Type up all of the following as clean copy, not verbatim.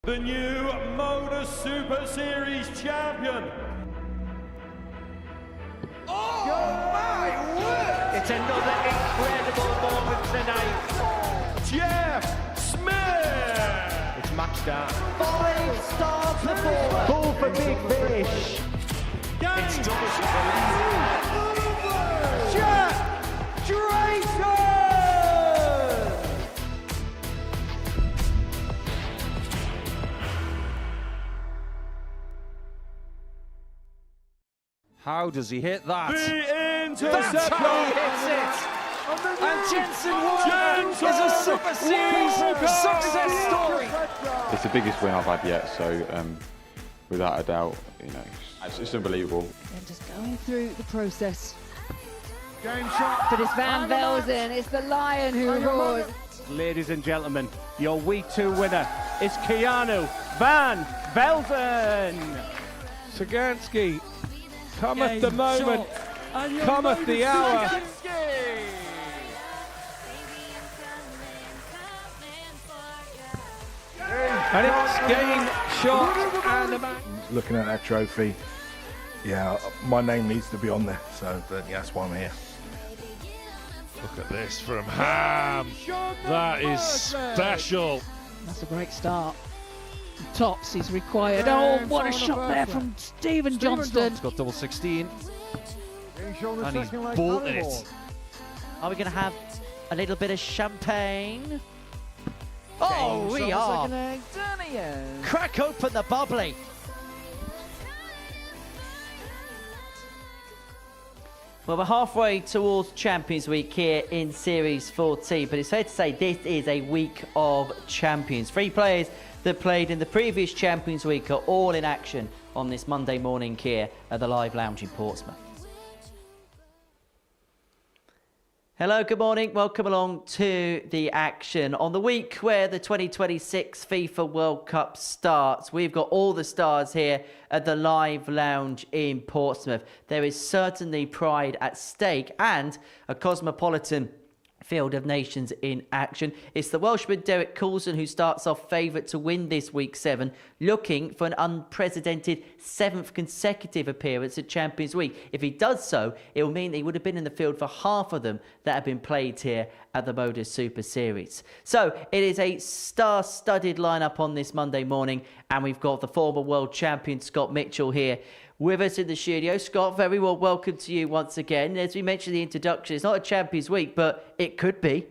The new Modus Super Series champion. Oh my word! It's another incredible moment tonight. Jeff Smith. It's match down. 5-star performance. Ball for big fish. It's Jack Drayton! How does he hit that? the That's interceptor. how he hits it! And Jensen Walker is a Super Series success story! It's the biggest win I've had yet, so without a doubt, you know, it's unbelievable. And just going through the process. Game shot. But it's Van Velzen, it's the Lion who roars. Ladies and gentlemen, your Week 2 winner is Keanu Van Velzen. Sagansky, cometh the moment, cometh the hour. And it's game, shot, and a man. Looking at that trophy, yeah, my name needs to be on there, so that's why I'm here. Look at this from Ham. That is special. That's a great start. Tops is required. Oh, what a shot there from Stephen Johnston. He's got double 16. And he's bolted it. Are we going to have a little bit of champagne? Oh, we are. Crack open the bubbly. Well, we're halfway towards Champions Week here in Series 14, but it's fair to say this is a week of champions. 3 players that played in the previous Champions Week are all in action on this Monday morning here at the Live Lounge in Portsmouth. Hello, good morning. Welcome along to the action. On the week where the 2026 FIFA World Cup starts, we've got all the stars here at the Live Lounge in Portsmouth. There is certainly pride at stake and a cosmopolitan field of nations in action. It's the Welshman Derek Coulson who starts off favourite to win this Week 7, looking for an unprecedented 7th consecutive appearance at Champions Week. If he does so, it will mean that he would have been in the field for half of them that have been played here at the Modus Super Series. So it is a star-studded lineup on this Monday morning, and we've got the former world champion Scott Mitchell here with us in the studio. Scott, very well welcome to you once again. As we mentioned in the introduction, it's not a Champions Week, but it could be.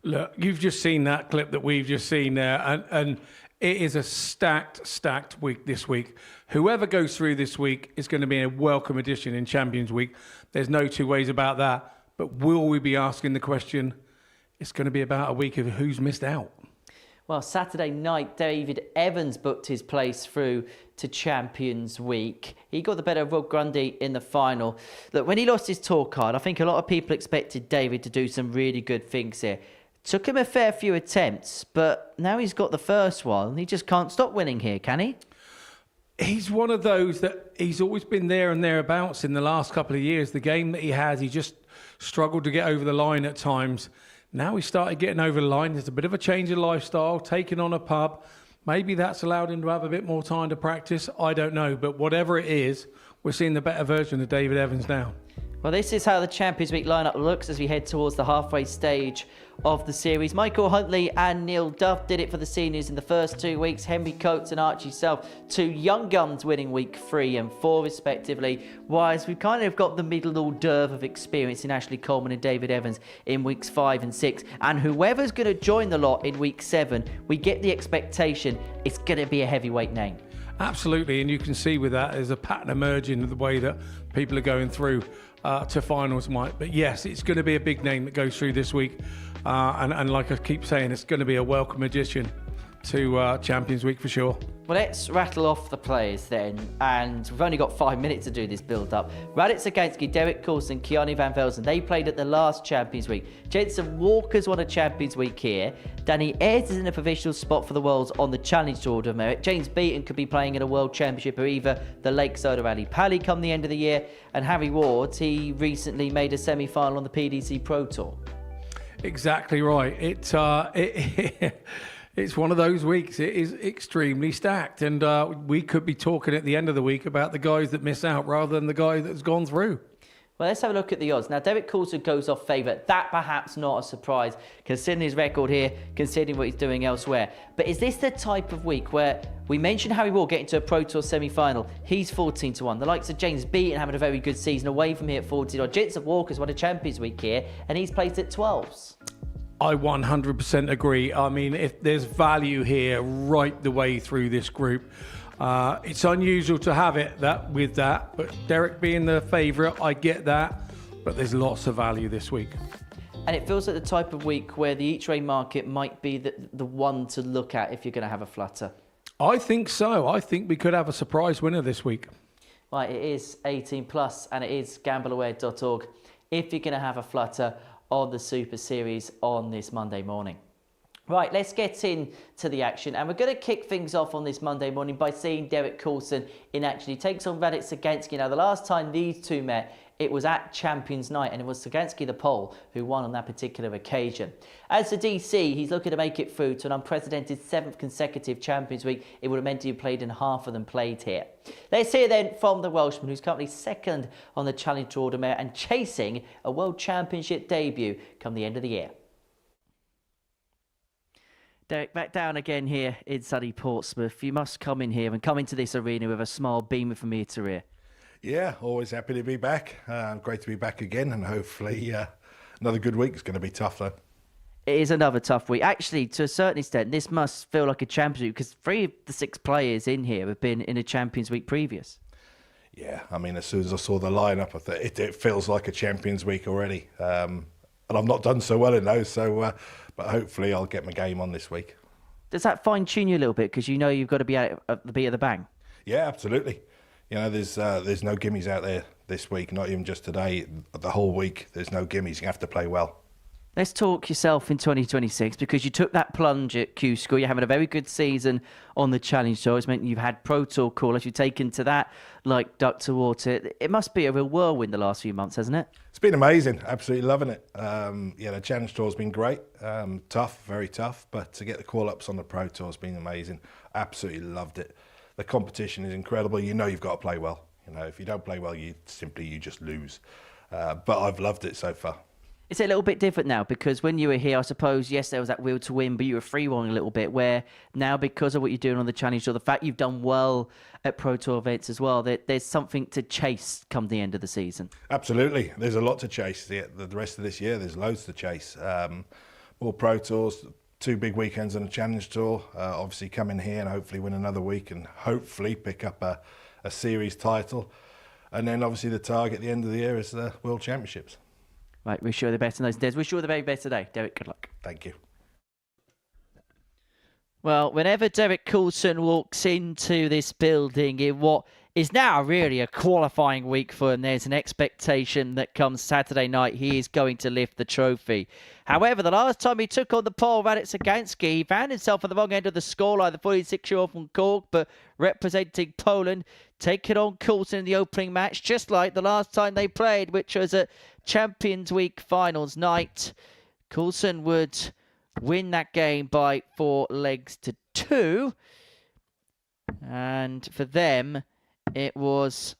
Look, you've just seen that clip that we've just seen there, and it is a stacked week this week. Whoever goes through this week is going to be a welcome addition in Champions Week. There's no two ways about that. But will we be asking the question? It's going to be about a week of who's missed out. Well, Saturday night, David Evans booked his place through to Champions Week. He got the better of Rob Grundy in the final. Look, when he lost his tour card, I think a lot of people expected David to do some really good things here. Took him a fair few attempts, but now he's got the first one. He just can't stop winning here, can he? He's one of those that he's always been there and thereabouts in the last couple of years. The game that he has, he just struggled to get over the line at times. Now he started getting over the line. There's a bit of a change of lifestyle, taking on a pub. Maybe that's allowed him to have a bit more time to practice. I don't know. But whatever it is, we're seeing the better version of David Evans now. Well, this is how the Champions Week lineup looks as we head towards the halfway stage of the series. Michael Huntley and Neil Duff did it for the seniors in the first 2 weeks. Henry Coates and Archie Self, 2 young guns winning week 3 and 4 respectively. Whereas we've kind of got the middle hors d'oeuvre of experience in Ashley Coleman and David Evans in weeks 5 and 6. And whoever's going to join the lot in week 7, we get the expectation it's going to be a heavyweight name. Absolutely, and you can see with that there's a pattern emerging of the way that people are going through to finals, Mike. But yes, it's going to be a big name that goes through this week. And like I keep saying, it's going to be a welcome addition to Champions Week for sure. Well, let's rattle off the players then, and we've only got 5 minutes to do this build-up. Radek Sagansky, Derek Coulson, Keanu Van Velzen, they played at the last Champions Week. Jensen Walker's won a Champions Week here. Danny Ayres is in a provisional spot for the Worlds on the Challenge Tour of Merit. James Beaton could be playing in a World Championship or either the Lakeside or Ali Pally come the end of the year. And Harry Ward, he recently made a semi-final on the PDC Pro Tour. Exactly right. It's one of those weeks. It is extremely stacked, and we could be talking at the end of the week about the guys that miss out rather than the guy that's gone through. Well, let's have a look at the odds. Now, Derek Coulson goes off favourite. That perhaps not a surprise, considering his record here, considering what he's doing elsewhere. But is this the type of week where we mentioned Harry Ward getting to a Pro Tour semi-final? He's 14-1. The likes of James Beaton having a very good season away from here at 14. Jensen Walker's won a Champions Week here, and he's placed at 12s. I 100% agree. I mean, if there's value here right the way through this group. It's unusual to have it with that, but Derek being the favourite, I get that, but there's lots of value this week. And it feels like the type of week where the each-way market might be the one to look at if you're going to have a flutter. I think so. I think we could have a surprise winner this week. Right, it is 18+, and it is gambleaware.org if you're going to have a flutter on the Super Series on this Monday morning. Right, let's get into the action, and we're going to kick things off on this Monday morning by seeing Derek Coulson in action. He takes on Radek Sagansky. Now, the last time these two met, it was at Champions Night, and it was Sagansky the Pole who won on that particular occasion. As for DC, he's looking to make it through to an unprecedented 7th consecutive Champions Week. It would have meant he played in half of them played here. Let's hear then from the Welshman, who's currently second on the Challenge Tour de Mer and chasing a World Championship debut come the end of the year. Derek, back down again here in sunny Portsmouth. You must come in here and come into this arena with a smile beaming from ear to ear. Yeah, always happy to be back. Great to be back again, and hopefully another good week. It's going to be tough, though. It is another tough week. Actually, to a certain extent, this must feel like a Champions Week because 3 of the 6 players in here have been in a Champions Week previous. Yeah, I mean, as soon as I saw the lineup, I thought it feels like a Champions Week already. And I've not done so well in those, so... but hopefully I'll get my game on this week. Does that fine-tune you a little bit because you know you've got to be at the beat of the bang? Yeah, absolutely. You know, there's no gimmies out there this week, not even just today. The whole week, there's no gimmies. You have to play well. Let's talk yourself in 2026 because you took that plunge at Q School. You're having a very good season on the Challenge Tour. It's meant you've had Pro Tour callers. You've taken to that like duck to water. It must be a real whirlwind the last few months, hasn't it? It's been amazing. Absolutely loving it. Yeah, the Challenge Tour's been great. Tough, very tough. But to get the call-ups on the Pro Tour's been amazing. Absolutely loved it. The competition is incredible. You know you've got to play well. You know, if you don't play well, you just lose. But I've loved it so far. It's a little bit different now because when you were here, I suppose, yes, there was that will to win, but you were free-rolling a little bit, where now because of what you're doing on the Challenge Tour, the fact you've done well at Pro Tour events as well, there's something to chase come the end of the season. Absolutely. There's a lot to chase. The rest of this year, there's loads to chase. More Pro Tours, 2 big weekends on the Challenge Tour. Obviously come in here and hopefully win another week and hopefully pick up a series title. And then obviously the target at the end of the year is the World Championships. Right, wish you all the best in those days. Wish you all the very best today. Derek, good luck. Thank you. Well, whenever Derek Coulson walks into this building in what is now really a qualifying week for him, there's an expectation that comes Saturday night he is going to lift the trophy. However, the last time he took on the pole, Radek Sagansky, he found himself on the wrong end of the scoreline, the 46-year-old from Cork, but representing Poland, taking on Coulson in the opening match, just like the last time they played, which was at Champions Week finals night. Coulson would win that game by 4-2. And for them, it was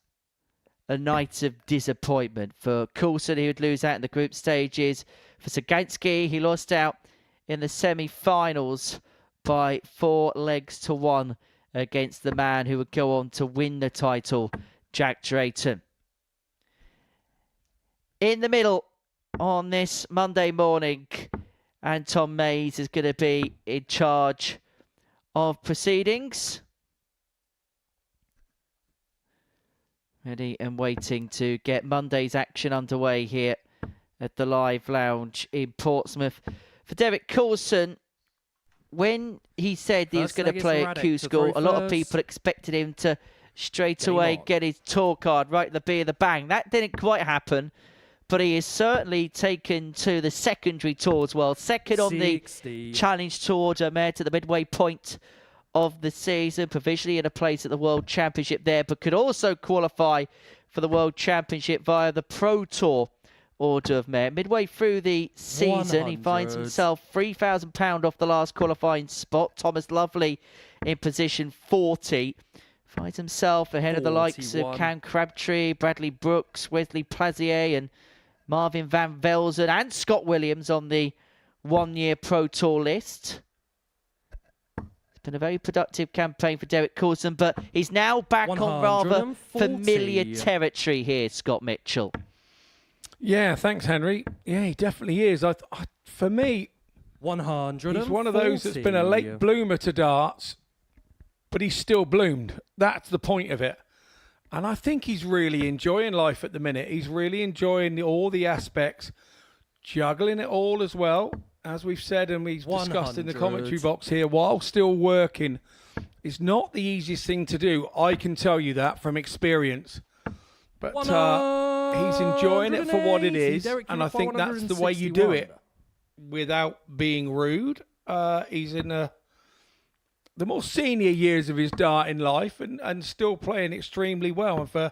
a night of disappointment. For Coulson, he would lose out in the group stages. For Sagansky, he lost out in the semi-finals by 4-1 against the man who would go on to win the title, Jack Drayton. In the middle on this Monday morning, Anton Mays is going to be in charge of proceedings. Ready and waiting to get Monday's action underway here at the Live Lounge in Portsmouth. For Derek Coulson, when he said he was going to play at Q School, a lot of people expected him to straight away get his tour card right at the beat of the bang. That didn't quite happen, but he is certainly taken to the secondary tour as well. Second on the Challenge Tour de Mer to the midway point of the season, provisionally in a place at the World Championship there, but could also qualify for the World Championship via the Pro Tour order of merit. Midway through the season, he finds himself £3,000 off the last qualifying spot. Thomas Lovely in position 40. Finds himself ahead of the likes of Cam Crabtree, Bradley Brooks, Wesley Plazier and Marvin Van Velzen and Scott Williams on the one-year Pro Tour list. It's been a very productive campaign for Derek Coulson, but he's now back on rather familiar territory here, Scott Mitchell. Yeah, thanks, Henry. Yeah, he definitely is. For me, 100. he's one of those that's been a late bloomer to darts, but he's still bloomed. That's the point of it. And I think he's really enjoying life at the minute. He's really enjoying all the aspects, juggling it all as well, as we've said and we've discussed in the commentary box here, while still working. Is not the easiest thing to do. I can tell you that from experience. But he's enjoying it for what it is, and I think that's the way you do it without being rude. He's in the more senior years of his darting life and still playing extremely well. And for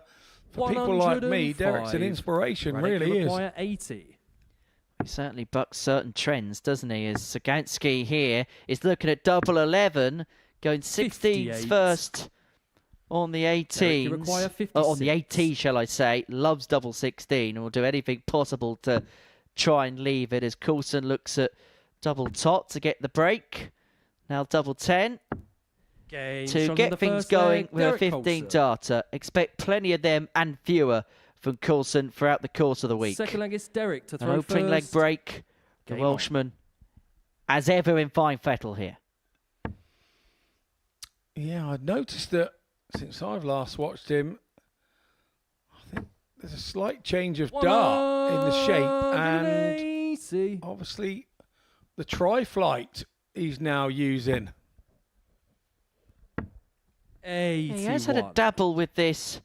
people like me, Derek's an inspiration, really is. 80. He certainly bucks certain trends, doesn't he? As Sagansky here is looking at double 11, going 16s first on the 18s. On the 18, shall I say. Loves double 16 and will do anything possible to try and leave it as Coulson looks at double tot to get the break. Now double 10 to get things going with a 15 darter. Expect plenty of them and fewer from Coulson throughout the course of the week. Second leg is Derek to throw An opening leg break. The Welshman, as ever, in fine fettle here. Yeah, I've noticed that since I've last watched him, I think there's a slight change of dart in the shape and obviously the tri-flight he's now using. He has had a dabble with this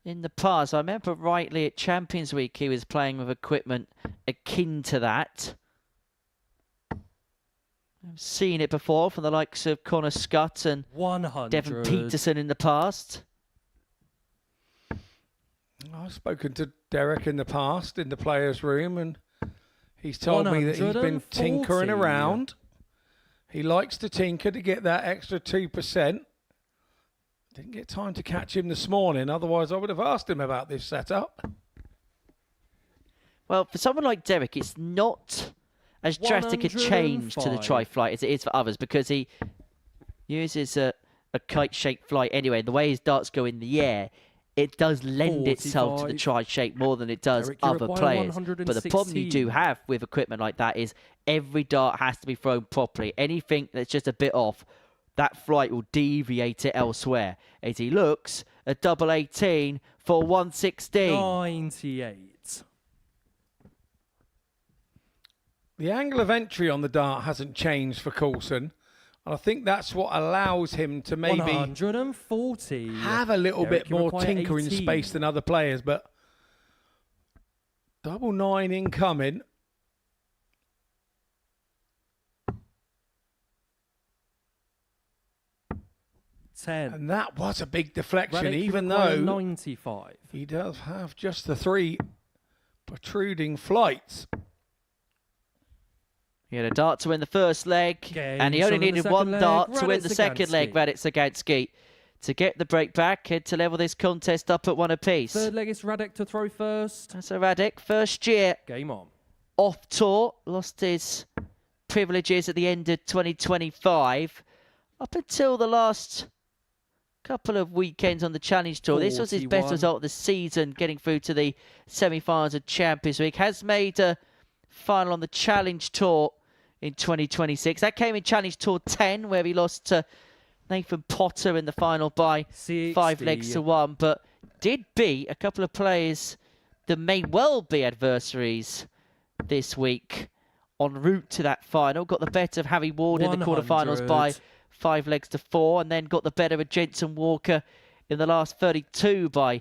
in the past. I remember rightly at Champions Week he was playing with equipment akin to that. I've seen it before from the likes of Connor Scott and 100. Devon Peterson in the past. I've spoken to Derek in the past in the players' room, and he's told me that he's been tinkering around. He likes to tinker to get that extra 2%. Didn't get time to catch him this morning, otherwise I would have asked him about this setup. Well, for someone like Derek, it's not as drastic a change to the tri-flight as it is for others, because he uses a kite-shaped flight anyway. The way his darts go in the air, it does lend itself to the tri-shape more than it does other players. But the problem you do have with equipment like that is every dart has to be thrown properly. Anything that's just a bit off, that flight will deviate it elsewhere. As he looks at double 18 for 116. 98. The angle of entry on the dart hasn't changed for Coulson. And I think that's what allows him to maybe 140. Have a little bit more tinkering space than other players. But double 9 incoming. And that was a big deflection, even though 95. He does have just the 3 protruding flights. He had a dart to win the first leg, and he only needed one dart to win the second leg, Radek Sagansky, to get the break back and to level this contest up at 1 apiece. Third leg is Radek to throw first. So Radek, first year. Game on. Off tour, lost his privileges at the end of 2025. Up until the last couple of weekends on the Challenge Tour. 41. This was his best result of the season, getting through to the semi-finals of Champions League. Has made a final on the Challenge Tour in 2026. That came in Challenge Tour 10, where he lost to Nathan Potter in the final by 5 legs to 1, but did beat a couple of players that may well be adversaries this week en route to that final. Got the better of Harry Ward in the quarterfinals by 5 legs to 4, and then got the better of Jensen Walker in the last 32 by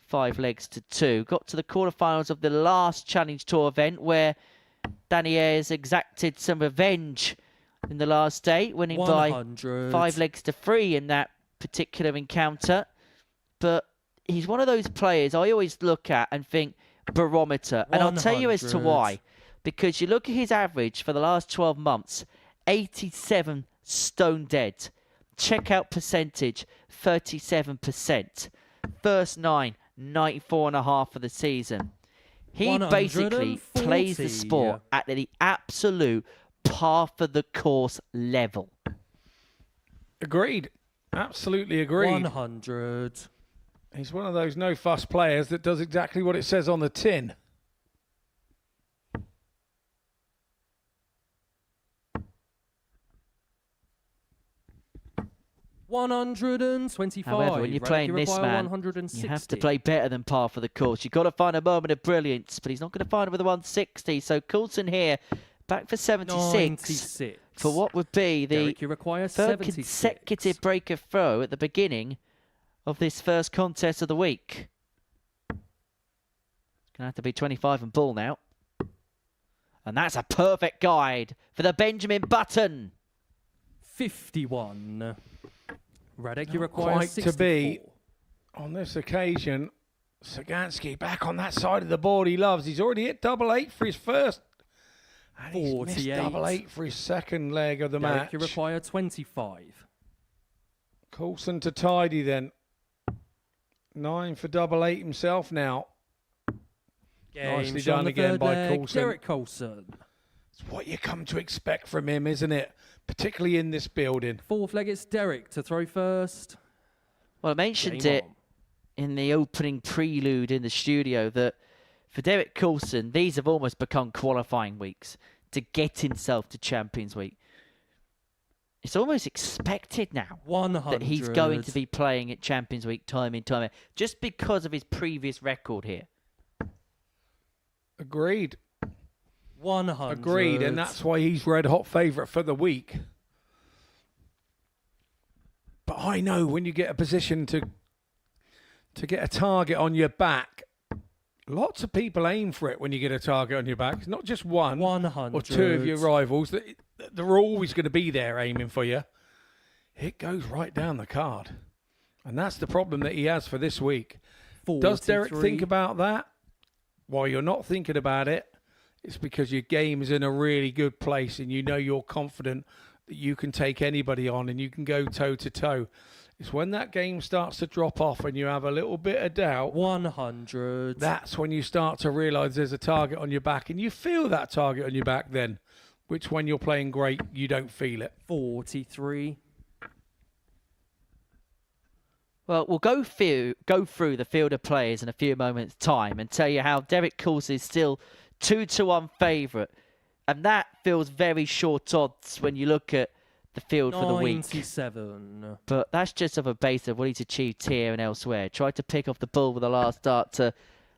5 legs to 2. Got to the quarterfinals of the last Challenge Tour event, where Danny Ayres exacted some revenge in the last day, winning 100. By 5 legs to 3 in that particular encounter. But he's one of those players I always look at and think, barometer. And I'll tell you as to 100. why. Because you look at his average for the last 12 months, 87 stone dead. Checkout percentage, 37%. First 9, 94.5 for the season. He basically plays the 140. sport at the absolute par for the course level. Agreed. Absolutely agreed. 100. He's one of those no-fuss players that does exactly what it says on the tin. $125. However, when you're playing this man, you have to play better than par for the course. You've got to find a moment of brilliance, but he's not going to find it with a 160. So Coulson here, back for 76. 96. For what would be the Derek, you require third 76. consecutive break of throw at the beginning of this first contest of the week. It's going to have to be 25 and ball now. And that's a perfect guide for the Benjamin Button. 51. Radek, you require Quite 64. to be on this occasion. Sagansky back on that side of the board he loves. He's already hit double 8 for his first. And he's missed 48. double 8 for his second leg of the Derek, match. you require 25. Coulson to tidy then. 9 for double 8 himself now. Nicely Game done the again third by leg, Coulson. Derek Coulson. It's what you come to expect from him, isn't it? Particularly in this building. Fourth leg, it's Derek to throw first. Well, I mentioned Game it on. in the opening prelude in the studio that for Derek Coulson, these have almost become qualifying weeks to get himself to Champions Week. It's almost expected now 100. that he's going to be playing at Champions Week time in time out, just because of his previous record here. Agreed. 100. Agreed, and that's why he's red hot favourite for the week. But I know when you get a position to get a target on your back, lots of people aim for it when you get a target on your back. It's not just one 100. or two of your rivals. They're always going to be there aiming for you. It goes right down the card. And that's the problem that he has for this week. 43. Does Derek think about that? While you're not thinking about it, it's because your game is in a really good place and you know you're confident that you can take anybody on and you can go toe-to-toe. It's when that game starts to drop off and you have a little bit of doubt, 100. that's when you start to realise there's a target on your back, and you feel that target on your back then, which when you're playing great, you don't feel it. 43. Well, we'll go through the field of players in a few moments' time and tell you how Derek Coulson is still 2-1 favourite. And that feels very short odds when you look at the field for the week. 97. But that's just off a base of what he's achieved here and elsewhere. Tried to pick off the bull with the last start to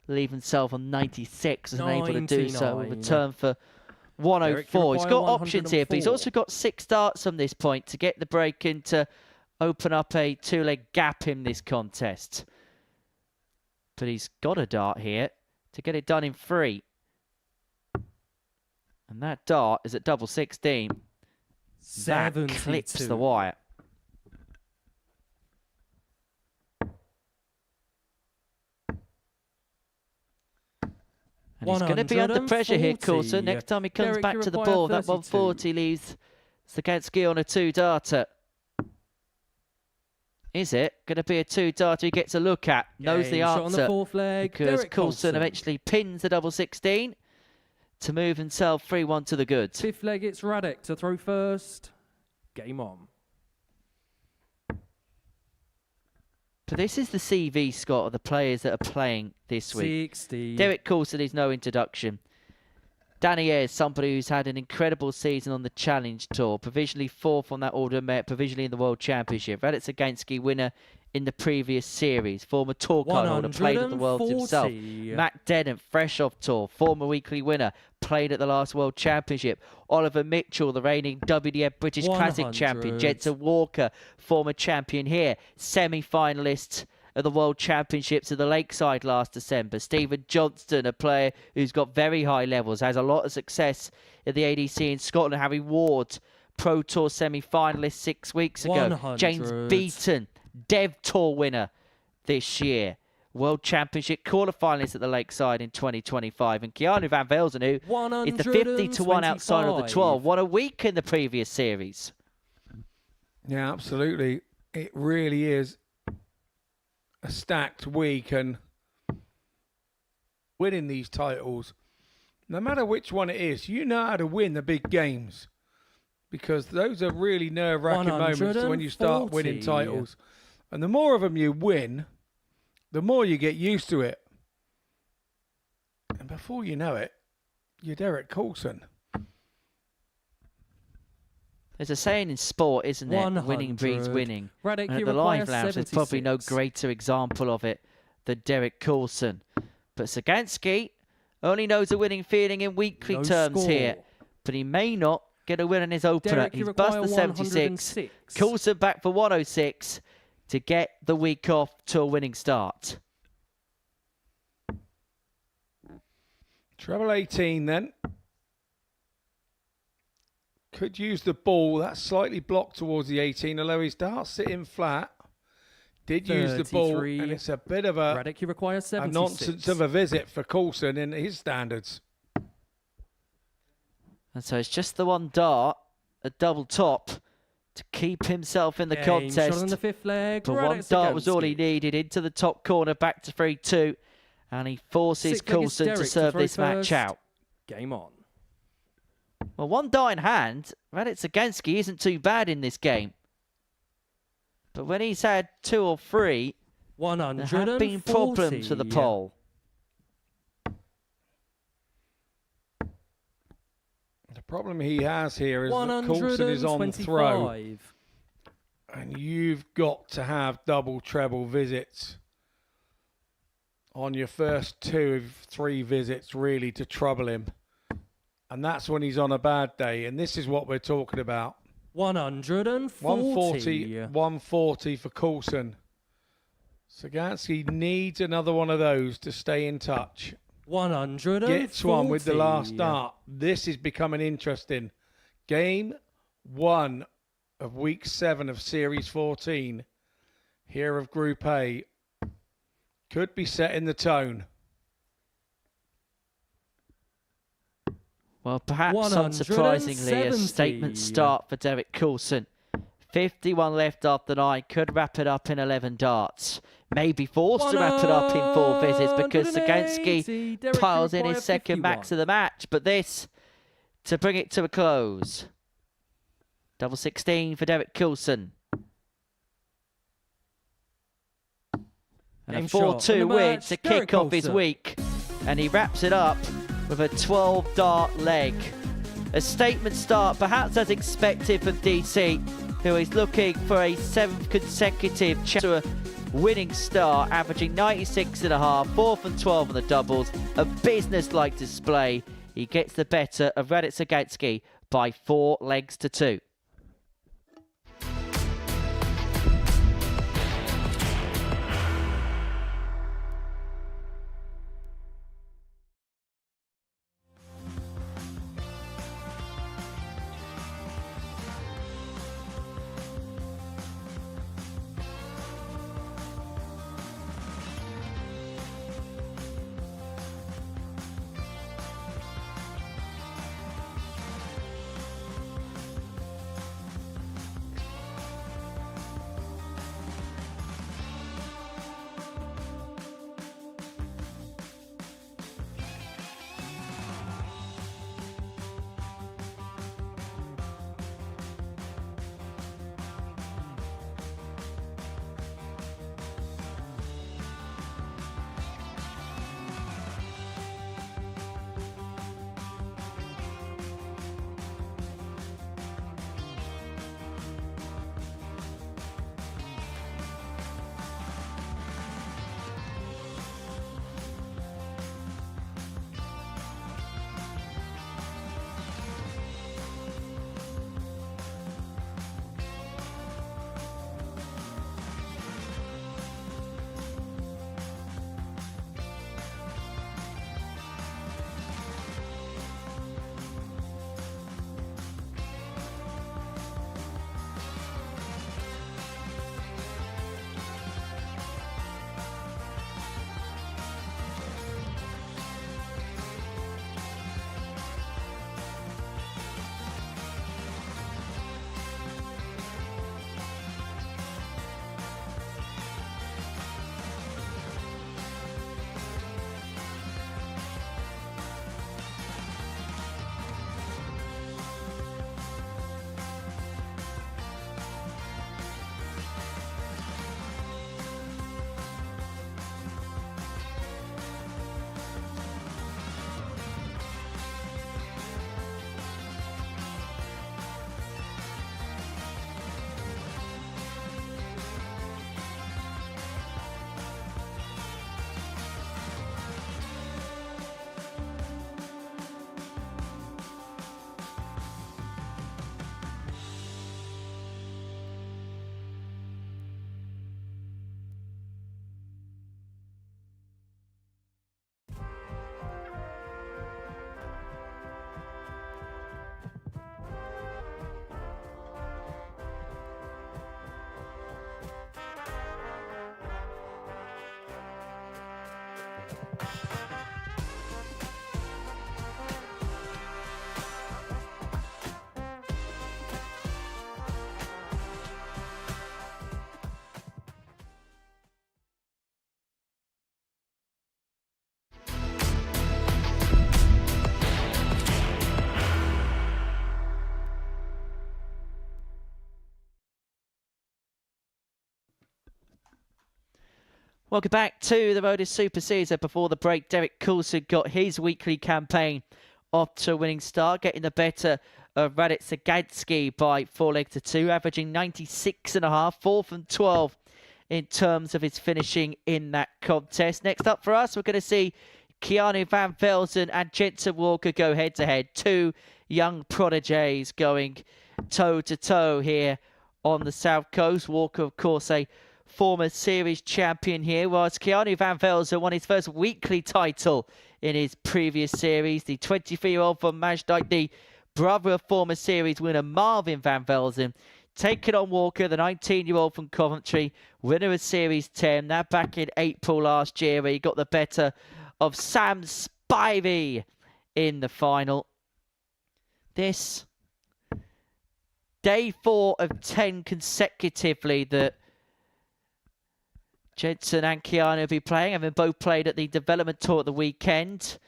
leave himself on 96. Was unable to do so. 99. Return for 104. He's got options here, but he's 104. also got 6 starts from this point to get the break in to open up a 2-leg gap in this contest. But he's got a dart here to get it done in 3. And that dart is at double 16. That 72. clips the wire. And he's going to be under pressure here, Coulson. Next time he comes Derek, back you to the require ball, that 32. 140 leaves Sagansky on a 2-darter. Is it going to be a 2-darter he gets a look at? Knows the Game shot on answer. the fourth leg. Because Derek Coulson Coulson. eventually pins the double 16 to move himself 3-1 to the goods. Fifth leg, it's Radek to throw first. Game on. But this is the CV, Scott, of the players that are playing this week. 60. Derek Coulson is no introduction. Danny Ayres, somebody who's had an incredible season on the Challenge Tour, provisionally 4th on that order of merit, provisionally in the World Championship. Radek Sagansky, winner in the previous series. Former tour card holder, played at the Worlds himself. 140. Matt Denham, fresh off tour, former weekly winner, played at the last World Championship. Oliver Mitchell, the reigning WDF British Classic 100. champion. Jensen Walker, former champion here. Semi-finalist at the World Championships at the Lakeside last December. Stephen Johnston, a player who's got very high levels, has a lot of success at the ADC in Scotland. Harry Ward, Pro Tour semi-finalist 6 weeks ago. 100. James Beaton, Dev Tour winner this year. World Championship quarterfinalist at the Lakeside in 2025. And Keanu Van Velzen, who is the 50-1 outsider of the 12. What a week in the previous series. Yeah, absolutely. It really is a stacked week, and winning these titles, no matter which one it is, you know how to win the big games, because those are really nerve-wracking moments when you start winning titles. And the more of them you win, the more you get used to it. And before you know it, you're Derek Coulson. There's a saying in sport, isn't there? Winning breeds winning. And at the Live Lounge, there's probably no greater example of it than Derek Coulson. But Sagansky only knows a winning feeling in weekly terms here. But he may not get a win in his opener. He's bust the 76. Coulson back for 106 to get the week off to a winning start. Treble 18 then. Could use the ball. That's slightly blocked towards the 18, although he starts sitting flat. Did use the ball, and it's a bit of a nonsense of a visit for Coulson in his standards. And so it's just the one dart, a double top, to keep himself in the contest. On the fifth leg. But one dart was all he needed. Into the top corner, back to 3-2. And he forces Coulson to serve this match out. Game on. Well, one dart in hand, Radek Sagansky isn't too bad in this game. But when he's had 2 or 3, there have been problems for the pole. The problem he has here is that Coulson is on throw. And you've got to have double treble visits on your first 2 of 3 visits, really, to trouble him. And that's when he's on a bad day. And this is what we're talking about. 140 for Coulson. Sagansky needs another one of those to stay in touch. 140. Gets one with the last dart. This is becoming interesting. Game 1 of week 7 of Series 14 here of Group A could be setting the tone. Well, perhaps unsurprisingly, a statement start for Derek Coulson. 51 left after 9, could wrap it up in 11 darts. May be forced to wrap it up in 4 visits because Sagansky piles in his second max of the match. But this to bring it to a close. Double 16 for Derek Coulson. And a 4-2 win to kick off his week. And he wraps it up with a 12-dart leg. A statement start, perhaps as expected from DC, who is looking for a 7th consecutive to a winning start, averaging 96.5, 4 from 12 on the doubles. A business-like display. He gets the better of Radek Sagansky by 4 legs to 2. Welcome back to the Modus Super Series. Before the break, Derek Coulson got his weekly campaign off to a winning start, getting the better of Radek Sagansky by 4-2, averaging 96.5, 4 from 12 in terms of his finishing in that contest. Next up for us, we're going to see Keanu Van Velzen and Jensen Walker go head-to-head. Two young prodigies going toe-to-toe here on the South Coast. Walker, of course, a former series champion here, whilst Keanu Van Velzen won his first weekly title in his previous series. The 23-year-old from Maasdijk, the brother of former series winner Marvin Van Velzen, taking on Walker, the 19-year-old from Coventry, winner of Series 10. That back in April last year, where he got the better of Sam Spivey in the final. This day 4 of 10 consecutively that Jensen and Keanu will be playing, having both played at the development tour at the weekend.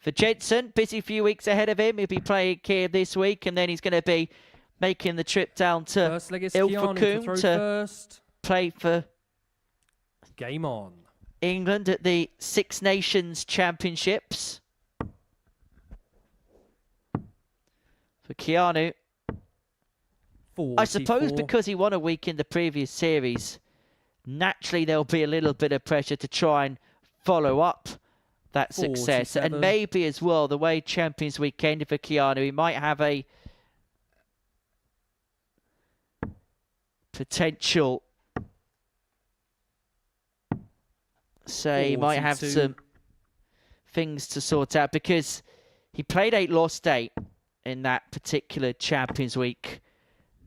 For Jensen, busy few weeks ahead of him. He'll be playing here this week, and then he's going to be making the trip down to Ilfracombe to play for Game On England at the Six Nations Championships. For Keanu, 44. I suppose because he won a week in the previous series, naturally there'll be a little bit of pressure to try and follow up that success. 47. And maybe as well, the way Champions Week ended for Keanu, he might have a potential, say, he might have 42. some things to sort out, because he played 8, lost 8 in that particular Champions Week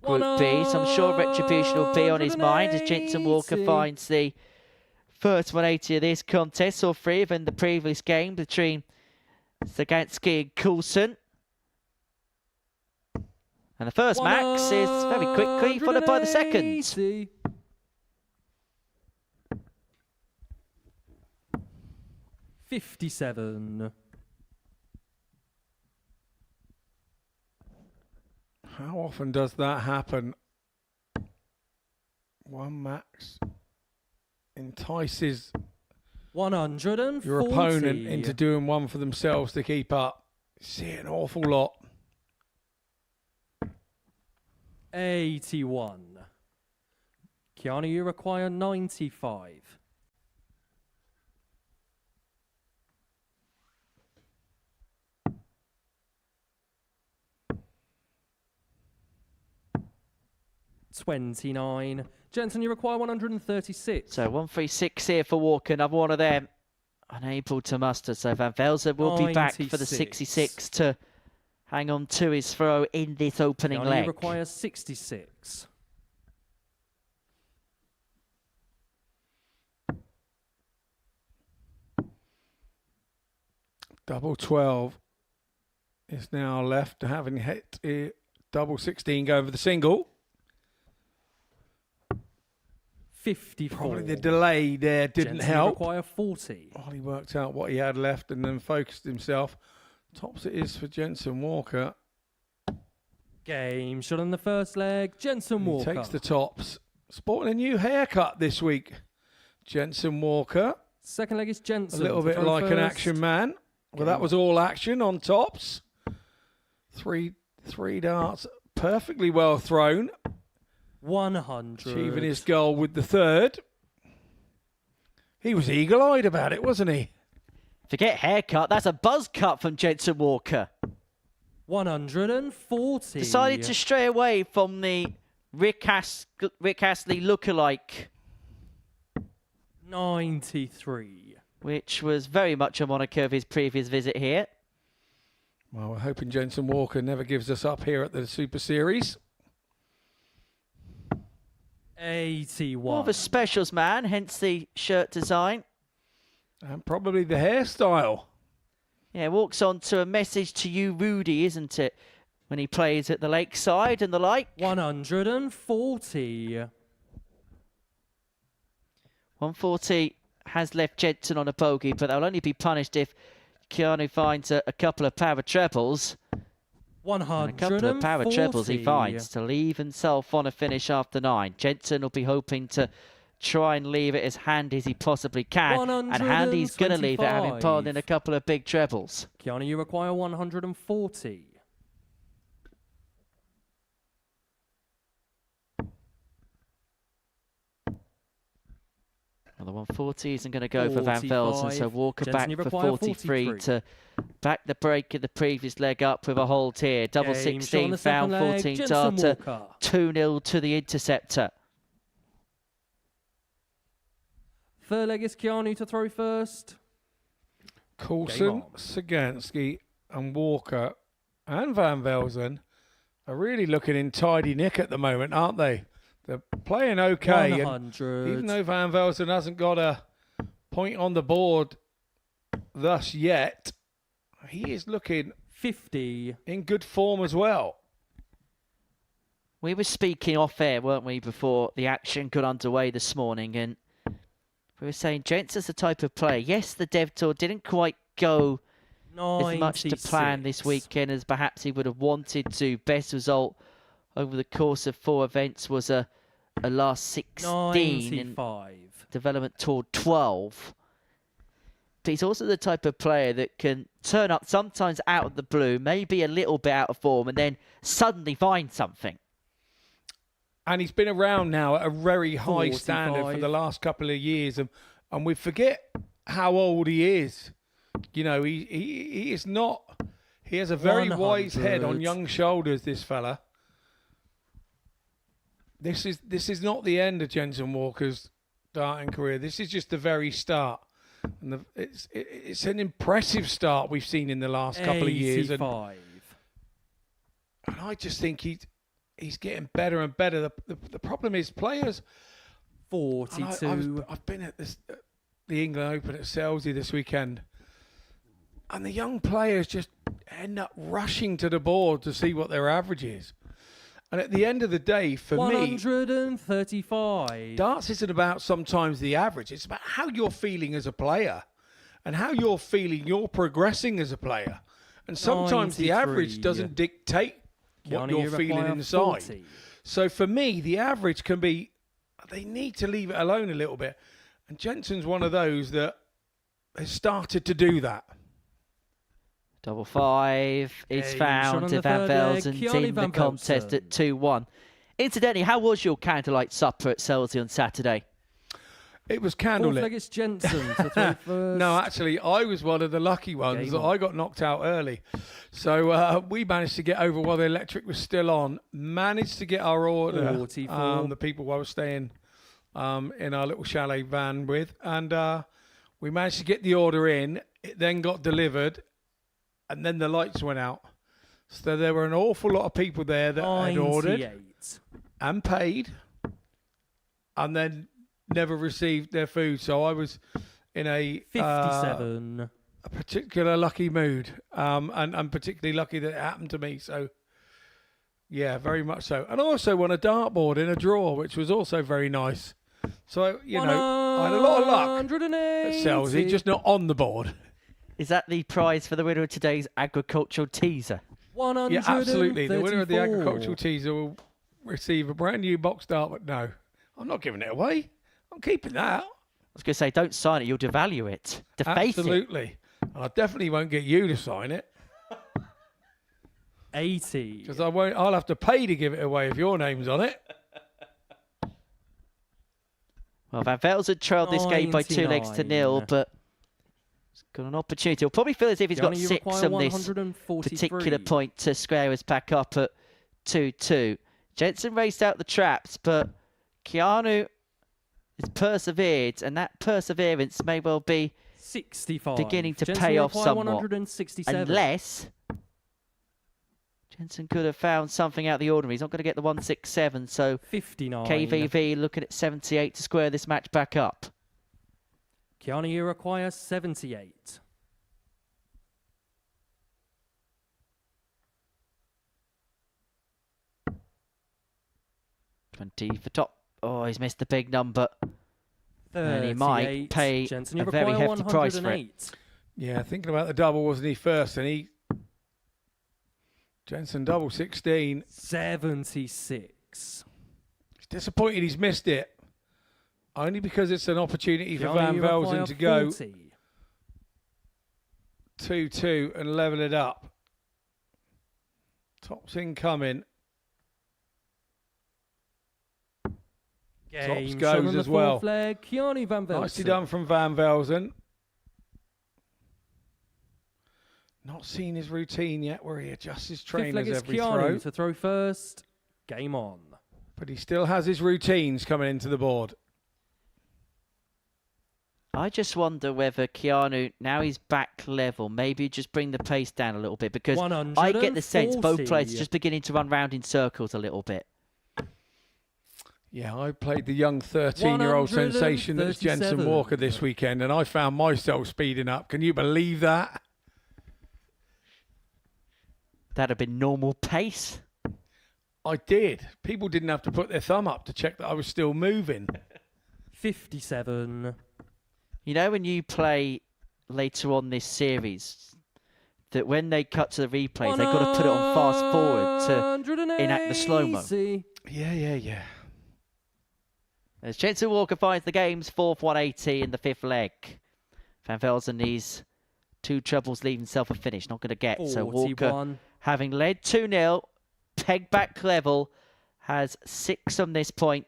Group B, so I'm sure retribution will be on his mind as Jensen Walker finds the first 180 of this contest. Saw 3 of in the previous game between Sagansky and Coulson. And the first max is very quickly followed by the second. 57. How often does that happen? One max entices 140. your opponent into doing one for themselves to keep up. See it an awful lot. 81. Keanu, you require 95. $29. Jensen, you require 136. So 136 here for Walker, another one of them unable to muster. So Van Velzen will be back for the 66 to hang on to his throw in this opening leg. You require 66. Double 12 is now left, having hit double 16 going for the single. 54. Probably the delay there didn't Jensen, help. You require 40. Well, he worked out what he had left and then focused himself. Tops it is for Jensen Walker. Game shot on the first leg. Jensen Walker. He takes the tops. Sporting a new haircut this week. Jensen Walker. Second leg is Jensen. A little bit like an action man. Well, that was all action on tops. Three darts perfectly well thrown. 100. Achieving his goal with the third. He was eagle-eyed about it, wasn't he? Forget haircut, that's a buzz cut from Jensen Walker. 140. Decided to stray away from the Rick Astley lookalike. 93. Which was very much a moniker of his previous visit here. Well, we're hoping Jensen Walker never gives us up here at the Super Series. 81. More of a specials man, hence the shirt design. And probably the hairstyle. Yeah, walks on to a message to you, Rudy, isn't it? When he plays at the lakeside and the like. 140. 140 has left Jensen on a bogey, but they'll only be punished if Keanu finds a couple of power trebles. 140. And a couple of power trebles he finds to leave himself on a finish after 9. Jensen will be hoping to try and leave it as handy as he possibly can. And handy's going to leave it, having piled in a couple of big trebles. Keanu, you require 140. Well, the 140 isn't going to go for Van Velzen, so Walker Jensen, back for 43 to back the break of the previous leg up with a hold here. Double 16 found, 14 data, 2-0 to the Interceptor. Third leg is Keanu to throw first. Coulson, Sagansky and Walker and Van Velzen are really looking in tidy nick at the moment, aren't they? They're playing okay. 100. And even though Van Velzen hasn't got a point on the board thus yet, he is looking 50 in good form as well. We were speaking off air, weren't we, before the action got underway this morning, and we were saying Jensen's the type of player. Yes, the Dev Tour didn't quite go 96. as much to plan this weekend as perhaps he would have wanted to. Best result over the course of 4 events was a last 16 in Development Tour 12. But he's also the type of player that can turn up sometimes out of the blue, maybe a little bit out of form, and then suddenly find something. And he's been around now at a very high standard for the last couple of years. And we forget how old he is. You know, he is not... He has a very 100. wise head on young shoulders, this fella. This is not the end of Jensen Walker's darting career. This is just the very start. And it's an impressive start we've seen in the last couple of years. And I just think he's getting better and better. The problem is players... 42. I've been at the England Open at Selsey this weekend. And the young players just end up rushing to the board to see what their average is. And at the end of the day, for 135. me, darts isn't about sometimes the average. It's about how you're feeling as a player and how you're feeling you're progressing as a player. And sometimes 93. The average doesn't dictate what you're feeling inside. 40. So for me, the average can be, they need to leave it alone a little bit. And Jensen's one of those that has started to do that. Double 5 is found. Van Velzen's in the contest at 2-1. Incidentally, how was your candlelight supper at Selsey on Saturday? It was candlelit. It's Jensen to throw first. No, actually, I was one of the lucky ones. I got knocked out early. So we managed to get over while the electric was still on. Managed to get our order. The people I was staying in our little chalet van with. And we managed to get the order in. It then got delivered. And then the lights went out. So there were an awful lot of people there that had ordered and paid and then never received their food. So I was in a 57. A particular lucky mood. And particularly lucky that it happened to me. So, yeah, very much so. And I also won a dartboard in a draw, which was also very nice. So, you know, I had a lot of luck at Selsey, just not on the board. Is that the prize for the winner of today's agricultural teaser? 134. Yeah, absolutely. The winner of the agricultural teaser will receive a brand new box dart. But no, I'm not giving it away. I'm keeping that. I was going to say, don't sign it. You'll devalue it. Deface absolutely. And I definitely won't get you to sign it. 80. Because I'll have to pay to give it away if your name's on it. Well, Van Velzen trailed this game by 2 legs to 0, but he's got an opportunity. He'll probably feel as if he's got 6 on this particular point to square us back up at 2-2. Jensen raced out the traps, but Keanu has persevered, and that perseverance may well be 65. Beginning to pay off somewhat. Unless Jensen could have found something out of the ordinary. He's not going to get the 167, so 59. KVV looking at 78 to square this match back up. Keanu, you require 78. $20 for top. Oh, he's missed the big number. 38. And he might pay Jensen, a very hefty price for it. Yeah, thinking about the double, wasn't he, first? And Jensen double 16. 76. He's disappointed he's missed it. Only because it's an opportunity for Keanu, Van you Velzen require to go 40. 2-2 and level it up. Tops incoming. Tops Game shot goes on the as well. fourth leg. Keanu Van Velzen. Nicely done from Van Velzen. Not seen his routine yet where he adjusts his Fifth leg trainers is every Keanu throw. to throw first. Game on. But he still has his routines coming into the board. I just wonder whether Keanu, now he's back level, maybe just bring the pace down a little bit, because I get the sense both players are just beginning to run round in circles a little bit. Yeah, I played the young 13-year-old sensation that's Jensen Walker this weekend, and I found myself speeding up. Can you believe that? That'd have been normal pace. I did. People didn't have to put their thumb up to check that I was still moving. 57. You know, when you play later on this series, that when they cut to the replays, they've got to put it on fast forward to enact the slow-mo. Yeah. As Jensen Walker finds the game's fourth 180 in the fifth leg. Van Velzen needs 2 trebles, leaving himself a finish. Not going to get. 41. So Walker, having led 2-0, pegged back level, has 6 on this point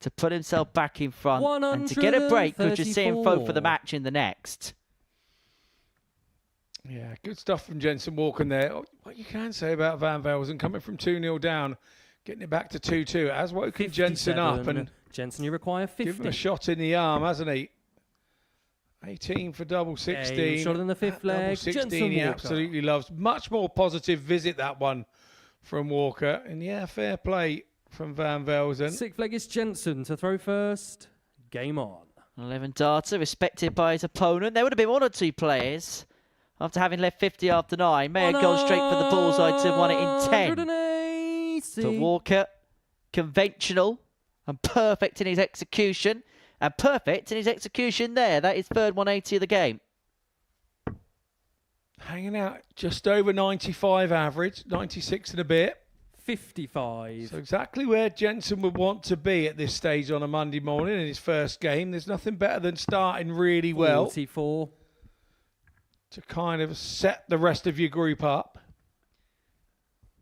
to put himself back in front and to get a break, could just see him vote for the match in the next. Yeah, good stuff from Jensen Walker there. What you can say about Van Velzen coming from 2-0 down, getting it back to 2-2, has woken Jensen up, and Jensen, you require 50. give him a shot in the arm, hasn't he? 18 for double 16. Shot in the fifth leg. Double 16 Jensen he Walker. absolutely loves. Much more positive visit, that one from Walker. And yeah, fair play from Van Velzen. Sixth leg is Jensen to throw first. Game on. 11 data, respected by his opponent. There would have been 1 or 2 players after having left 50 after 9. May have gone straight for the bullseye to won it in 10. 180. For Walker, conventional and perfect in his execution. And perfect in his execution there. That is third 180 of the game. Hanging out just over 95 average, 96 and a bit. 55. So exactly where Jensen would want to be at this stage on a Monday morning in his first game. There's nothing better than starting really well 44. to kind of set the rest of your group up.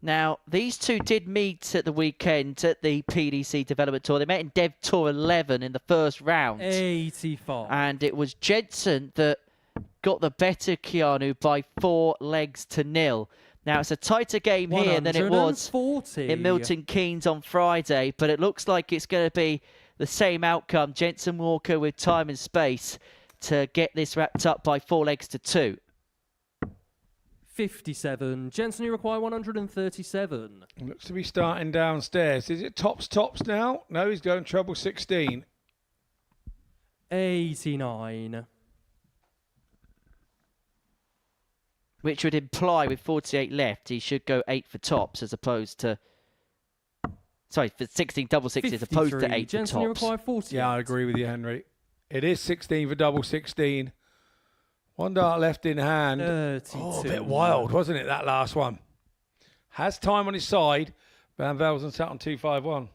Now, these two did meet at the weekend at the PDC Development Tour. They met in Dev Tour 11 in the first round. 85. And it was Jensen that got the better Keanu by 4 legs to 0. Now, it's a tighter game here than it was in Milton Keynes on Friday, but it looks like it's going to be the same outcome. Jensen Walker with time and space to get this wrapped up by 4 legs to 2. 57. Jensen, you require 137. Looks to be starting downstairs. Is it tops now? No, he's going treble 16. 89. Which would imply with 48 left, he should go 8 for tops as opposed to... Sorry, for 16 double sixes as opposed to 8 Jensen, for you tops. require 40. Yeah, I agree with you, Henry. It is 16 for double 16. 1 dart left in hand. 32. Oh, a bit wild, wasn't it, that last one? Has time on his side. Van Velzen sat on 251.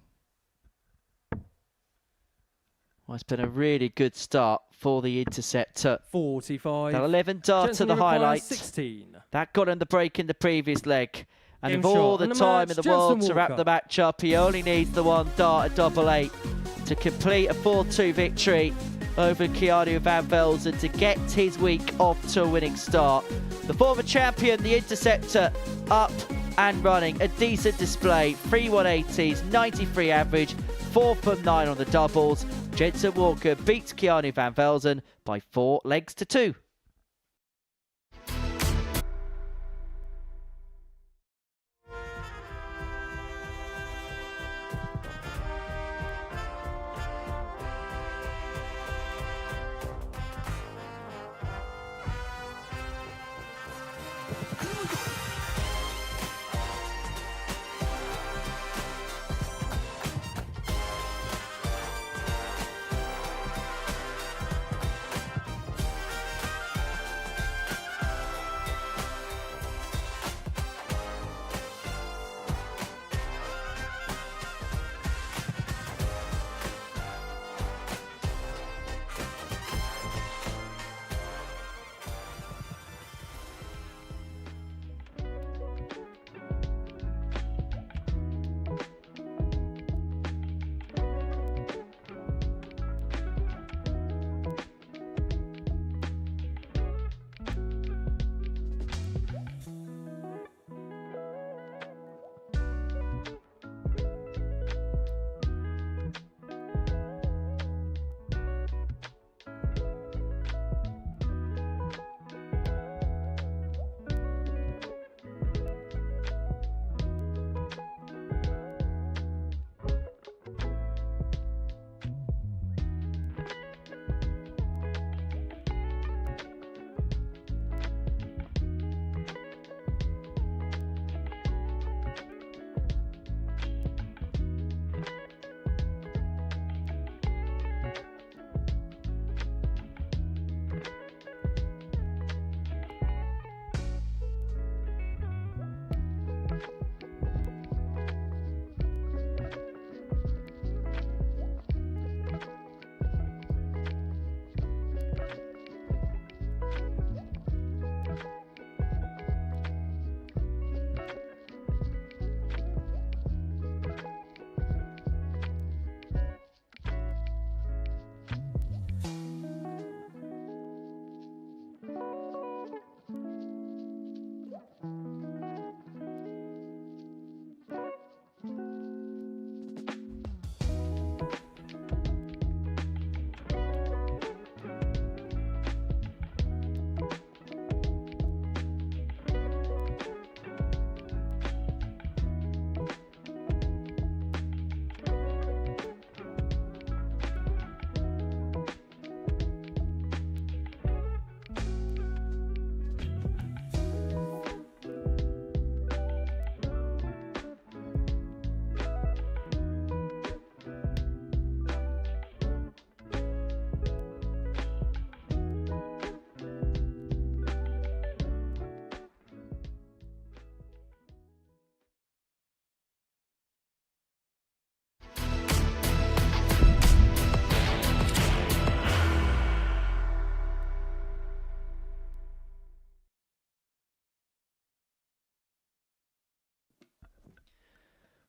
Well, it's been a really good start for the Interceptor. 45. That 11 dart to Jensen, the you require highlight. 16. That got him the break in the previous leg. And Game with all shot the and the time match, in the world Jensen to wrap Walker. the match up, he only needs the 1 dart at double 8 to complete a 4-2 victory over Keanu Van Velzen to get his week off to a winning start. The former champion, the Interceptor, up and running. A decent display, 3 180s, 93 average, 4 from 9 on the doubles. Jensen Walker beats Keanu Van Velzen by 4 legs to 2.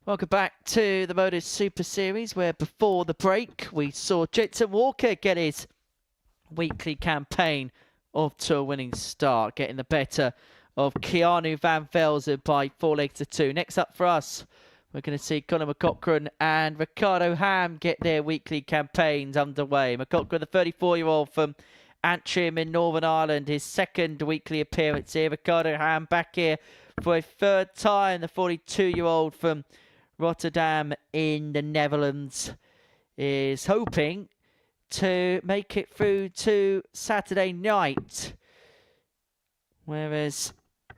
Welcome back to the Modus Super Series, where before the break we saw Jensen Walker get his weekly campaign off to a winning start, getting the better of Keanu Van Velzen by 4 legs to 2. Next up for us, we're going to see Conor McCaughrean and Ricardo Ham get their weekly campaigns underway. McCaughrean, the 34-year-old from Antrim in Northern Ireland, his second weekly appearance here. Ricardo Ham back here for a third time. The 42-year-old from Rotterdam in the Netherlands is hoping to make it through to Saturday night. Whereas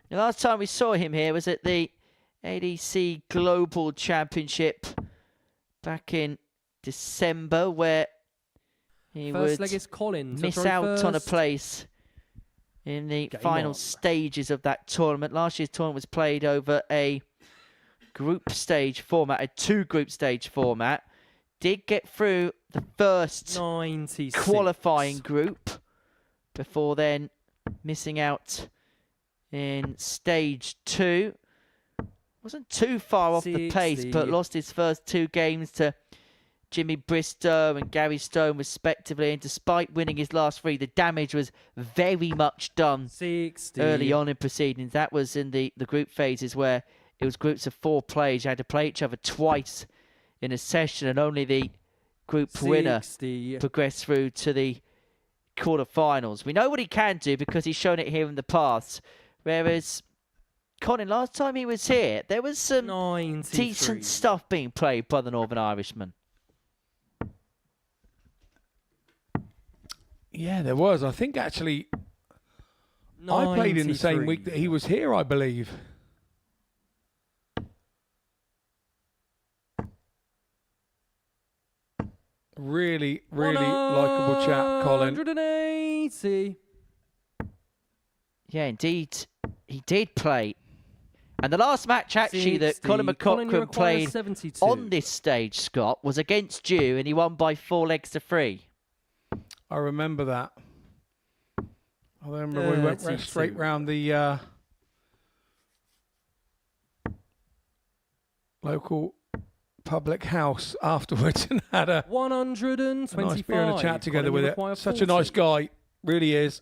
the last time we saw him here was at the ADC Global Championship back in December, where he would miss out on a place in the final stages of that tournament. Last year's tournament was played over a group stage format, a 2-group stage format. Did get through the first 96 qualifying group before then missing out in stage 2. Wasn't too far off the pace, but lost his first 2 games to Jimmy Bristow and Gary Stone respectively. And despite winning his last 3, the damage was very much done early on in proceedings. That was in the group phases where it was groups of 4 players. You had to play each other twice in a session, and only the group winner progressed through to the quarterfinals. We know what he can do because he's shown it here in the past. Whereas Colin, last time he was here, there was some decent stuff being played by the Northern Irishman. Yeah, there was. I think actually I played in the same week that he was here, I believe. Really, really likeable chap, Colin. 180. Yeah, indeed. He did play. And the last match, actually, that Conor McCaughrean played 72. on this stage, Scott, was against you, and he won by 4 legs to 3. I remember that. I remember we went straight round the local public house afterwards and had a 125. nice beer and a chat together with it. Such 40. a nice guy, really is.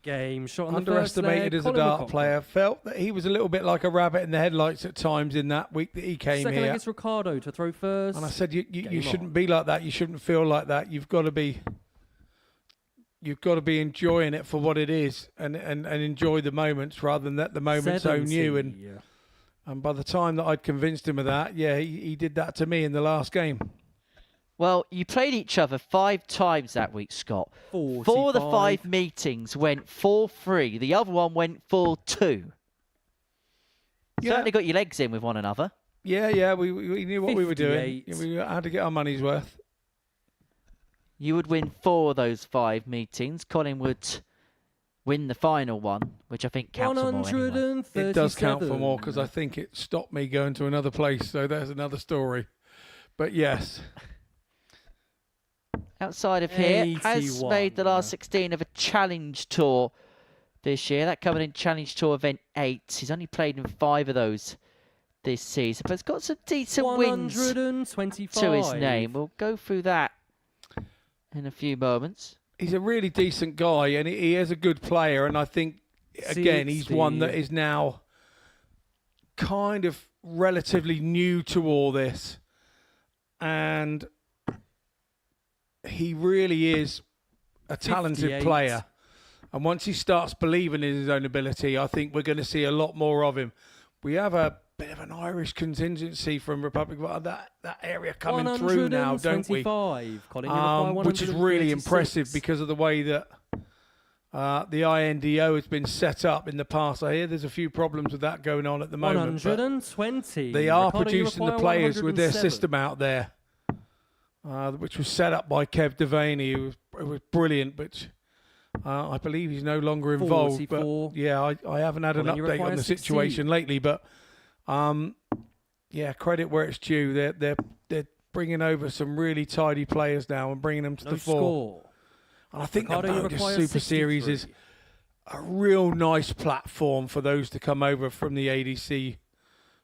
Game shot on the Underestimated first as a leg, dart Colin player. Felt that he was a little bit like a rabbit in the headlights at times in that week that he came Second here. leg is Ricardo to throw first. And I said, you shouldn't be like that. You shouldn't feel like that. You've got to be enjoying it for what it is and enjoy the moments rather than let the moments own you. And by the time that I'd convinced him of that, yeah, he did that to me in the last game. Well, you played each other 5 times that week, Scott. 45. 4 of the 5 meetings went 4-3. The other one went 4-2. Yeah. Certainly got your legs in with one another. Yeah, we knew what we were doing. 58. We had to get our money's worth. You would win 4 of those 5 meetings. Colin would win the final one, which I think counts for more anyway. It does count for more because I think it stopped me going to another place. So there's another story. But yes. Outside of here, has 81, made the last 16 of a Challenge Tour this year. That coming in Challenge Tour Event 8. He's only played in 5 of those this season, but it's got some decent wins to his name. We'll go through that in a few moments. He's a really decent guy, and he is a good player. And I think, again, he's one that is now kind of relatively new to all this. And he really is a talented 58. player. And once he starts believing in his own ability, I think we're going to see a lot more of him. We have a bit of an Irish contingency from Republic of that area coming through now, don't we? Which is really impressive because of the way that the INDO has been set up in the past. I hear there's a few problems with that going on at the moment. 120. They are producing the players with their 107. system out there, which was set up by Kev Devaney. It was brilliant, but I believe he's no longer involved. 44. But yeah, I haven't had an update on the situation lately. But yeah, credit where it's due. They're bringing over some really tidy players now and bringing them to the fore. And I think the Modus Super Series is a real nice platform for those to come over from the ADC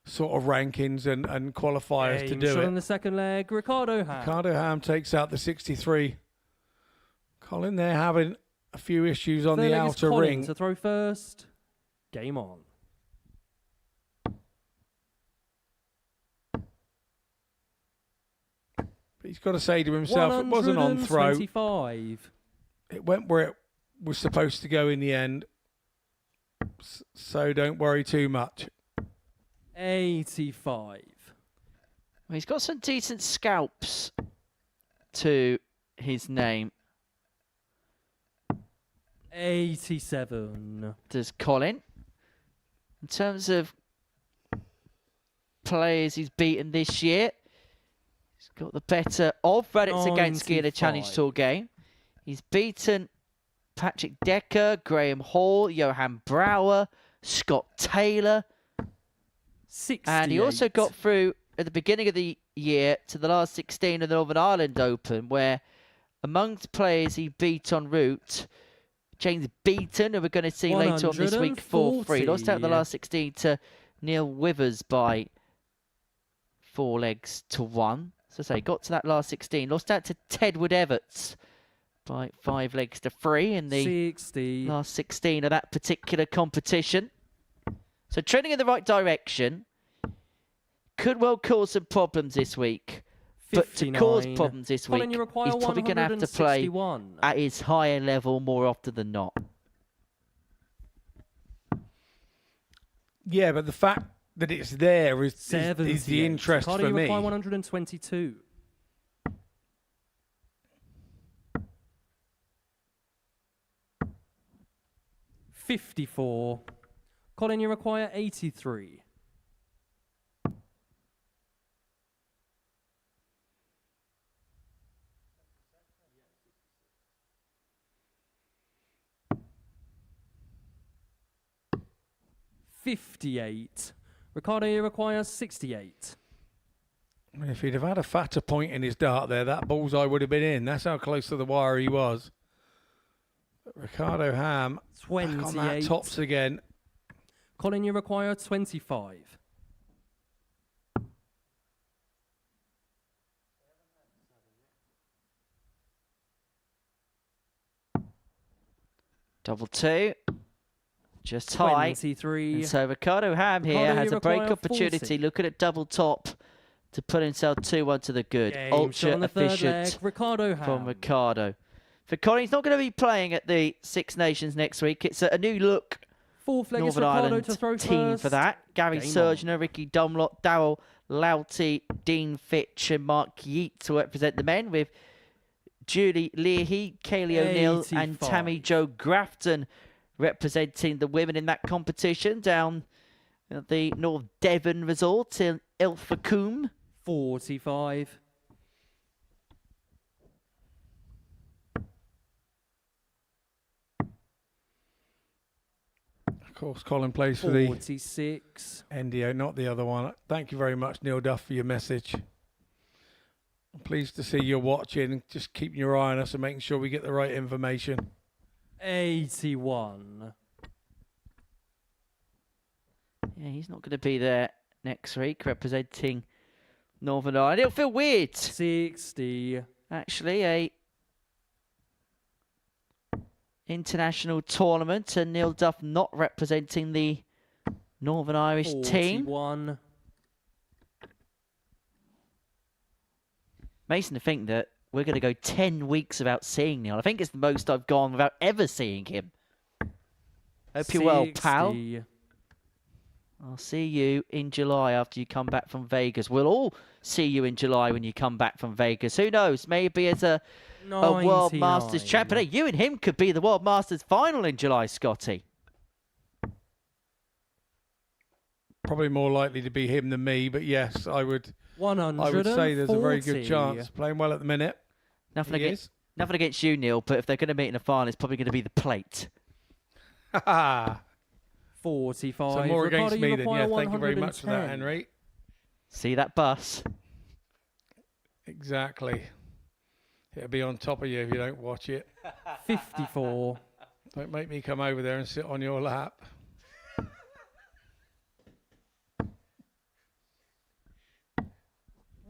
sort of rankings and qualifiers to Game do shot it. in the second leg. Ricardo Ham. Ricardo Ham takes out the 63. Colin there having a few issues on Third the leg is outer Colin ring. to throw first. Game on. But he's got to say to himself, it wasn't on throw. 125. It went where it was supposed to go in the end. So don't worry too much. 85. Well, he's got some decent scalps to his name. 87. Does Colin. In terms of players he's beaten this year, he's got the better of Raditz Zaganski in a Challenge 95. Tour game. He's beaten Patrick Decker, Graham Hall, Johan Brouwer, Scott Taylor. 68. And he also got through at the beginning of the year to the last 16 of the Northern Ireland Open, where amongst players he beat en route, James Beaton, who we're going to see later on this week, 4-3. Lost out the last 16 to Neil Withers by 4 legs to 1. So I say, got to that last 16. Lost out to Tedward Everts by 5 legs to 3 in the 60. last 16 of that particular competition. So trending in the right direction. Could well cause some problems this week. 59. But to cause problems this week, Colin, you require he's probably going to have to play 161. at his higher level more often than not. Yeah, but the fact that it's there is the interest Ricardo, for you me. require 122. 54. Colin, you require 83. 58. Ricardo, you require 68. I mean, if he'd have had a fatter point in his dart there, that bullseye would have been in. That's how close to the wire he was. But Ricardo Ham, 28. back on that tops again. Colin, you require 25. 2-2. Just high. 23. And so Ricardo Ham here Ricardo, has you a break require opportunity. 40. Looking at double top to put himself 2-1 to the good. Game Ultra shot on the third efficient leg. Ricardo Ham. from Ricardo. For Colin, he's not going to be playing at the Six Nations next week. It's a new look Fourth leg is Northern Ricardo Ireland to throw team first. for that. Gary Game Surgener, Ricky Dunlop, Darryl Loughty, Dean Fitch and Mark Yeat to represent the men, with Julie Leahy, Kaylee O'Neill and 85. Tammy Jo Grafton representing the women in that competition down at the North Devon resort in Ilfracombe. 45. Of course, Colin plays for the 46. NDO, not the other one. Thank you very much, Neil Duff, for your message. I'm pleased to see you're watching. Just keeping your eye on us and making sure we get the right information. 81. Yeah, he's not going to be there next week representing Northern Ireland. It'll feel weird. 60. Actually, a international tournament and Neil Duff not representing the Northern Irish team. 41. Amazing to think that we're going to go 10 weeks without seeing Neil. I think it's the most I've gone without ever seeing him. Hope you're well, pal. 60. I'll see you in July after you come back from Vegas. We'll all see you in July when you come back from Vegas. Who knows? Maybe as a World Masters 99. champion. Hey, you and him could be the World Masters final in July, Scotty. Probably more likely to be him than me, but yes, I would say there's a very good 140. chance. Playing well at the minute. Nothing He against, is. nothing against you, Neil, but if they're going to meet in a final, it's probably going to be the plate. Ha 45. So more Ricardo, against me than require yeah. Thank you very much for that, 110. Henry. See that bus? Exactly. It'll be on top of you if you don't watch it. 54. Don't make me come over there and sit on your lap.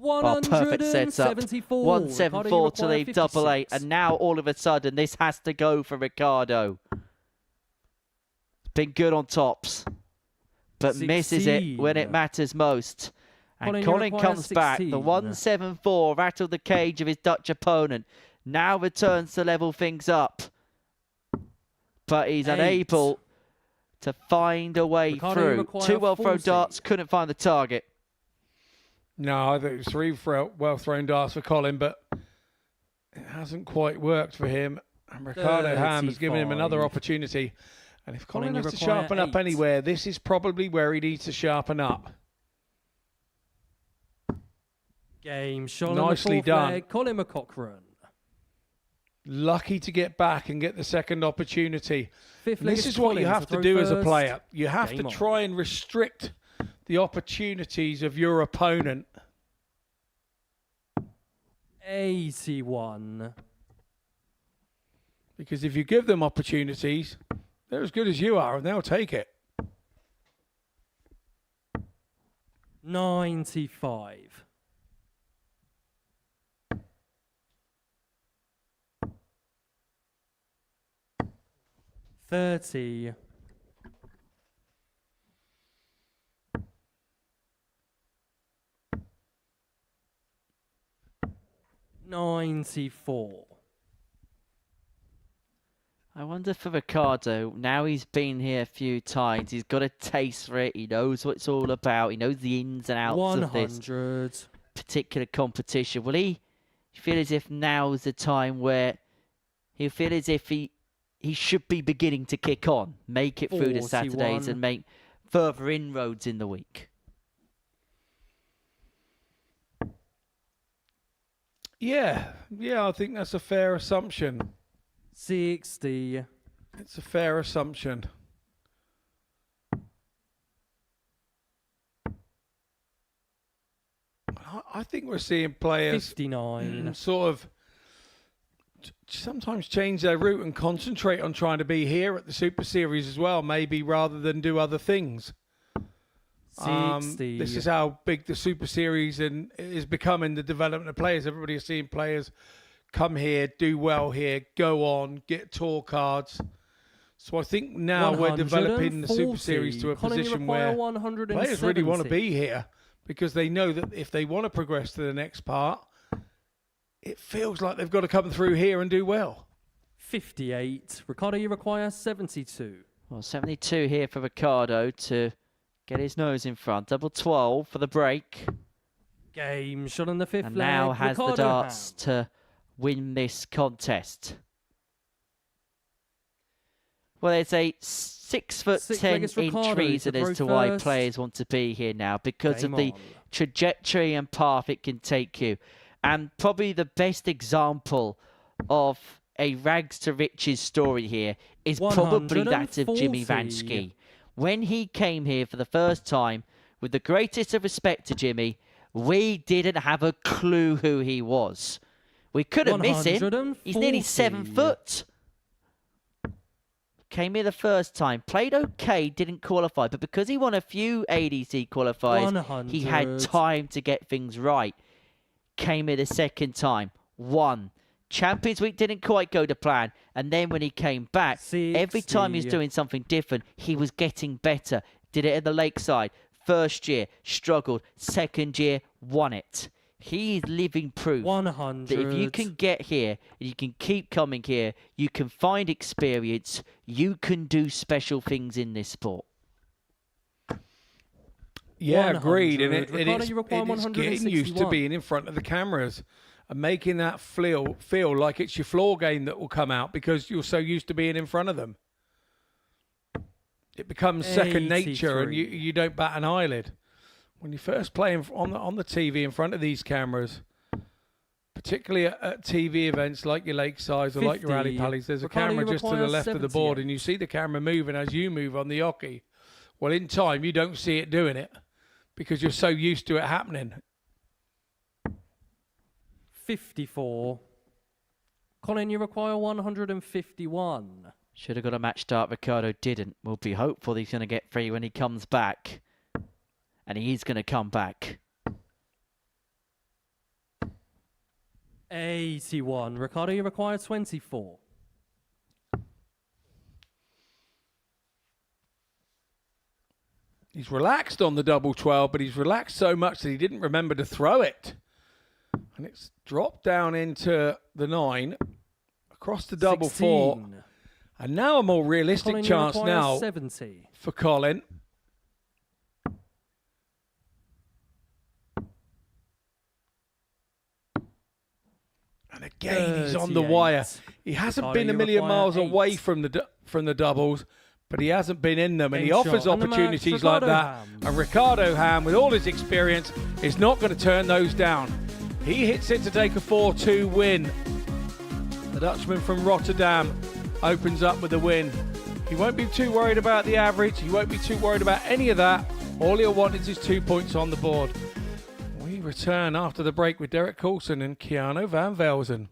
perfect setup. 174 to leave double eight, and now all of a sudden this has to go for Ricardo. Been good on tops, but misses it when it matters most. And Colin comes back. The 174 rattled the cage of his Dutch opponent. Now returns to level things up, but he's unable to find a way through. Two well-thrown darts, couldn't find the target. No, I think it was three well-thrown darts for Colin, but it hasn't quite worked for him. And Ricardo Ham has given him another opportunity. And if Colin has to sharpen up anywhere, this is probably where he needs to sharpen up. Game shot. Nicely done. Colin McCaughrean. Lucky to get back and get the second opportunity. This is what you have to do as a player. You have to try and restrict the opportunities of your opponent. 81. Because if you give them opportunities, they're as good as you are and they'll take it. 95. 30. 94. I wonder for Ricardo, now he's been here a few times, he's got a taste for it, he knows what it's all about, he knows the ins and outs 100. of this particular competition. Will he feel as if now is the time where he'll feel as if he should be beginning to kick on, make it through the Saturdays and make further inroads in the week? Yeah, I think that's a fair assumption. 60. It's a fair assumption. I think we're seeing players 59. Sort of sometimes change their route and concentrate on trying to be here at the Super Series as well, maybe rather than do other things. 60. This is how big the Super Series is becoming, the development of players. Everybody is seeing players come here, do well here, go on, get tour cards. So I think now we're developing the Super Series to a position where players really want to be here because they know that if they want to progress to the next part, it feels like they've got to come through here and do well. 58. Ricardo, you require 72. Well, 72 here for Ricardo to get his nose in front. Double 12 for the break. Game shot on the fifth and leg. now has Ricardo the darts to win this contest. Well, there's a 6'10" inch reason as to why players want to be here now, because of the trajectory and path it can take you. And probably the best example of a rags to riches story here is probably that of Jimmy Vansky. When he came here for the first time, with the greatest of respect to Jimmy, we didn't have a clue who he was. We couldn't miss him. He's nearly 7 foot. Came here the first time, played okay, didn't qualify, but because he won a few ADC qualifiers, he had time to get things right. Came here the second time, won. Champions Week didn't quite go to plan, and then when he came back, every time he was doing something different, he was getting better. Did it at the Lakeside. First year, struggled. Second year, won it. He is living proof 100. that if you can get here, you can keep coming here, you can find experience, you can do special things in this sport. Yeah, agreed. And it's getting used to being in front of the cameras and making that feel like it's your floor game that will come out because you're so used to being in front of them. It becomes second nature and you don't bat an eyelid. When you first play on the TV in front of these cameras, particularly at TV events like your Lakesides or like your Rally Pallies, there's a camera just to the left of the board and you see the camera moving as you move on the hockey. Well, in time, you don't see it doing it because you're so used to it happening. 54. Colin, you require 151. Should have got a match start. Ricardo didn't. We'll be hopeful he's going to get free when he comes back. And he is going to come back. 81. Ricardo, you require 24. He's relaxed on the double 12, but he's relaxed so much that he didn't remember to throw it. And it's dropped down into the 9, across the double 16. 4. And now a more realistic Colin, chance you require now 70. for Colin. And again, he's on the 38. wire. He hasn't Ricardo, been a you million require miles 8. away from the doubles, but he hasn't been in them. And he Game offers shot. And the match, opportunities like Ricardo that. Ham. And Ricardo Ham, with all his experience, is not going to turn those down. He hits it to take a 4-2 win. The Dutchman from Rotterdam opens up with a win. He won't be too worried about the average. He won't be too worried about any of that. All he'll want is his 2 points on the board. We return after the break with Derek Coulson and Keanu Van Velzen.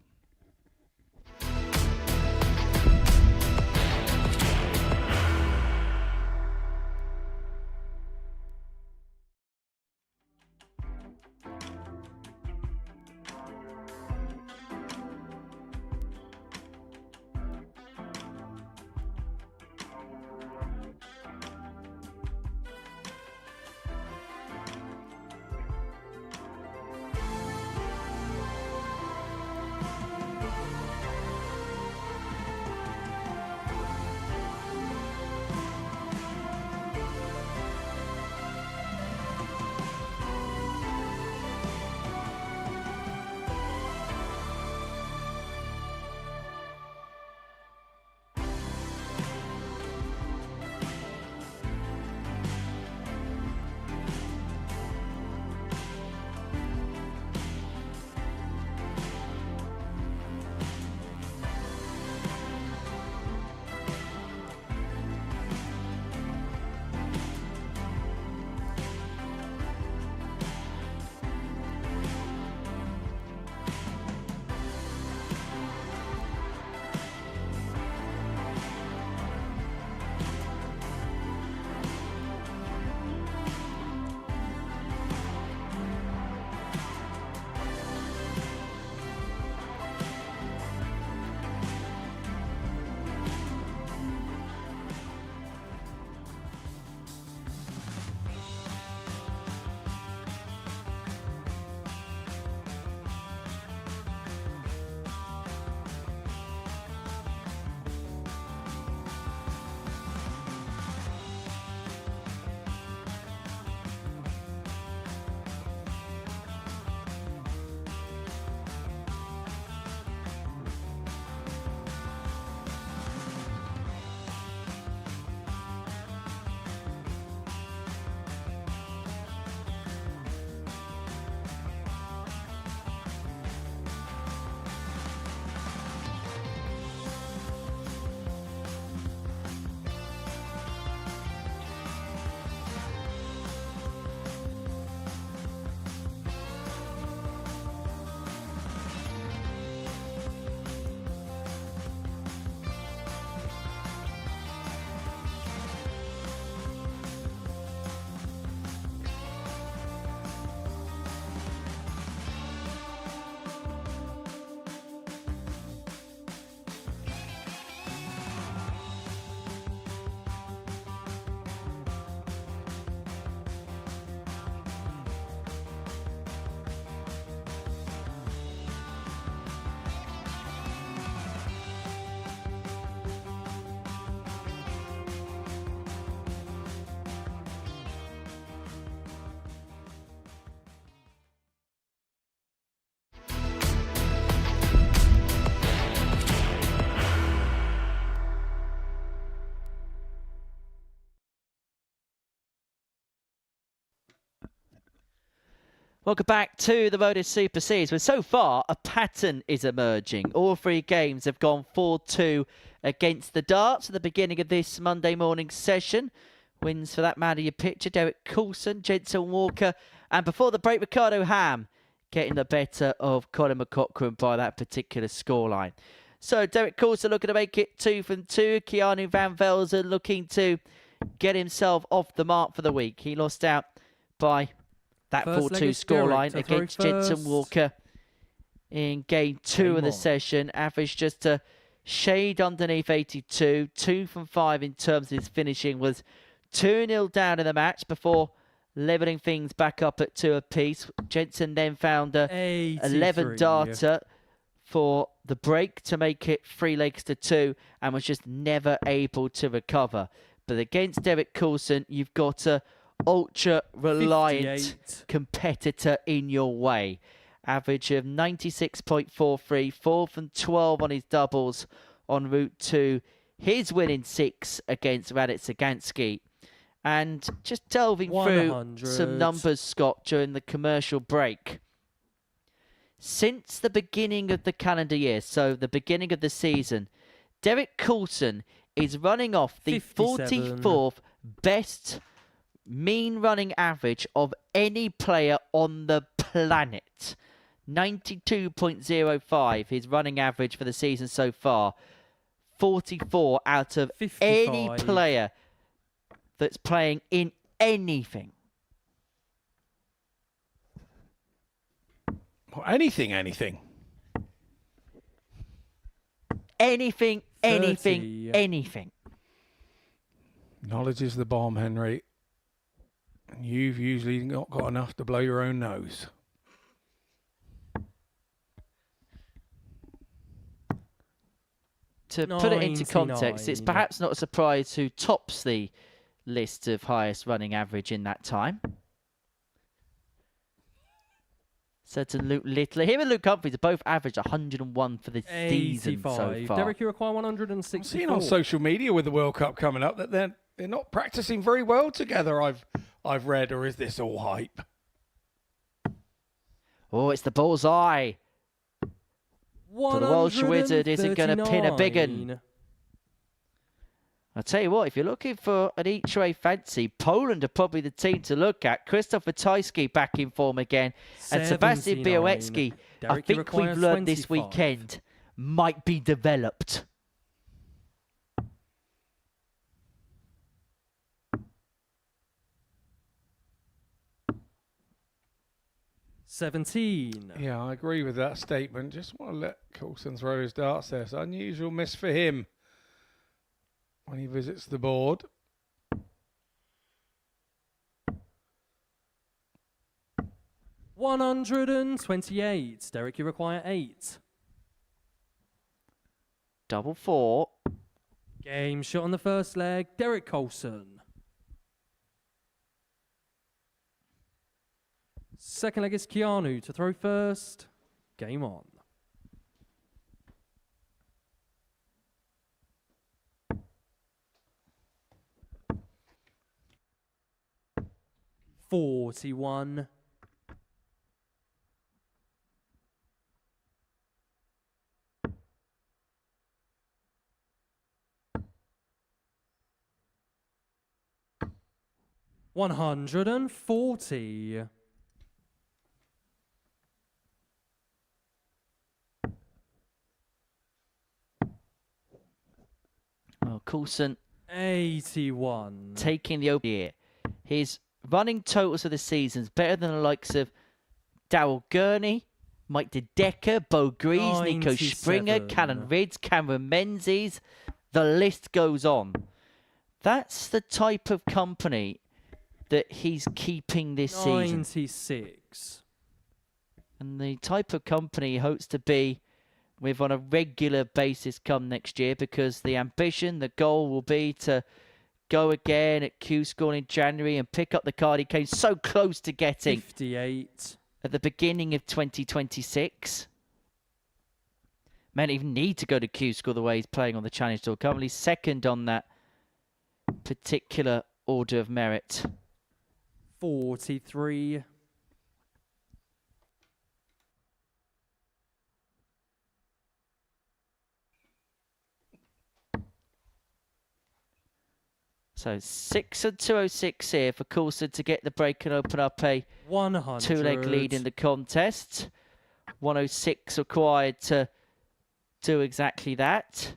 Welcome back to the Modus Super Series, where so far a pattern is emerging. All three games have gone 4-2 against the Darts at the beginning of this Monday morning session. Wins for that man of your picture, Derek Coulson, Jensen Walker, and before the break, Ricardo Ham getting the better of Colin McCaughrean by that particular scoreline. So Derek Coulson looking to make it 2 from 2. Keanu Van Velzen looking to get himself off the mark for the week. He lost out by that 4-2 scoreline against Jensen Walker in game 2 of the session. Averaged just a shade underneath 82. 2 from 5 in terms of his finishing. Was 2-0 down in the match before levelling things back up at 2 apiece. Jensen then found a 11 darter for the break to make it 3 legs to 2 and was just never able to recover. But against Derek Coulson, you've got a ultra-reliant competitor in your way. Average of 96.43, 4 from 12 on his doubles en route to his winning 6 against Radek Sagansky. And just delving through some numbers, Scott, during the commercial break. Since the beginning of the calendar year, so the beginning of the season, Derek Coulson is running off the 44th best mean running average of any player on the planet. 92.05, his running average for the season so far. 44 out of 55. Any player that's playing in anything. Well, anything. Anything, 30. anything. Knowledge is the bomb, Henry. You've usually not got enough to blow your own nose. To put it into context, it's perhaps not a surprise who tops the list of highest running average in that time. Certain Luke Little. Him and Luke Humphries are both averaged 101 for the season so far. Derek, you require 164. I've seen on social media with the World Cup coming up that they're not practicing very well together. I've read, or is this all hype? Oh, it's the bullseye. But the Welsh Wizard isn't going to pin a big one. I'll tell you what, if you're looking for an each-way fancy, Poland are probably the team to look at. Krzysztof Ratajski back in form again. And Sebastian Białecki, I think we've learned this weekend, might be developed. Yeah, I agree with that statement. Just want to let Coulson throw his darts there. It's an unusual miss for him when he visits the board. $128. Derek, you require 8. Double 4. Game shot on the first leg. Derek Coulson. Second leg is Keanu to throw first. Game on. $41. $140. Well, Coulson 81. taking the open year. His running totals for the season is better than the likes of Daryl Gurney, Mike De Decker, Bo Greaves, Nico Springer, Callan Ridds, Cameron Menzies. The list goes on. That's the type of company that he's keeping this season. 96. And the type of company he hopes to be with on a regular basis come next year, because the ambition, the goal will be to go again at Q-School in January and pick up the card he came so close to getting 58. At the beginning of 2026. Man, even need to go to Q-School the way he's playing on the Challenge Tour. Currently second on that particular order of merit. 43. So 6 and 206 here for Coulson to get the break and open up a 100. two-leg lead in the contest. 106 required to do exactly that.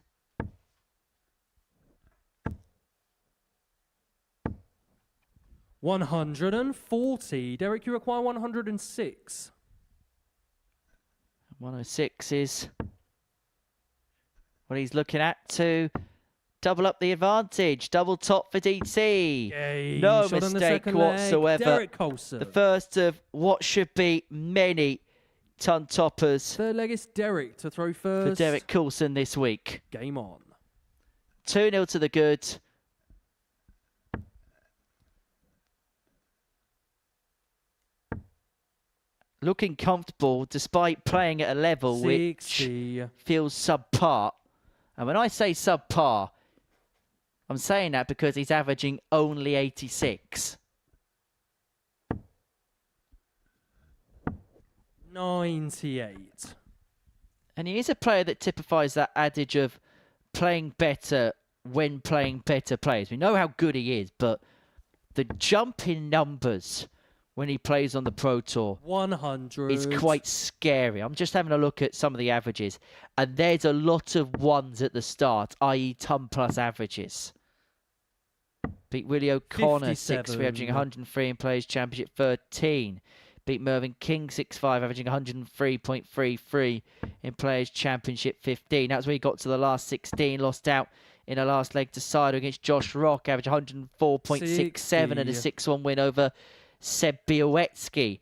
$140. Derek, you require 106. 106 is what he's looking at to double up the advantage. Double top for DT. Yay, No shot on the mistake second leg. whatsoever. Derek Coulson. The first of what should be many ton toppers Third leg is Derek to throw first. for Derek Coulson this week. Game on. 2-0 to the good. Looking comfortable despite playing at a level 60. which feels subpar. And when I say subpar, I'm saying that because he's averaging only 86. 98. And he is a player that typifies that adage of playing better when playing better players. We know how good he is, but the jump in numbers when he plays on the Pro Tour 100. is quite scary. I'm just having a look at some of the averages, and there's a lot of ones at the start, i.e. ton plus averages. Beat Willie O'Connor 6-3, averaging 103 in Players' Championship 13. Beat Mervyn King 6-5, averaging 103.33 in Players' Championship 15. That's where he got to the last 16, lost out in a last leg decider against Josh Rock, averaged 104.67 and a 6-1 win over Seb Białecki.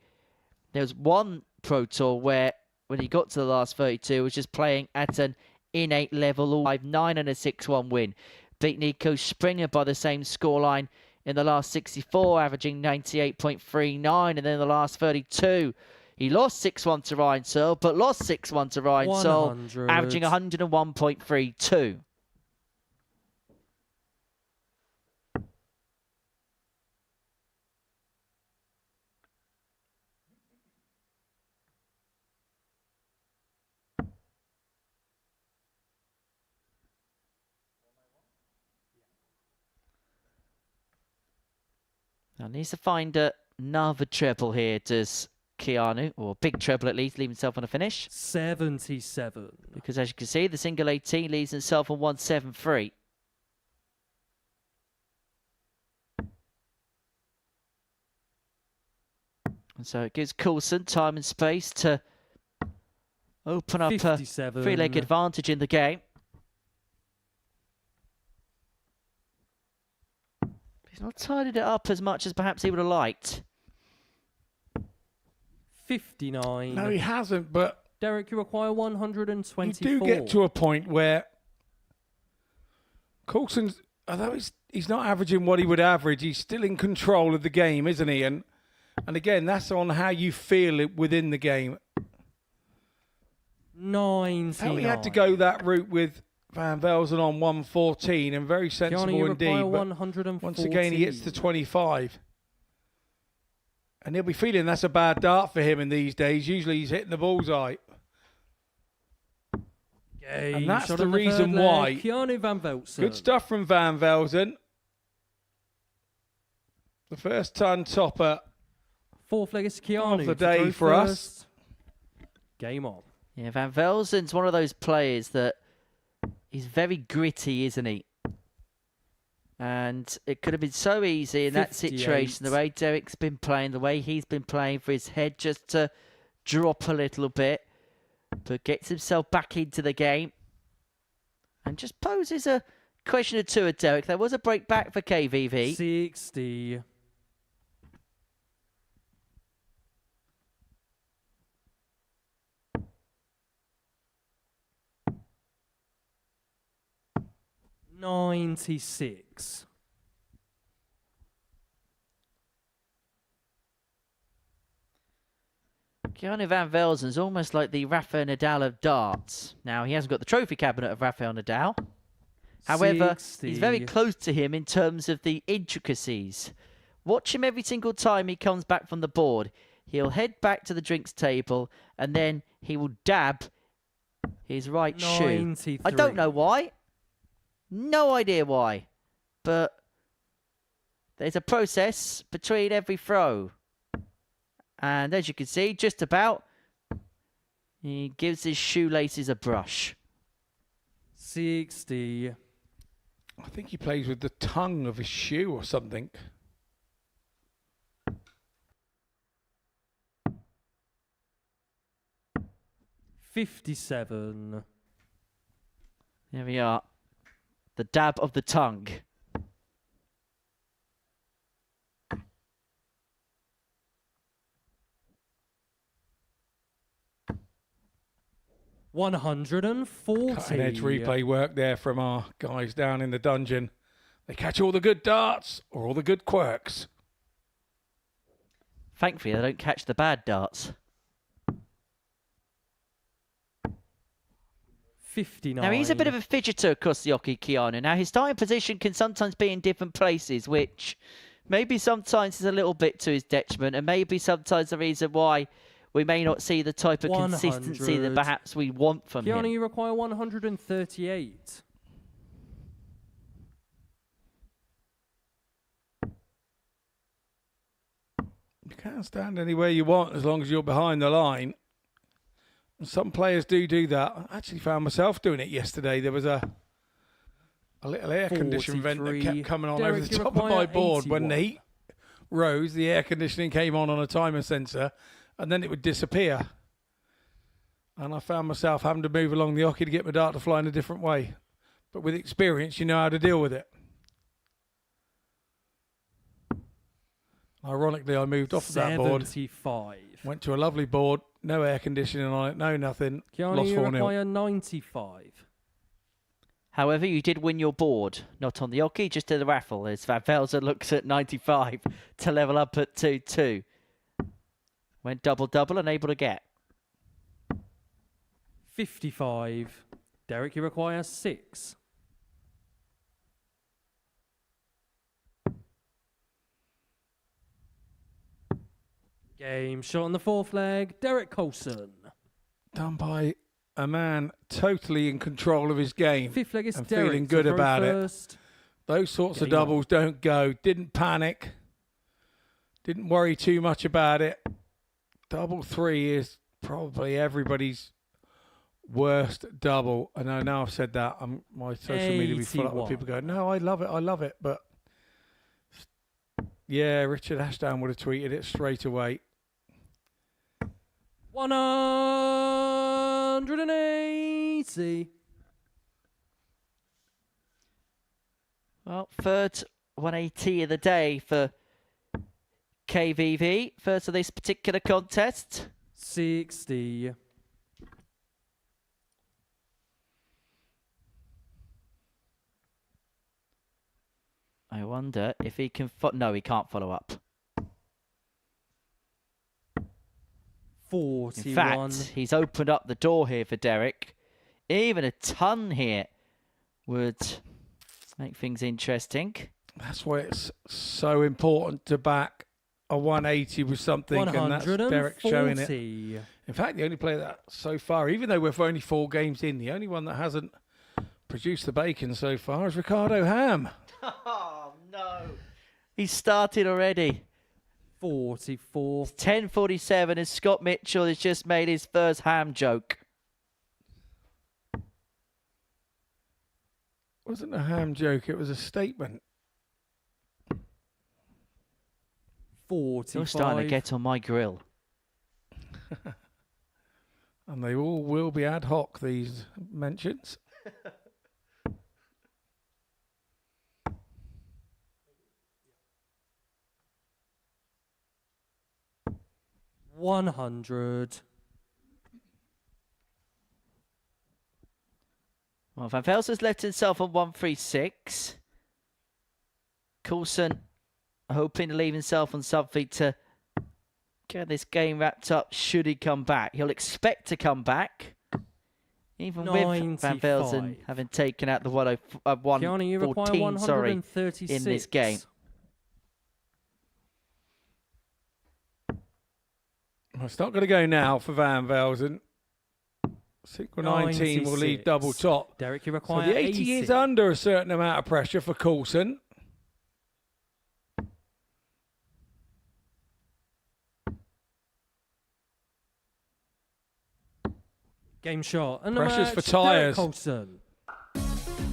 There was one Pro Tour where, when he got to the last 32, was just playing at an innate level, 5-9 and a 6-1 win. Beat Nico Springer by the same scoreline in the last 64, averaging 98.39, and then the last 32. He lost 6-1 to Ryan Searle, but lost 6-1 to Ryan Searle, averaging 101.32. Now needs to find another treble here, does Keanu, or big treble at least, leave himself on a finish. 77. Because as you can see, the single 18 leaves himself on 173. And so it gives Coulson time and space to open up 57. a three-leg advantage in the game. He's not tidied it up as much as perhaps he would have liked. 59. No, he hasn't, but Derek, you require 124. you do get to a point where Coulson's, although he's not averaging what he would average, he's still in control of the game, isn't he? And again, that's on how you feel it within the game. 99. How he had to go that route with Van Velzen on 114, and very sensible indeed. But once again, he hits the 25. And he'll be feeling that's a bad dart for him in these days. Usually he's hitting the bullseye. And that's the reason why. Keanu Van Velzen. Good stuff from Van Velzen. The first ton topper Fourth leg is Keanu of the day for us. Game on. Yeah, Van Velzen's one of those players that he's very gritty, isn't he? And it could have been so easy in that situation, the way Derek's been playing, the way he's been playing, for his head just to drop a little bit, but gets himself back into the game and just poses a question or two at Derek. There was a break back for KVV. 60. $96. Keanu Van Velzen's almost like the Rafael Nadal of darts. Now, he hasn't got the trophy cabinet of Rafael Nadal. However, 60. he's very close to him in terms of the intricacies. Watch him every single time he comes back from the board. He'll head back to the drinks table, and then he will dab his right 93. shoe. I don't know why. No idea why. But there's a process between every throw. And as you can see, just about, he gives his shoelaces a brush. 60. I think he plays with the tongue of his shoe or something. 57. Here we are. The dab of the tongue. 140. Cutting edge replay work there from our guys down in the dungeon. They catch all the good darts or all the good quirks. Thankfully, they don't catch the bad darts. 59. Now, he's a bit of a fidgeter across the Oki, Keanu. Now, his starting position can sometimes be in different places, which maybe sometimes is a little bit to his detriment, and maybe sometimes the reason why we may not see the type of 100. consistency that perhaps we want from Keanu, him. you require 138. You can't stand anywhere you want as long as you're behind the line. And some players do that. I actually found myself doing it yesterday. There was a little air conditioning vent that kept coming on Derek, over the you top of my require board. When the 81. heat rose, the air conditioning came on a timer sensor, and then it would disappear. And I found myself having to move along the Oki to get my dart to fly in a different way. But with experience, you know how to deal with it. Ironically, I moved off of that board. 75. Went to a lovely board, no air conditioning on it, no nothing. Keanu, Lost you 4-0. require 95. However, you did win your board. Not on the Oki, just in the raffle. As Van Velzen looks at 95 to level up at 2-2. Went double-double and able to get. 55. Derek, you require 6. Game shot on the fourth leg. Derek Coulson. Done by a man totally in control of his game. Fifth leg is and Derek. feeling to good throw about first. it. Those sorts of Game on. doubles don't go. Didn't panic. Didn't worry too much about it. Double 3 is probably everybody's worst double. And I know I've said that. My social media will be full up with 81. people going, no, I love it. But yeah, Richard Ashdown would have tweeted it straight away. 180. Well, third 180 of the day for KVV. First of this particular contest. 60. I wonder if he can... No, he can't follow up. 41. In fact, he's opened up the door here for Derek. Even a ton here would make things interesting. That's why it's so important to back a 180 with something, and that's Derek showing it. In fact, the only player that so far, even though we're only 4 games in, the only one that hasn't produced the bacon so far is Ricardo Ham. Oh, no. He started already. 44. 10:47 as Scott Mitchell has just made his first ham joke. It wasn't a ham joke, it was a statement. 45. You're starting to get on my grill. And they all will be ad hoc, these mentions. 100. Well, Van Velsen's left himself on 136. Coulson hoping to leave himself on something to get this game wrapped up should he come back. He'll expect to come back. Even with Van 95. Velsen having taken out the Keanu, you require 114, sorry, 136. in this game. Well, it's not going to go now for Van Velsen. Sequel 19 will leave 96. double top. Derek, you So require the 80 is under a certain amount of pressure for Coulson. Game shot. And Pressure's the for match, tyres. Derek Coulson.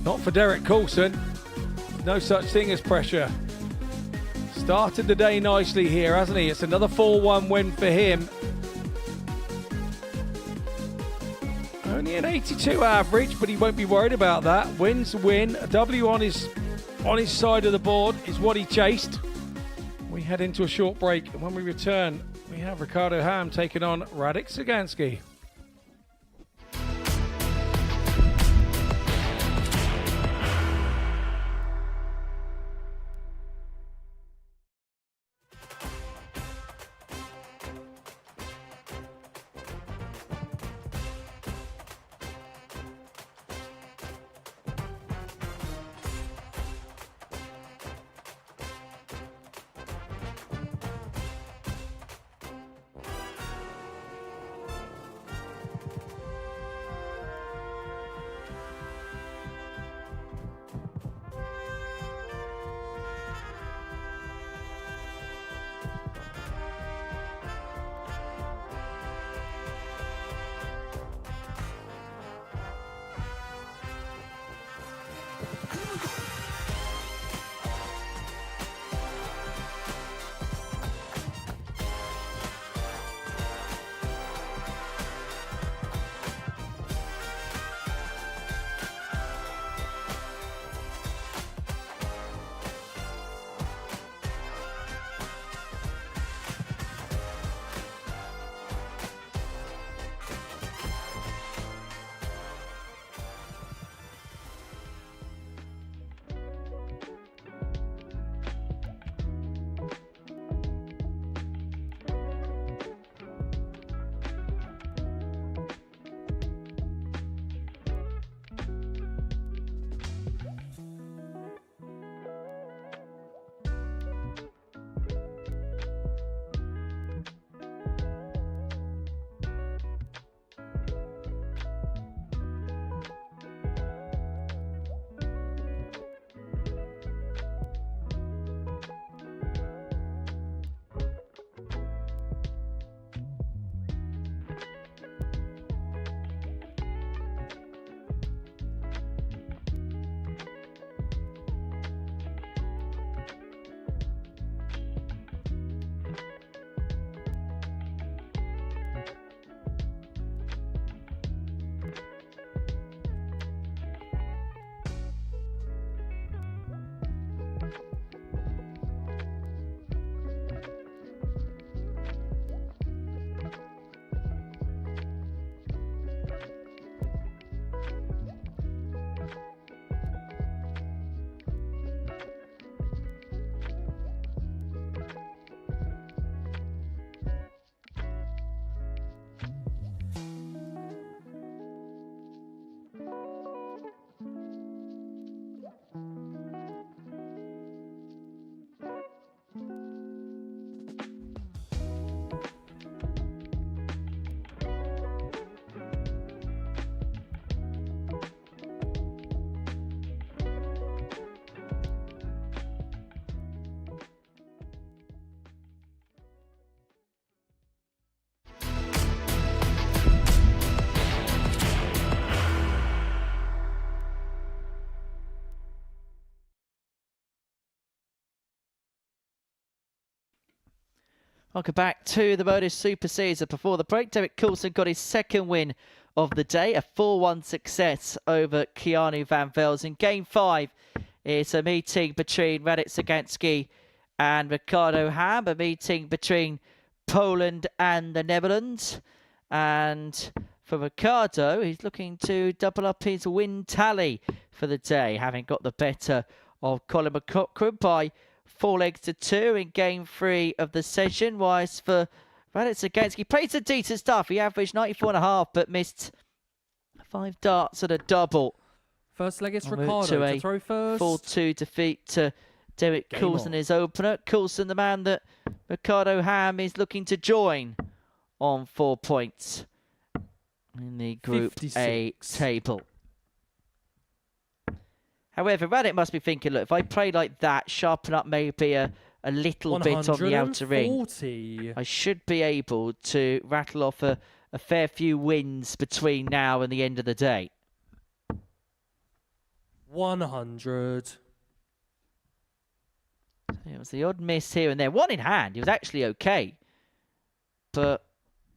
Not for Derek Coulson. No such thing as pressure. Started the day nicely here, hasn't he? It's another 4-1 win for him. Only an 82 average, but he won't be worried about that. Win's a win. A W on his side of the board is what he chased. We head into a short break, and when we return, we have Ricardo Ham taking on Radek Sagansky. Welcome back to the Modus Super Series. Before the break, Derek Coulson got his second win of the day, a 4-1 success over Keanu Van Velzen. Game 5 is a meeting between Radek Sagansky and Ricardo Ham, a meeting between Poland and the Netherlands. And for Ricardo, he's looking to double up his win tally for the day, having got the better of Colin McCochran by 4-2 in game 3 of the session. Whilst for Radek Sagansky, played some decent stuff. He averaged 94.5 but missed 5 darts and a double. First leg is Ricardo to throw first. 4-2 defeat to Derek Coulson, his opener. Coulson, the man that Ricardo Ham is looking to join on 4 points in the Group 56. A table. However, Radek must be thinking, look, if I play like that, sharpen up maybe a little bit on the outer ring, I should be able to rattle off a fair few wins between now and the end of the day. 100. It was the odd miss here and there. One in hand. He was actually okay. But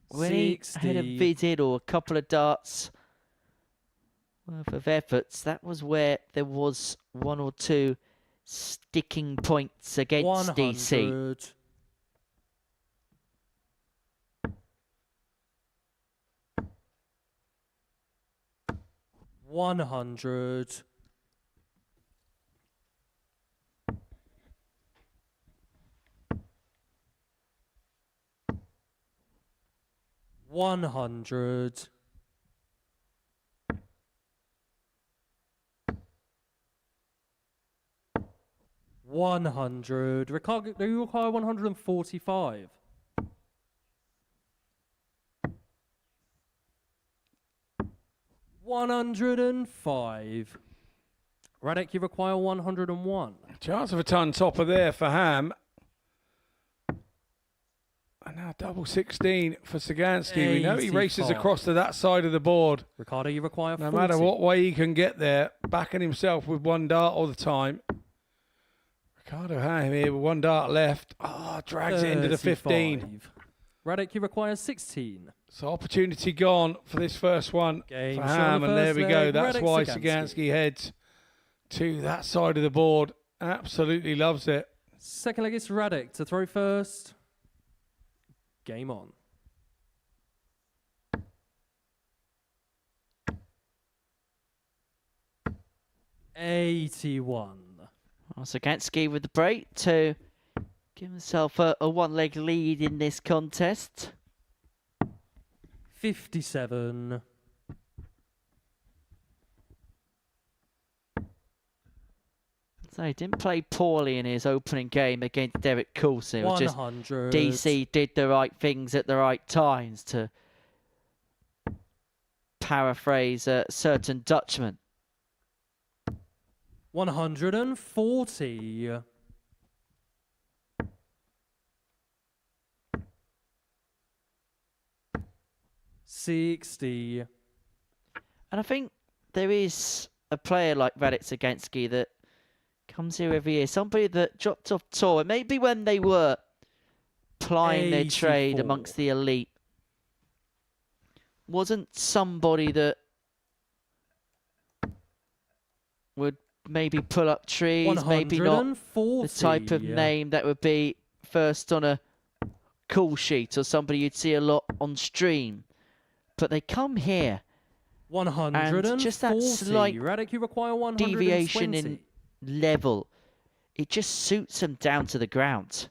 when 60. He had a visit or a couple of darts worth of efforts. That was where there was one or two sticking points against 100. DC. 100. 100. 100. Do you require 145? 105. Radek, you require 101. Chance of a ton topper there for Ham. And now double 16 for Sagansky. We know he races 85. across to that side of the board. Ricardo, you require 40. No matter what way he can get there, backing himself with one dart all the time. Ricardo Ham here with one dart left. Drags it into the 15. 35. Radek, you require 16. So opportunity gone for this first one Game for shot Ham. on the And there first we go. leg. That's Radek why Sagansky. Sagansky heads to that side of the board. Absolutely loves it. Second leg is Radek to throw first. Game on. $81. Sagansky with the break to give himself a one-leg lead in this contest. 57. So he didn't play poorly in his opening game against Derek Coulson. It was just 100. DC did the right things at the right times, to paraphrase a certain Dutchman. 140. 60. And I think there is a player like Radek Sagansky that comes here every year. Somebody that dropped off tour. Maybe when they were plying their trade 84. amongst the elite. Wasn't somebody that would maybe pull up trees. Maybe not 140. the type of name that would be first on a call sheet or somebody you'd see a lot on stream. But they come here. 140. And just that slight Radek, you require 120. deviation in level, it just suits him down to the ground.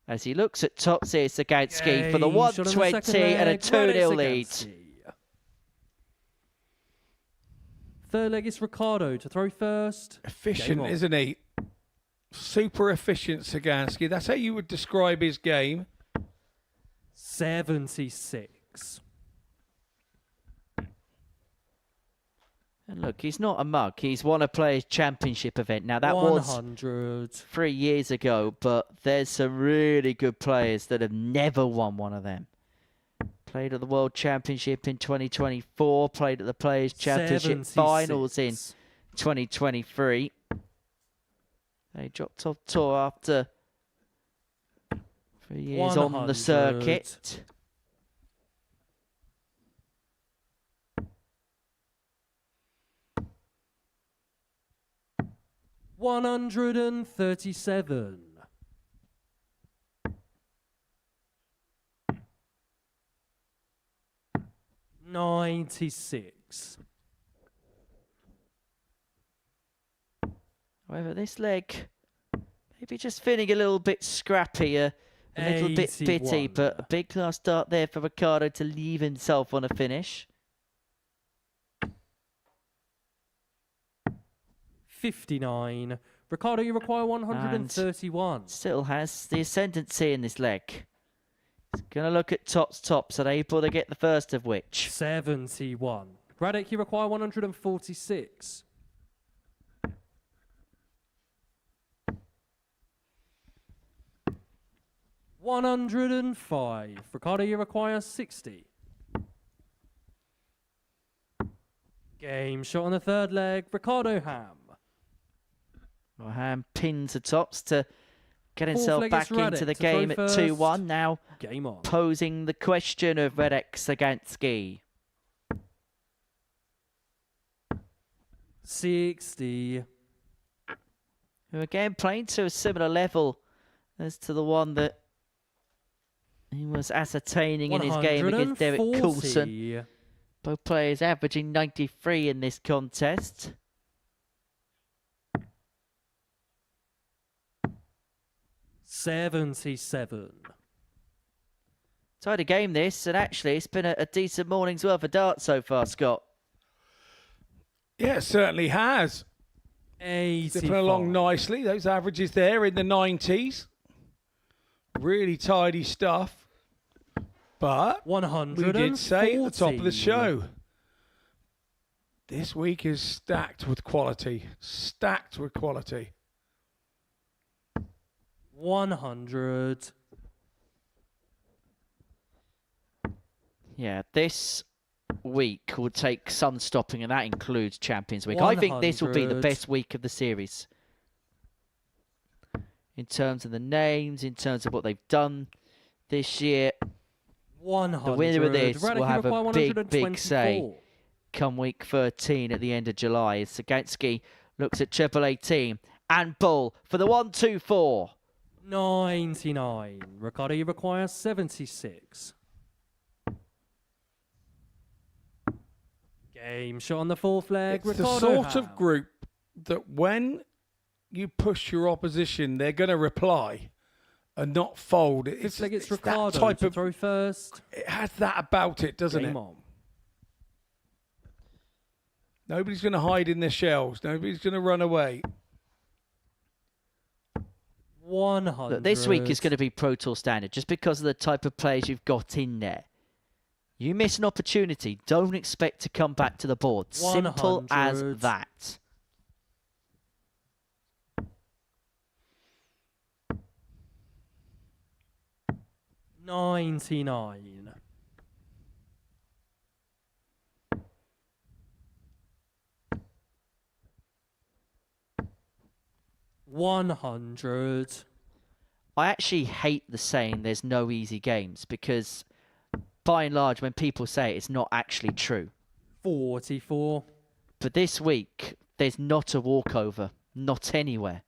As he looks at tops here, Sagansky for the Game shot on the 120 second and a leg, 2-0 Radek lead. Sagansky. Third leg is Ricardo to throw first. Efficient, Game on. isn't he? Super efficient, Sagansky. That's how you would describe his game. 76. And look, he's not a mug. He's won a Players' Championship event. Now, that 100. was 3 years ago, but there's some really good players that have never won one of them. Played at the World Championship in 2024, played at the Players' Championship 76. Finals in 2023. They dropped off tour after 3 years on the 100. circuit. $137. 96. However, this leg maybe just feeling a little bit scrappy, a little bit bitty, 81. but a big last start there for Ricardo to leave himself on a finish. 59. Ricardo, you require 131. Still has the ascendancy in this leg. He's going to look at tops, and able to get the first of which. 71. Radek, you require 146. 105. Ricardo, you require 60. Game shot on the third leg. Ricardo Ham. Well, Ham pins the tops to get Fourth himself leg back is Radek into the to throw game at first. 2-1. Now Game on. posing the question of Radek Sagansky. 60. Who again playing to a similar level as to the one that he was ascertaining in his game against Derek Coulson. 140. Both players averaging 93 in this contest. $77. Tidy game this, and actually it's been a decent morning's worth of darts so far, Scott. Yeah, it certainly has. 85. Zipping along nicely. Those averages there in the 90s. Really tidy stuff. But 140. we did say at the top of the show, this week is stacked with quality. Stacked with quality. 100. Yeah, this week will take some stopping, and that includes Champions Week. I think this will be the 100. best week of the series. In terms of the names, in terms of what they've done this year. 100. The winner of this Radek, will have a big, big 124. say come week 13 at the end of July. As Sagansky looks at Triple 18 and Bull for the 1-2-4. 99. Ricardo, you require 76. Game shot on the fourth leg. It's the Ricardo sort of Howe. group that when you push your opposition, they're going to reply and not fold. Fifth leg, it's that Ricardo type to of throw first. It has that about it, doesn't Game it? on. Nobody's going to hide in their shells. Nobody's going to run away. 100. Look, this week is going to be Pro Tour standard just because of the type of players you've got in there. You miss an opportunity, don't expect to come back to the board. Simple as 100. that. $99. 100. I actually hate the saying there's no easy games because by and large when people say it, it's not actually true. 44. But this week, there's not a walkover. Not anywhere.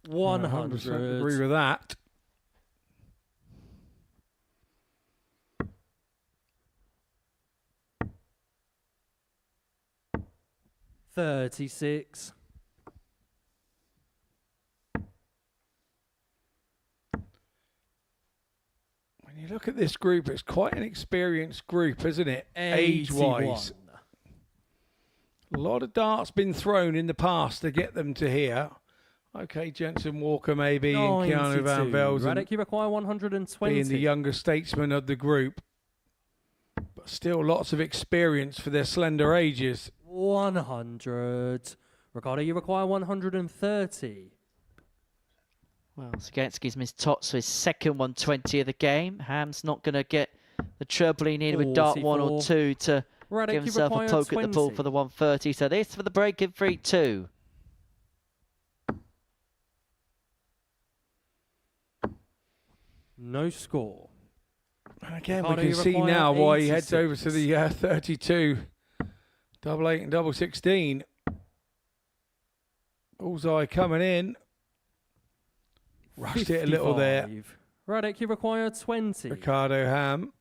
100. Agree with that. $36. When you look at this group, it's quite an experienced group, isn't it? 81. Age-wise. A lot of darts been thrown in the past to get them to here. Okay, Jensen Walker maybe, and Keanu Van 92. Velzen Radek, you require 120. being the younger statesman of the group. But still lots of experience for their slender ages. 100. Ricardo, you require 130. Well, Sagansky's missed Tots for his second 120 of the game. Ham's not going to get the treble he needed with dart 1 or 2 to Radek, give himself a poke at the ball for the 130. So this for the break in 3-2. No score. And again, Ricardo, we you can see require now why he heads 86. over to the 32, double 8 and double 16. Bullseye coming in. Rushed it a little there. 55. Radek, you require 20. Ricardo Ham.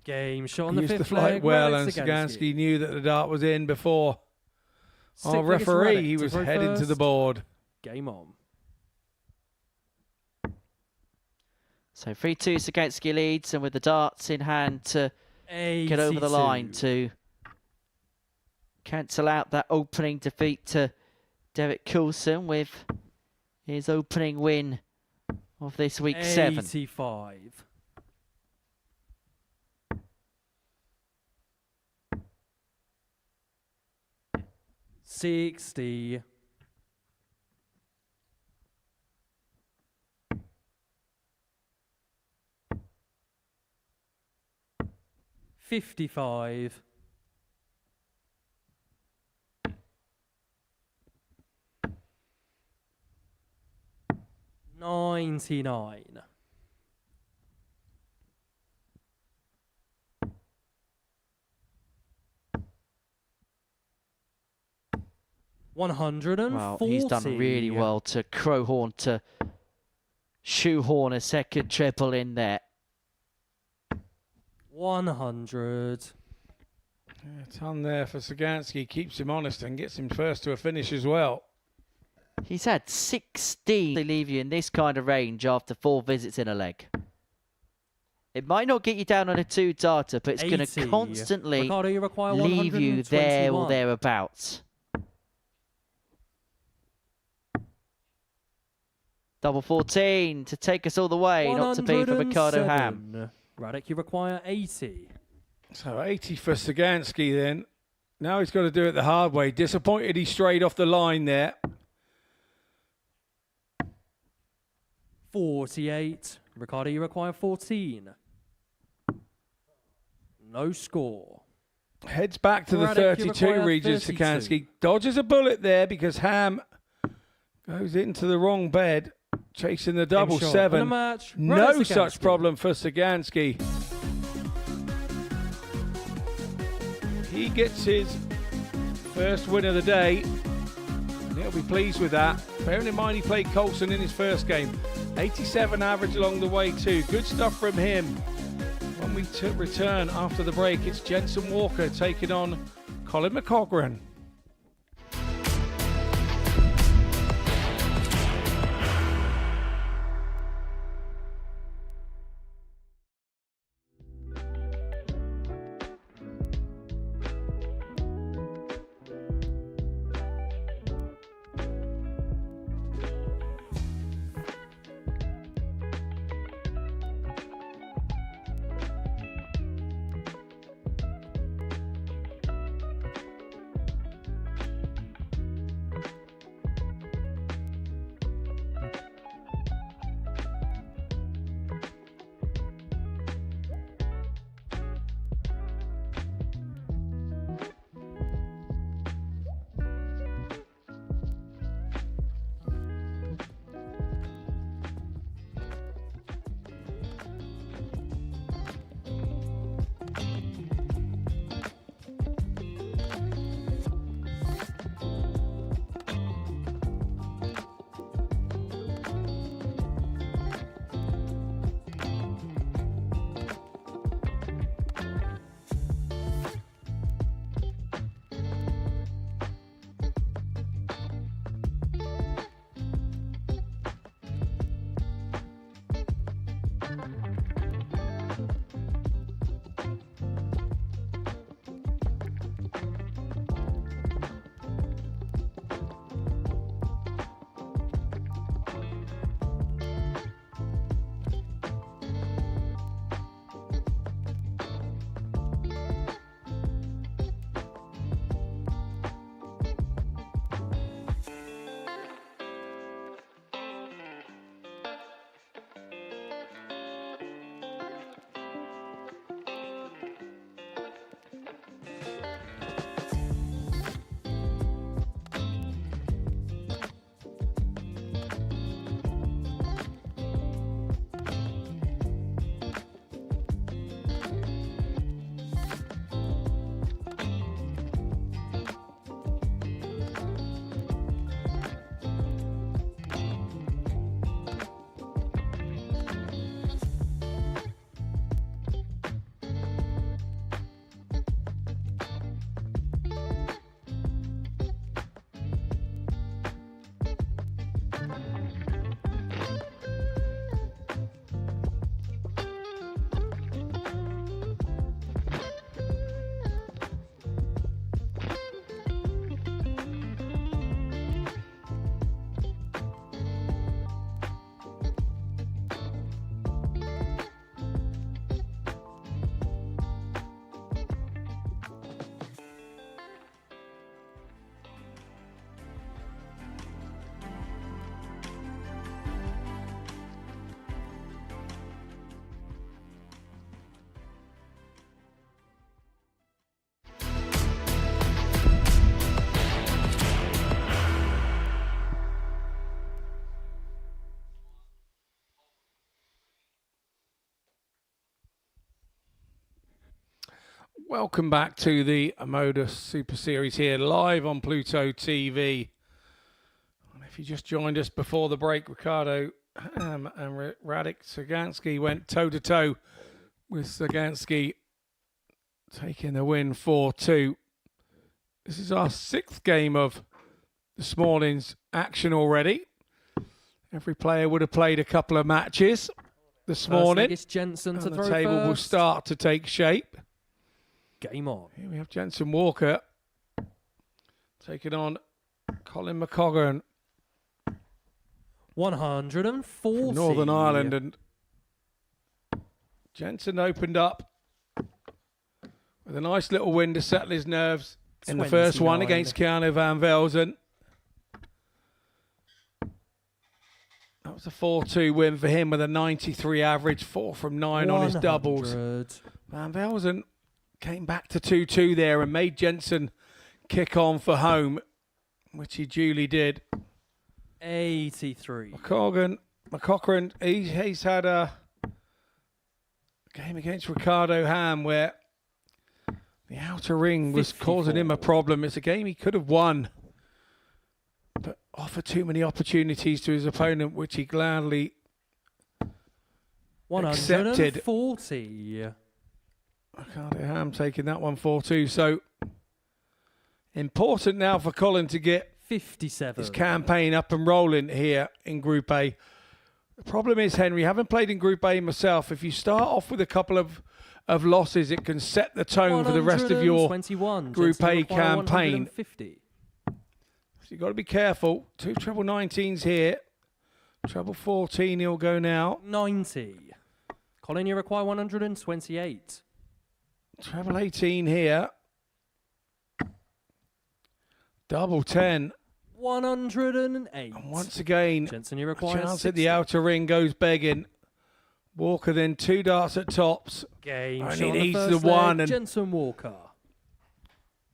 Game shot on He the used to fifth flight leg. well, Radek and Sagansky knew that the dart was in before. Sixth Our leg, it's referee, Radek he to was throw heading to the first. board. Game on. So 3-2 Sagansky leads, and with the darts in hand to get over the 82. line to cancel out that opening defeat to Derek Coulson with his opening win of this week 7. 85. $60. $55. $99. 140. Well, he's done really well to Crowhorn to shoehorn a second triple in there. 100. Yeah, a ton there for Sagansky. Keeps him honest and gets him first to a finish as well. He's had 16. They leave you in this kind of range after 4 visits in a leg. It might not get you down on a 2 data, but it's going to constantly Ricardo, you require leave you there or 121. thereabouts. Double 14 to take us all the way, not to be for Ricardo Ham. 107. Radek, you require 80. So 80 for Sagansky then. Now he's got to do it the hard way. Disappointed he strayed off the line there. 48. Ricardo, you require 14. No score. Heads back to the Radek, you 32 require region, 32. Sagansky. Dodges a bullet there because Ham goes into the wrong bed, chasing the double shot. 7. And a match. No Radek such Sagansky. problem for Sagansky. He gets his first win of the day, and he'll be pleased with that. Bearing in mind he played Coulson in his first game. 87 average along the way too. Good stuff from him. When we return after the break, it's Jensen Walker taking on Colin McCogran. Welcome back to the Modus Super Series here, live on Pluto TV. And if you just joined us before the break, Ricardo and Radek Sagansky went toe-to-toe with Sagansky, taking the win 4-2. This is our 6th game of this morning's action already. Every player would have played a couple of matches this morning. It's Jensen to and throw the table will first. start to take shape. Game on. Here we have Jensen Walker taking on Colin McCoggan 140. from Northern Ireland, and Jensen opened up with a nice little win to settle his nerves in the first one 29. against Keanu Van Velzen. That was a 4-2 win for him with a 93 average, 4 from 9 on his doubles. 100. Van Velzen came back to 2-2 there and made Jensen kick on for home, which he duly did. 83. McCochran, he's had a game against Ricardo Ham where the outer ring was 54. causing him a problem. It's a game he could have won, but offered too many opportunities to his opponent, which he gladly accepted. 140. Ricardo Ham taking that one 4-2. So important now for Colin to get 57. his campaign up and rolling here in Group A. The problem is, Henry, having played in Group A myself, if you start off with a couple of losses, it can set the tone for the rest of your 121. Group Jensen A require campaign. 150. So you've got to be careful. 2 treble 19s here. Treble 14 he'll go now. 90. Colin, you require 128. Treble 18 here. Double 10. 108. And once again, Jensen, you a require chance 60. at the outer ring goes begging. Walker then 2 darts at tops. Game Only shot on needs the the first one, leg, and Jensen Walker.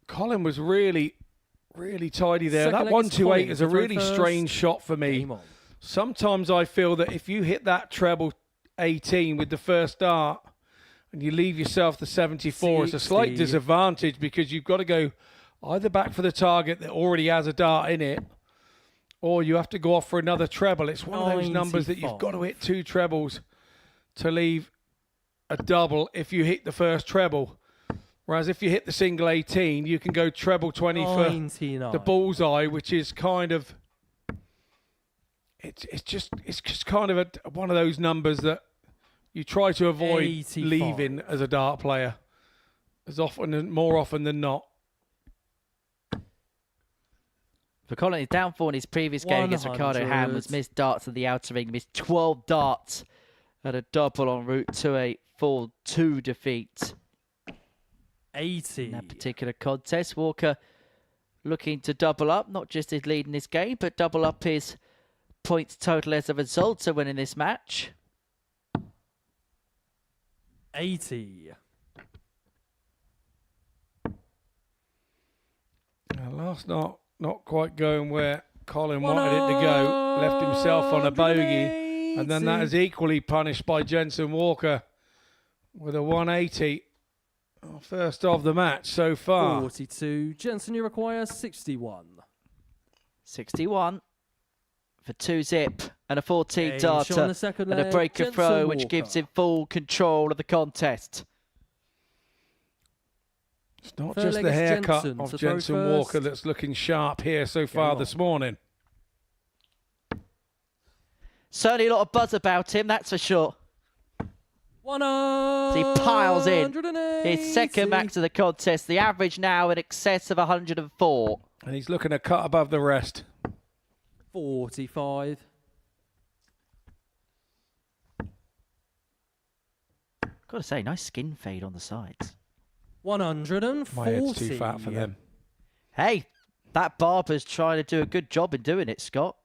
Colin was really tidy there. Second That leg is 128 Colin is to a throw really first. strange shot for me. Game on. Sometimes I feel that if you hit that treble 18 with the first dart and you leave yourself the 74, it's a slight 60. disadvantage because you've got to go either back for the target that already has a dart in it, or you have to go off for another treble. It's one of those numbers that you've got to hit 2 trebles to leave a double if you hit the first treble. Whereas if you hit the single 18, you can go treble 20 for 99. the bullseye, which is kind of it's just kind of one of those numbers that you try to avoid 85. leaving as a dart player more often than not. For Colin, his downfall in his previous game against Ricardo Ham was 100. missed darts at the outer ring, missed 12 darts at a double en route to a 4-2 defeat 80. in that particular contest. Walker looking to double up, not just his lead in this game, but double up his points total as a result of winning this match. 80. Last not quite going where Colin wanted it to go. Left himself on a bogey. And then that is equally punished by Jensen Walker with a 180. First of the match so far. 42. Jensen, you require 61. 61 for 2-zip and a 14 Game shot on darter the second and a leg, breaker Jensen throw, which Walker. gives him full control of the contest. It's not Third just leg the is haircut Jensen of to throw Jensen first. Walker that's looking sharp here so far on. this morning. Certainly a lot of buzz about him, that's for sure. 180. He piles in his second max of the contest. The average now in excess of 104. And he's looking a cut above the rest. 45. Got to say, nice skin fade on the sides. 140. My head's too fat for them. Hey, that barber's trying to do a good job in doing it, Scott.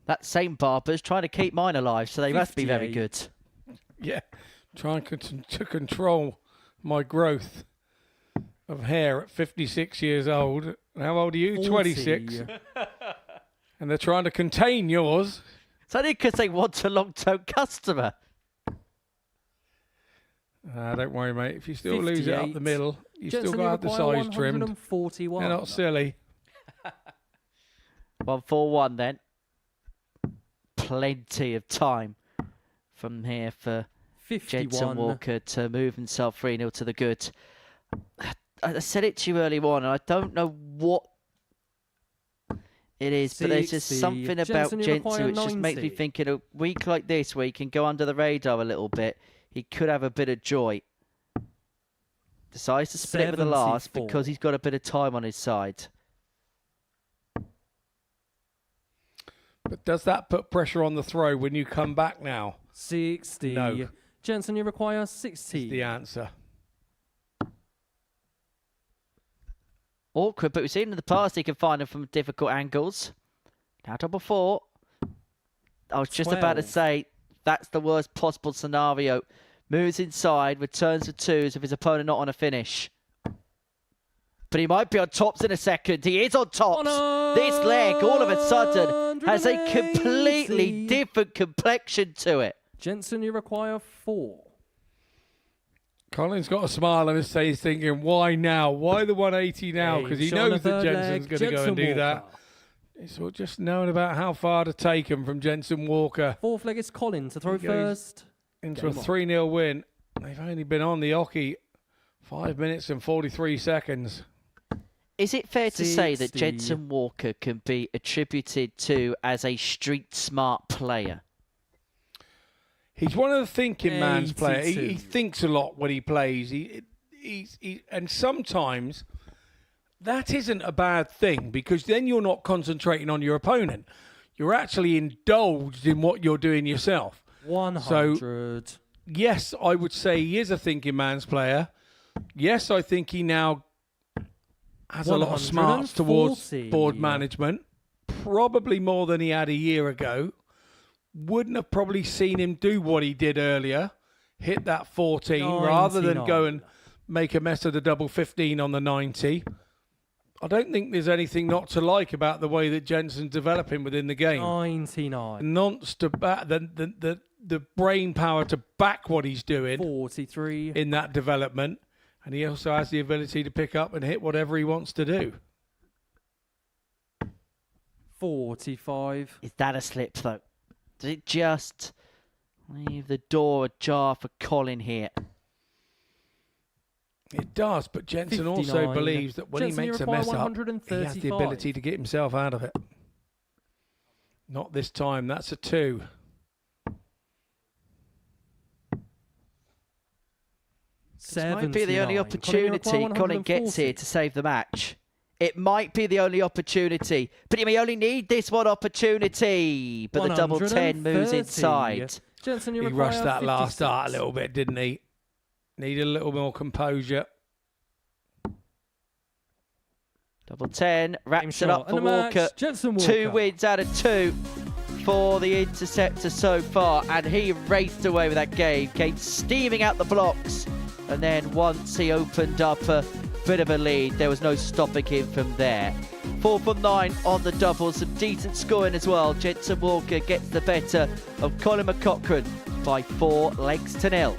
That same barber's trying to keep mine alive, so they must be very 58. good. Yeah, trying to control my growth of hair at 56 years old. And how old are you? 40. 26. And they're trying to contain yours. It's only because they want a long-term customer. Don't worry, mate. If you still lose it up the 58. middle, you Jensen, still got to have the require size trimmed. 141. They're not silly. 141 then. Plenty of time from here for 51. Jensen Walker to move himself 3-0 to the good. I said it to you early on, and I don't know what it is, but there's just 60. something about Jensen, you Jensen require which just makes me 90. think in a week like this where he can go under the radar a little bit, he could have a bit of joy. Decides to split with the last 74. because he's got a bit of time on his side. But does that put pressure on the throw when you come back now? 60. No. Jensen, you require 60. Is the answer. Awkward, but we've seen in the past he can find them from difficult angles. Now double 4. I was just about to 12. say that's the worst possible scenario. Moves inside, returns for 2s with his opponent not on a finish. But he might be on tops in a second. He is on tops. This leg, all of a sudden, has a completely different complexion to it. Jensen, you require 4. Colin's got a smile on his face thinking, why now? Why the 180 now? Because he Shot on knows the that third Jensen's leg, going to go and do Jensen that. Walker. It's all just knowing about how far to take him from Jensen Walker. Fourth leg is Colin to throw He goes first. into a Game on. 3-0 win. They've only been on the hockey 5 minutes and 43 seconds. Is it fair to say that 60. Jensen Walker can be attributed to as a street smart player? He's one of the thinking man's players. He 82. thinks a lot when he plays. And sometimes that isn't a bad thing because then you're not concentrating on your opponent. You're actually indulged in what you're doing yourself. 100. Yes, I would say he is a thinking man's player. Yes, I think he now has a lot of smarts towards 140. board management, probably more than he had a year ago. Wouldn't have probably seen him do what he did earlier, hit that 14 rather than go and make a mess of the double 15 on the 90. I don't think there's anything not to like about the way that Jensen's developing within the game. 99. The brain power to back what he's doing 43. in that development. And he also has the ability to pick up and hit whatever he wants to do. 45. Is that a slip, though? Does it just leave the door ajar for Colin here? It does, but Jensen also 59. believes that when Jensen, he makes you a mess require up, he has the 135. ability to get himself out of it. Not this time. That's a 2. This might be the only opportunity Colin gets here to save the match. It might be the only opportunity, but he may only need this one opportunity. But the double 10 moves 130. inside. Jensen, you He require rushed that last 56. start a little bit, didn't he? Needed a little more composure. Double 10 wraps it shot. up for And the match, Walker. Jensen 2 Walker. wins out of 2 for the Interceptor so far, and he raced away with that game. Came steaming out the blocks, and then once he opened up a bit of a lead, there was no stopping him from there. 4 from 9 on the double, some decent scoring as well. Jensen Walker gets the better of Colin McCaughrean by 4 legs to 0.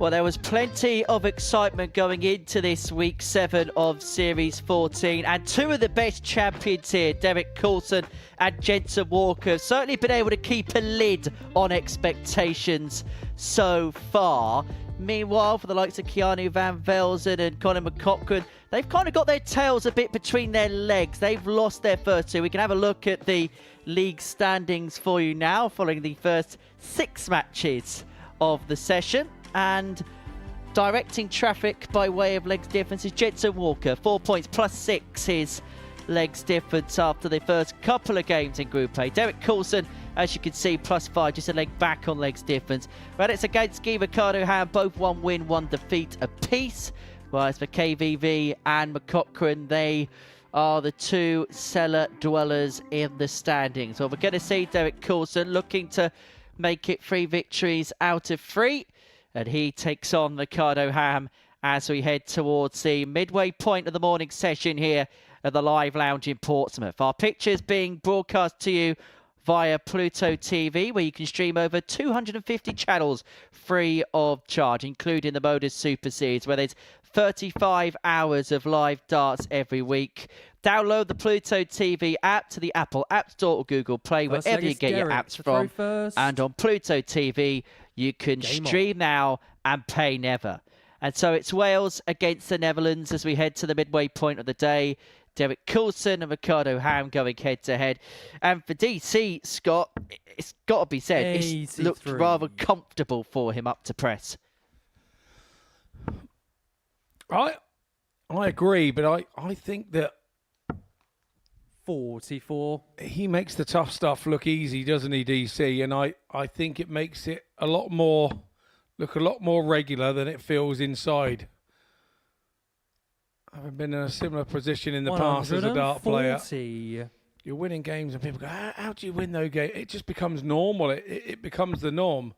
Well, there was plenty of excitement going into this week 7 of Series 14, and two of the best champions here, Derek Coulson and Jensen Walker, have certainly been able to keep a lid on expectations so far. Meanwhile, for the likes of Keanu Van Velzen and Colin McCochran, they've kind of got their tails a bit between their legs. They've lost their first two. We can have a look at the league standings for you now, following the first 6 matches of the session. And directing traffic by way of legs difference is Jensen Walker, 4 points plus 6 his legs difference after the first couple of games in Group A. Derek Coulson, as you can see, plus 5, just a leg back on legs difference. Raditz against Ricardo Ham, both 1 win, 1 defeat apiece. Whereas for KVV and McCochran, they are the 2 cellar dwellers in the standings. So we're going to see Derek Coulson looking to make it 3 victories out of 3. And he takes on Ricardo Ham as we head towards the midway point of the morning session here at the Live Lounge in Portsmouth. Our pictures being broadcast to you via Pluto TV, where you can stream over 250 channels free of charge, including the Modus Super Series, where there's 35 hours of live darts every week. Download the Pluto TV app to the Apple App Store or Google Play, wherever you get your apps from. And on Pluto TV, you can stream now and pay never. And so it's Wales against the Netherlands as we head to the midway point of the day. Derek Coulson and Ricardo Ham going head-to-head. And for DC, Scott, it's got to be said, it's looked rather comfortable for him up to press. I agree, but I think that 44. He makes the tough stuff look easy, doesn't he, DC? And I think it makes it look a lot more regular than it feels inside. I've been in a similar position in the past as a dart player. You're winning games and people go, how do you win those games? It just becomes normal. It becomes the norm.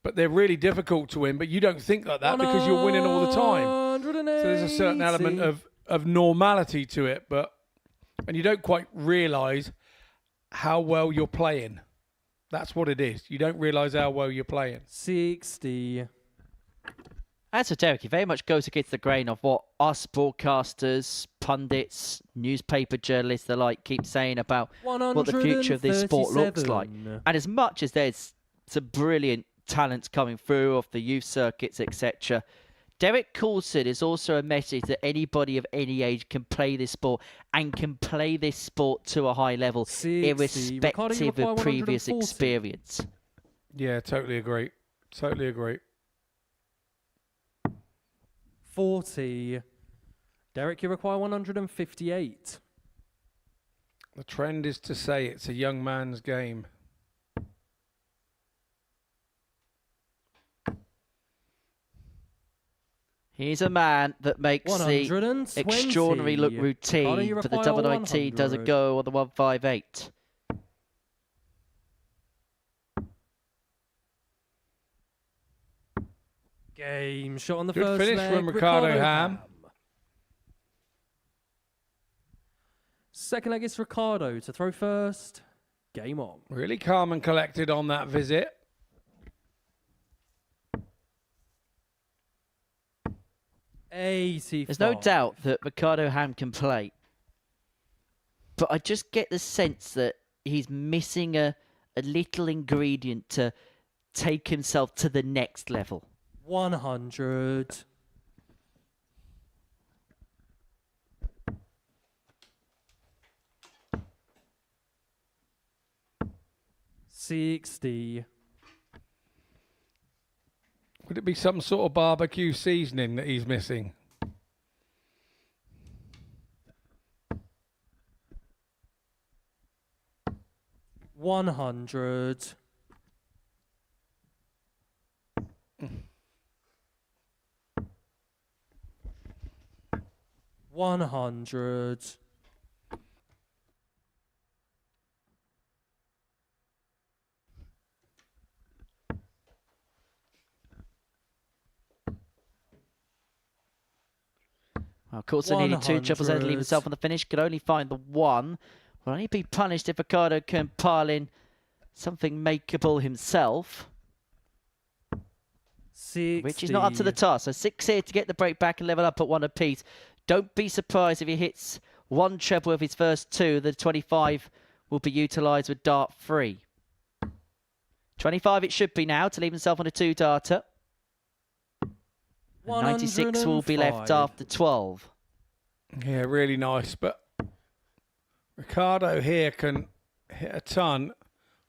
But they're really difficult to win, but you don't think like that because you're winning all the time. So there's a certain element of normality to it, and you don't quite realise how well you're playing. That's what it is. You don't realise how well you're playing. 60. As for Derek, he very much goes against the grain of what us broadcasters, pundits, newspaper journalists alike keep saying about what the future of this sport looks like. And as much as there's some brilliant talents coming through off the youth circuits, etc., Derek Coulson is also a message that anybody of any age can play this sport and can play this sport to a high level, irrespective of previous experience. Yeah, totally agree. Totally agree. 40. Derek, you require 158. The trend is to say it's a young man's game. He's a man that makes the extraordinary look routine, but the double 19 does a go on the 158. Game shot on the Good first finish leg. from Ricardo Ham. Second leg is Ricardo to throw first. Game on. Really calm and collected on that visit. There's no doubt that Ricardo Ham can play, but I just get the sense that he's missing a little ingredient to take himself to the next level. 100. $60. Would it be some sort of barbecue seasoning that he's missing? $100. $100. Well, Coulson needed 2 triples and leave himself on the finish. Could only find the 1. Will only be punished if Ricardo can pile in something makeable himself. 60. which is not up to the task. So 6 here to get the break back and level up at 1 apiece. Don't be surprised if he hits 1 treble of his first 2. The 25 will be utilised with dart 3. 25 it should be now to leave himself on a 2 darter. 96 will be left after 12. Yeah, really nice. But Ricardo here can hit a ton,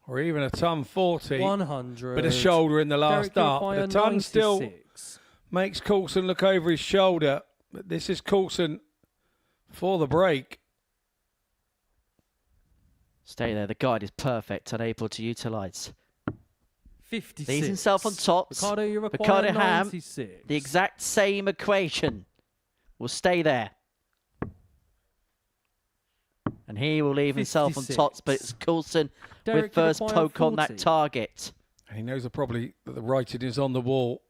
or even a ton 40. 100. Bit of shoulder in the last Derek dart. But a ton 96. still makes Coulson look over his shoulder. But this is Coulson for the break. Stay there. The guide is perfect, unable to utilise. 56. Leaves himself on tops. Ricardo, you require Ricardo Ham, 96. the exact same equation, will stay there. And he will leave himself on 56. tops, but it's Coulson Derek, with first you require poke on that 40. target. And he knows probably that the writing is on the wall.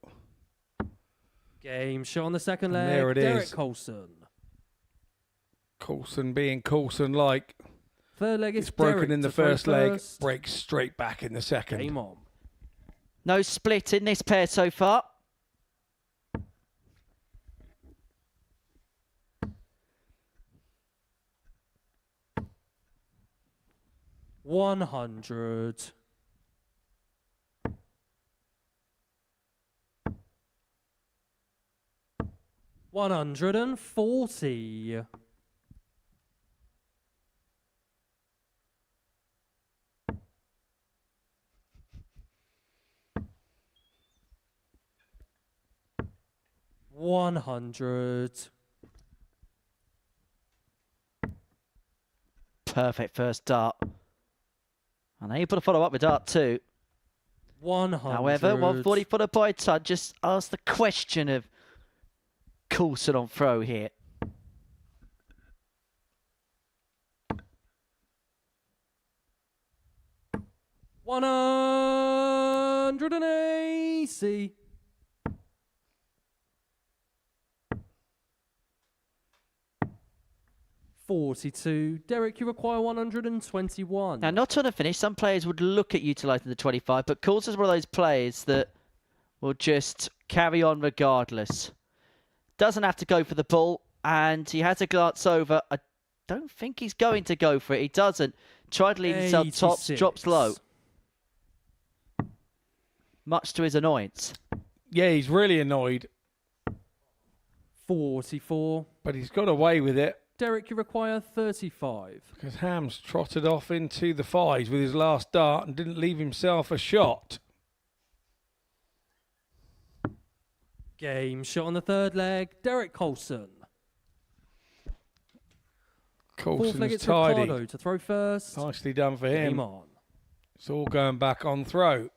Game shot on the second And leg. there it Derek is. Coulson. Coulson being Coulson-like. Third leg is It's broken Derek in the to throw first leg, first. breaks straight back in the second. Game on. No split in this pair so far. $100. $140. $100. Perfect first dart. Unable to follow up with dart 2. 100. However, 140 foot by ton. Just ask the question of Coulson on throw here. $180. $42. Derek, you require 121. Now, not on a finish. Some players would look at utilising the 25, but Coulson's one of those players that will just carry on regardless. Doesn't have to go for the ball, and he has a glance over. I don't think he's going to go for it. He doesn't. Tried to leave himself tops, 86. drops low. Much to his annoyance. Yeah, he's really annoyed, 44. but he's got away with it Derek, you require 35. because Ham's trotted off into the 5s with his last dart and didn't leave himself a shot. Game shot on the third leg. Derek Coulson. Fourth leg, Coulson's it's Ricardo tidy. to throw first. Nicely done for him. Game on. It's all going back on throw.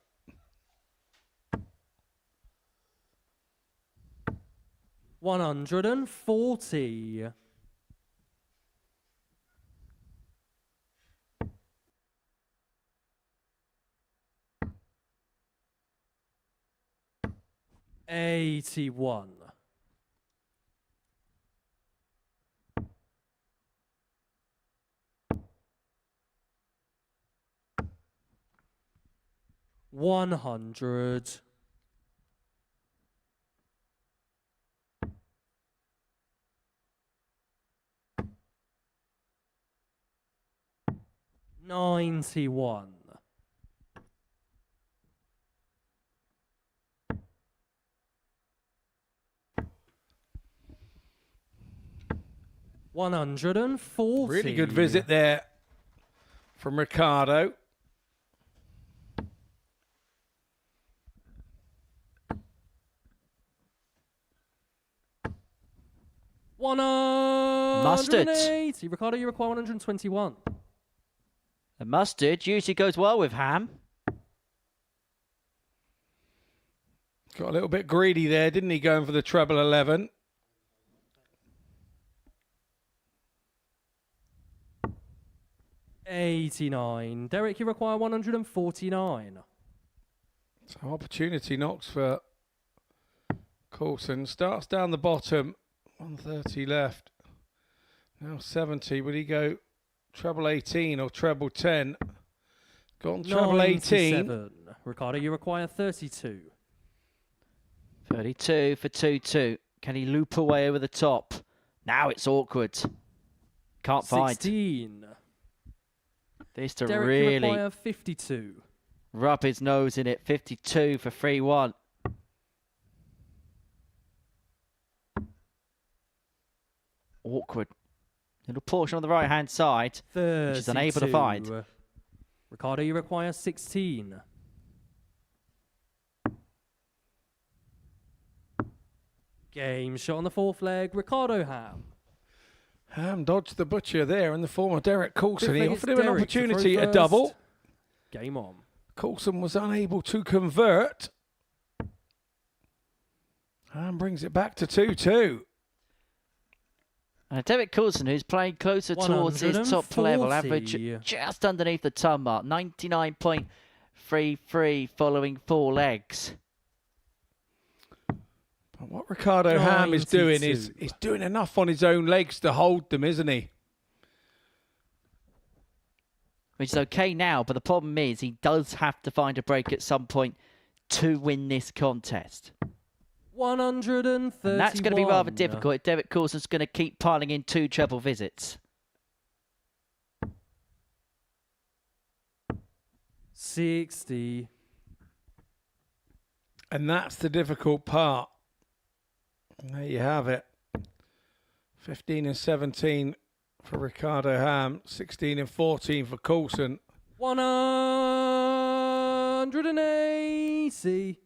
$140. $81. $100. $91. $140. Really good visit there from Ricardo. Mustard. $180. Ricardo, you require 121. The mustard usually goes well with Ham. Got a little bit greedy there, didn't he, going for the treble 11? $89. Derek, you require 149. So opportunity knocks for Coulson. Starts down the bottom. 130 left. Now 70. Would he go treble 18 or treble 10? Gone treble 18. 97. Ricardo, you require 32. 32 for 2-2. Can he loop away over the top? Now it's awkward. Can't find. 16. This to Derek really require 52. rub his nose in it. 52 for 3-1. Awkward. Little portion on the right-hand side, which is unable to find. 32. Ricardo, you require 16. Game shot on the fourth leg. Ricardo Ham. Ham dodged the butcher there in the form of Derek Coulson. He Fifth offered him an Derek to throw opportunity at first. double. Game on. Coulson was unable to convert. Ham brings it back to 2-2. Derek Coulson, who's playing closer towards his top level, average 140. just underneath the ton mark, 99.33 following 4 legs. But what Ricardo Ham is doing 92. is doing enough on his own legs to hold them, isn't he? Which is okay now, but the problem is he does have to find a break at some point to win this contest. 131. And that's going to be rather difficult if Derek Coulson's going to keep piling in 2 treble visits. 60. And that's the difficult part. And there you have it. 15 and 17 for Ricardo Ham, 16 and 14 for Coulson. 180.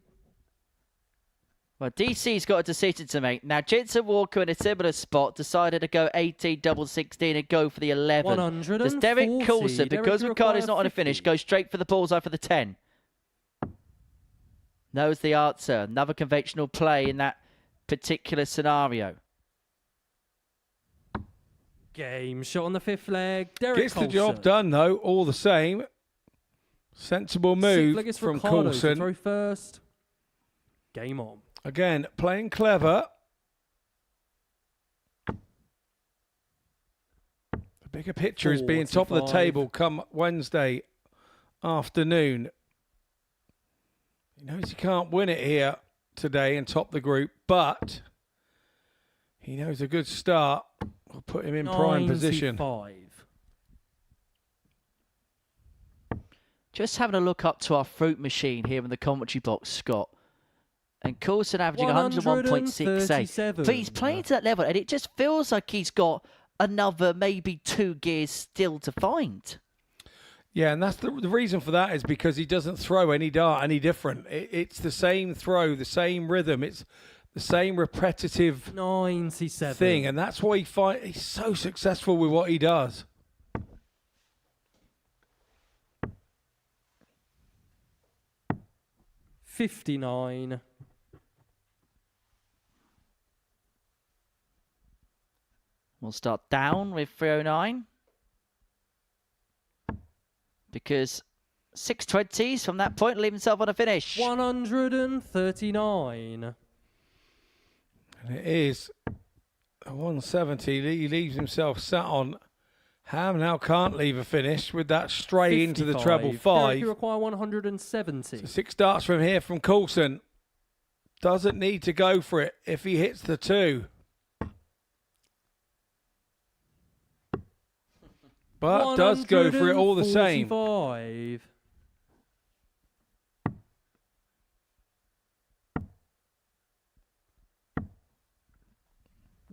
Well, DC's got a decision to make. Now, Jensen Walker in a similar spot decided to go 18, double 16 and go for the 11. 140. Does Derek Coulson, because Derek Ricardo's not on a 50. finish, go straight for the bullseye for the 10? Knows the answer. Another conventional play in that particular scenario. Game shot on the fifth leg. Derek Gets Coulson. the job done, though, all the same. Sensible move Sixth leg is from Ricardo to Coulson. throw first. Game on. Again, playing clever. The bigger picture is being top of the 45. table come Wednesday afternoon. He knows he can't win it here today and top the group, but he knows a good start will put him in prime position. 95. Just having a look up to our fruit machine here in the commentary box, Scott. And Coulson averaging 101.68. But he's playing to that level, and it just feels like he's got another maybe 2 gears still to find. Yeah, and that's the reason for that is because he doesn't throw any dart any different. It's the same throw, the same rhythm. It's the same repetitive 97. thing, and that's why he's so successful with what he does. $59. We'll start down with 309. Because 620s from that point leave himself on a finish. 139. And it is a 170. He leaves himself sat on. Ham now can't leave a finish with that stray into the treble 5. You require 170. So 6 darts from here from Coulson. Doesn't need to go for it if he hits the 2. But does go for it all the same. 145.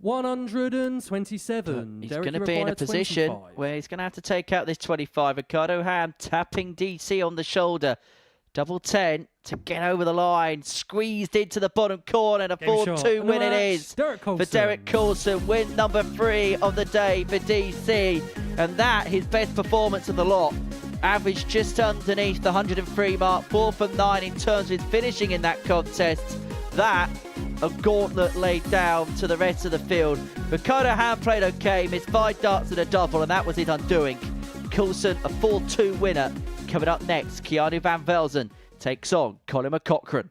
$127. He's Derek, going to you be in a require position 25. where he's going to have to take out this 25. Ricardo Ham tapping DC on the shoulder. Double 10 to get over the line. Squeezed into the bottom corner. And a Game shot. 4-2 And the win it match, is Derek for Coulson. Derek Coulson. Win number 3 of the day for DC. And that, his best performance of the lot. Averaged just underneath the 103 mark. 4 from 9 in terms of his finishing in that contest. That, a gauntlet laid down to the rest of the field. Ricardo Ham played okay, missed 5 darts and a double, and that was his undoing. Coulson, a 4-2 winner. Coming up next, Keanu Van Velzen takes on Colin McCaughrean.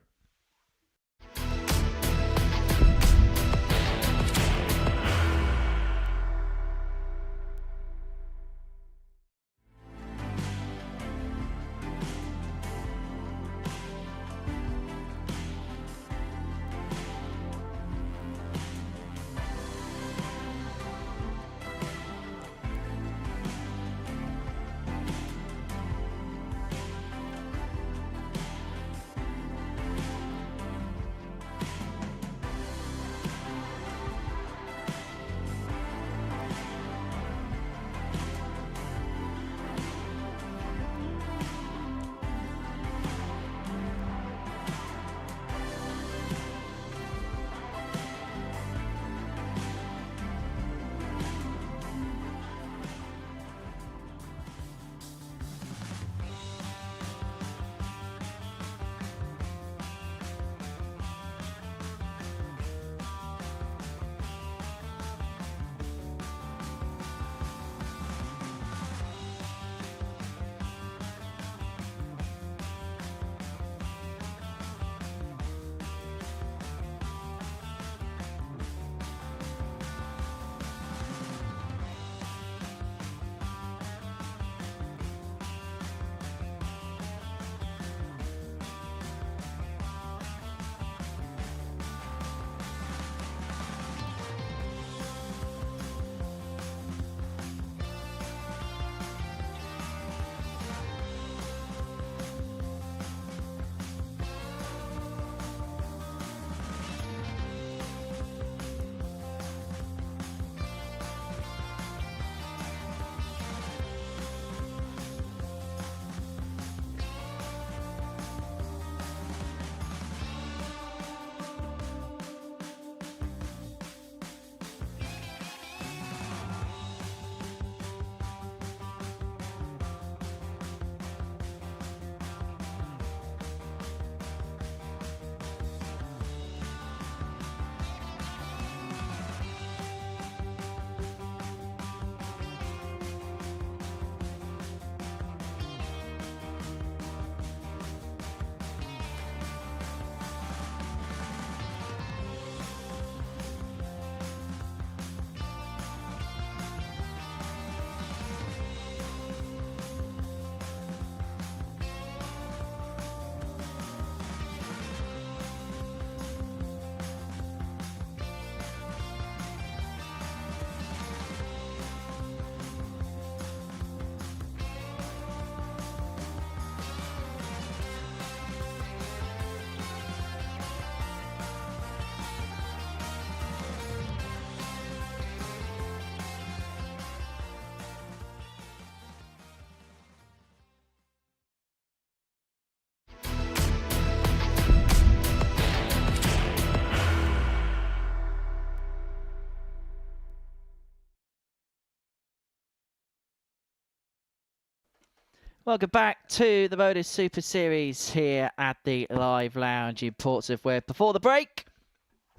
Welcome back to the Modus Super Series here at the Live Lounge in Portsmouth, where before the break,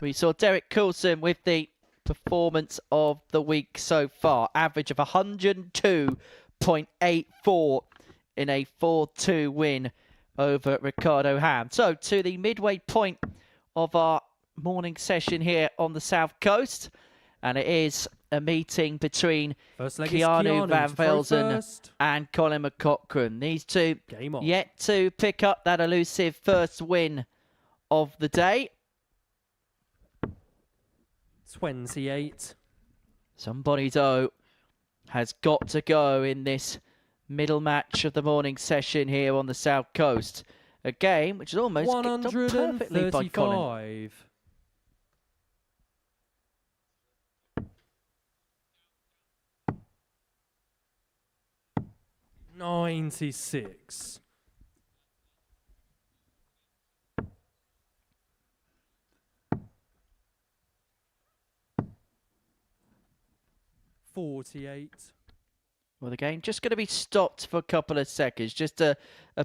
we saw Derek Coulson with the performance of the week so far. Average of 102.84 in a 4-2 win over Ricardo Ham. So to the midway point of our morning session here on the South Coast. And it is a meeting between Keanu Van Velzen and Colin McCaughrean. These two yet to pick up that elusive first win of the day. 28. Somebody, though, has got to go in this middle match of the morning session here on the South Coast. A game which is almost kicked off perfectly by Colin. 96. Well, the game just going to be stopped for a couple of seconds. Just a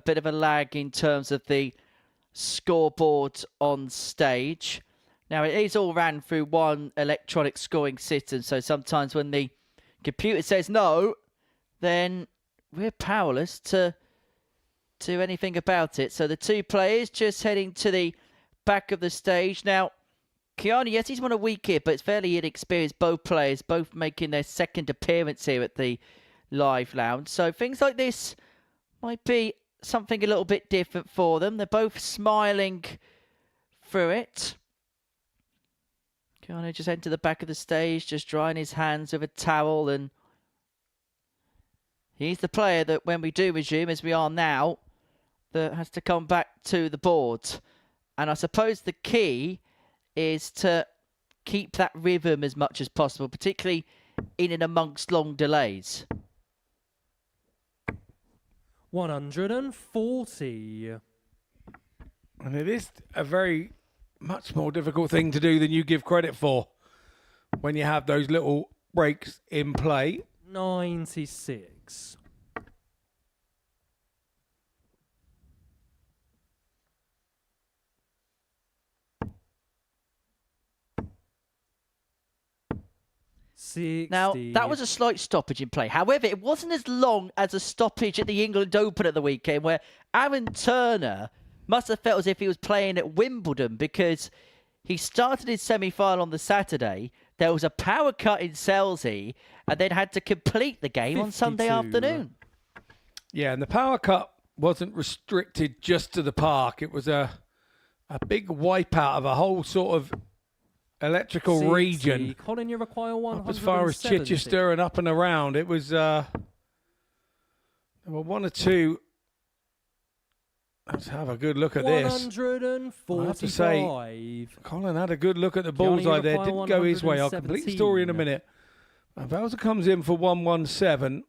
bit of a lag in terms of the scoreboard on stage. Now, it is all ran through one electronic scoring system, so sometimes when the computer says no, then we're powerless to do anything about it. So the two players just heading to the back of the stage. Now, Keanu, yes, he's won a week here, but it's fairly inexperienced. Both players, both making their second appearance here at the Live Lounge. So things like this might be something a little bit different for them. They're both smiling through it. Keanu just entered the back of the stage, just drying his hands with a towel, and he's the player that when we do resume, as we are now, that has to come back to the board. And I suppose the key is to keep that rhythm as much as possible, particularly in and amongst long delays. 140. And it is a very much more difficult thing to do than you give credit for when you have those little breaks in play. 96. Now, that was a slight stoppage in play. However, it wasn't as long as a stoppage at the England Open at the weekend, where Aaron Turner must have felt as if he was playing at Wimbledon, because he started his semi-final on the Saturday. There was a power cut in Selsey, and then had to complete the game 52. On Sunday afternoon. Yeah, and the power cut wasn't restricted just to the park. It was a big wipeout of a whole sort of electrical 60. Region. Colin, you require 170. Up as far as Chichester and up and around. It was, there were one or two. Let's have a good look at this. 145. I have to say, Colin had a good look at the bullseye there. Didn't go his way. I'll complete the story in a minute. Bowser comes in for 117.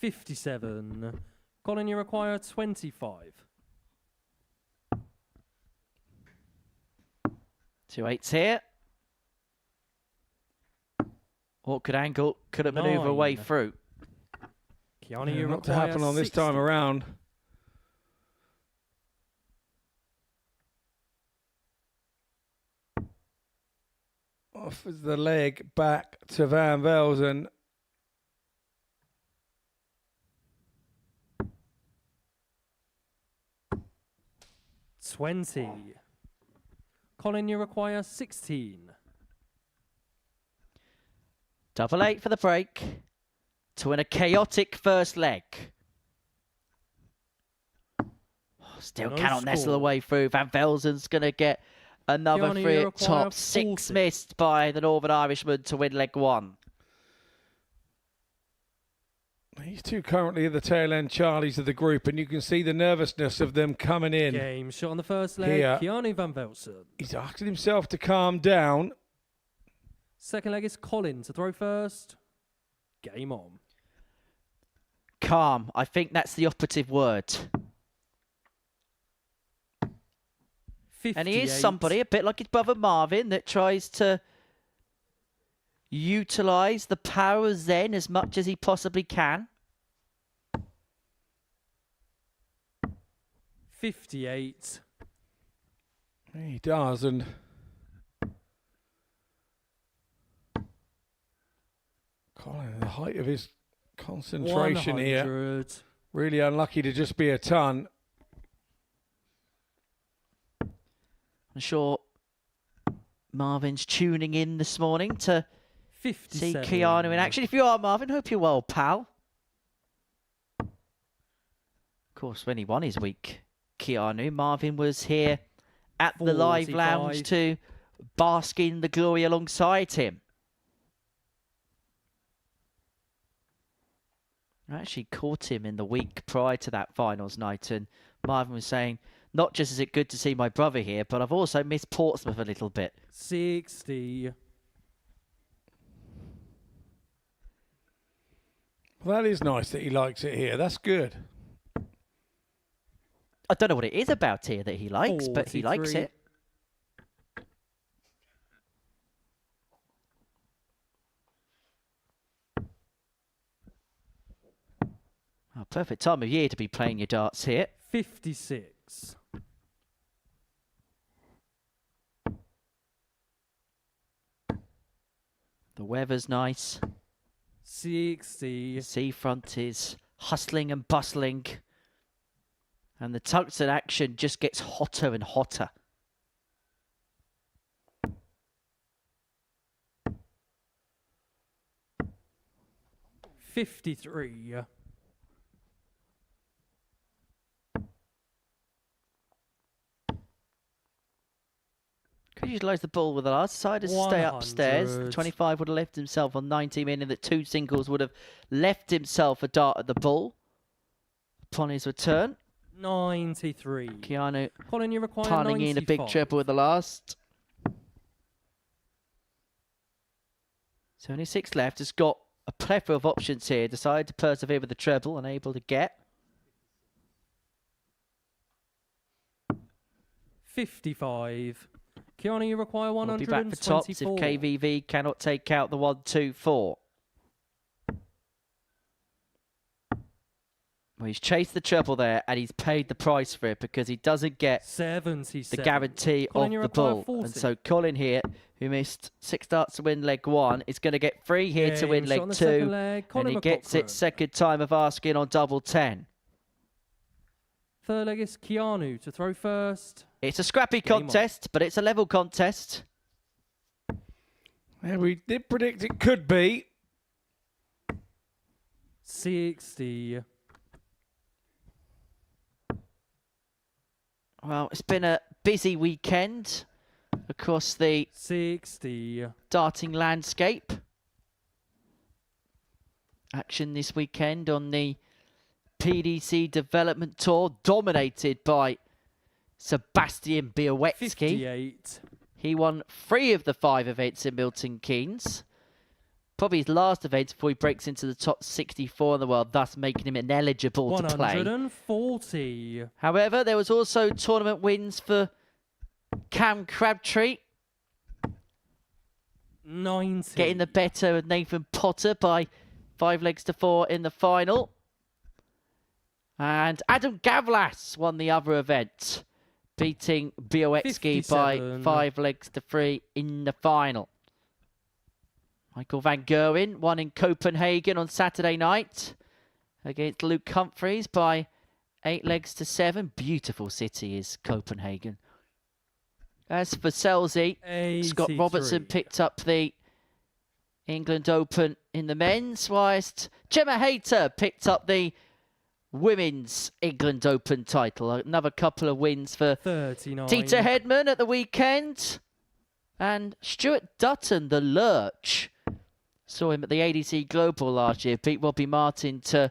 $57. Colin, you require 25. 2 8s here. Awkward angle. Couldn't manoeuvre a way through. Keanu, you not to happen on 60. This time around. Offers the leg back to Van Velzen. $20. Colin, you require 16. Double 8 for the break to win a chaotic first leg. Still cannot nestle the way through. Van Velzen's going to get another Keanu, free at top. 6 40. missed by the Northern Irishman to win leg 1. These two currently are the tail end Charlies of the group, and you can see the nervousness of them coming in. Game shot on the first leg. Here. Keanu Van Velzen. He's asking himself to calm down. Second leg is Colin to throw first. Game on. Calm. I think that's the operative word. 58. And he is somebody, a bit like his brother Marvin, that tries to utilise the power of Zen as much as he possibly can. 58. He does, and Colin, the height of his concentration 100. here. Really unlucky to just be a ton. I'm sure Marvin's tuning in this morning to 57. see Keanu in action. If you are, Marvin, hope you're well, pal. Of course, when he won his week, Keanu, Marvin was here at the live 45. lounge to bask in the glory alongside him. I actually caught him in the week prior to that finals night, and Marvin was saying, not just is it good to see my brother here, but I've also missed Portsmouth a little bit. 60. Well, that is nice that he likes it here. That's good. I don't know what it is about here that he likes, but he likes 43. it. Oh, perfect time of year to be playing your darts here. 56. The weather's nice. 60. The seafront is hustling and bustling. And the tungsten action just gets hotter and hotter. $53. Could utilise the ball with the last side to stay upstairs. 100. 25 would have left himself on 90, meaning that 2 singles would have left himself a dart at the ball upon his return. 93. Keanu Colin, you require punning in a big 95. treble with the last. 76 left. Has got a plethora of options here. Decided to persevere with the treble, unable to get. 55. Keanu, you require We'll be back for tops if 124. KVV cannot take out the 1-2-4. Well, he's chased the treble there, and he's paid the price for it because he doesn't get 77. the guarantee Colin, you of the require bull. 40. And so Colin here, who missed 6 darts to win leg 1, is going to get 3 here to win Game shot on leg the 2. second leg, And Colin he gets it McCaughrean. second time of asking on double 10. Third leg is Keanu to throw first. It's a scrappy Game on. contest, but it's a level contest. Yeah, we did predict it could be. 60. Well, it's been a busy weekend across the 60. darting landscape. Action this weekend on the PDC Development Tour, dominated by Sebastian Białecki. 58. He won 3 of the 5 events in Milton Keynes. Probably his last event before he breaks into the top 64 in the world, thus making him ineligible to play. 140. However, there was also tournament wins for Cam Crabtree, 90. getting the better of Nathan Potter by 5 legs to 4 in the final. And Adam Gavlas won the other event, beating Białecki by 57. 5 legs to 3 in the final. Michael van Gerwen won in Copenhagen on Saturday night against Luke Humphreys by 8 legs to 7. Beautiful city is Copenhagen. As for Selzy, Scott 83. Robertson picked up the England Open in the men's, whilst Gemma Hayter picked up the women's England Open title. Another couple of wins for 39. Tita Hedman at the weekend. And Stuart Dutton, the Lurch. Saw him at the ADC Global last year. Beat Robbie Martin to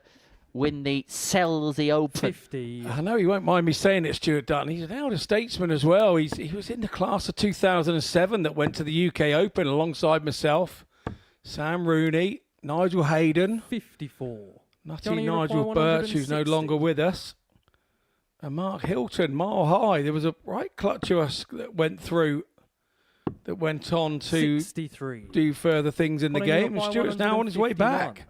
win the Selzy Open. 50. I know you won't mind me saying it, Stuart Dutton. He's an elder statesman as well. He was in the class of 2007 that went to the UK Open alongside myself, Sam Rooney, Nigel Hayden, 54. Nutty Johnny, you Nigel require Birch, who's no 160. longer with us, and Mark Hilton, mile high. There was a right clutch of us that went through that went on to 63. do further things in the Colin, game. you're And by Stuart's now on his way 151. back.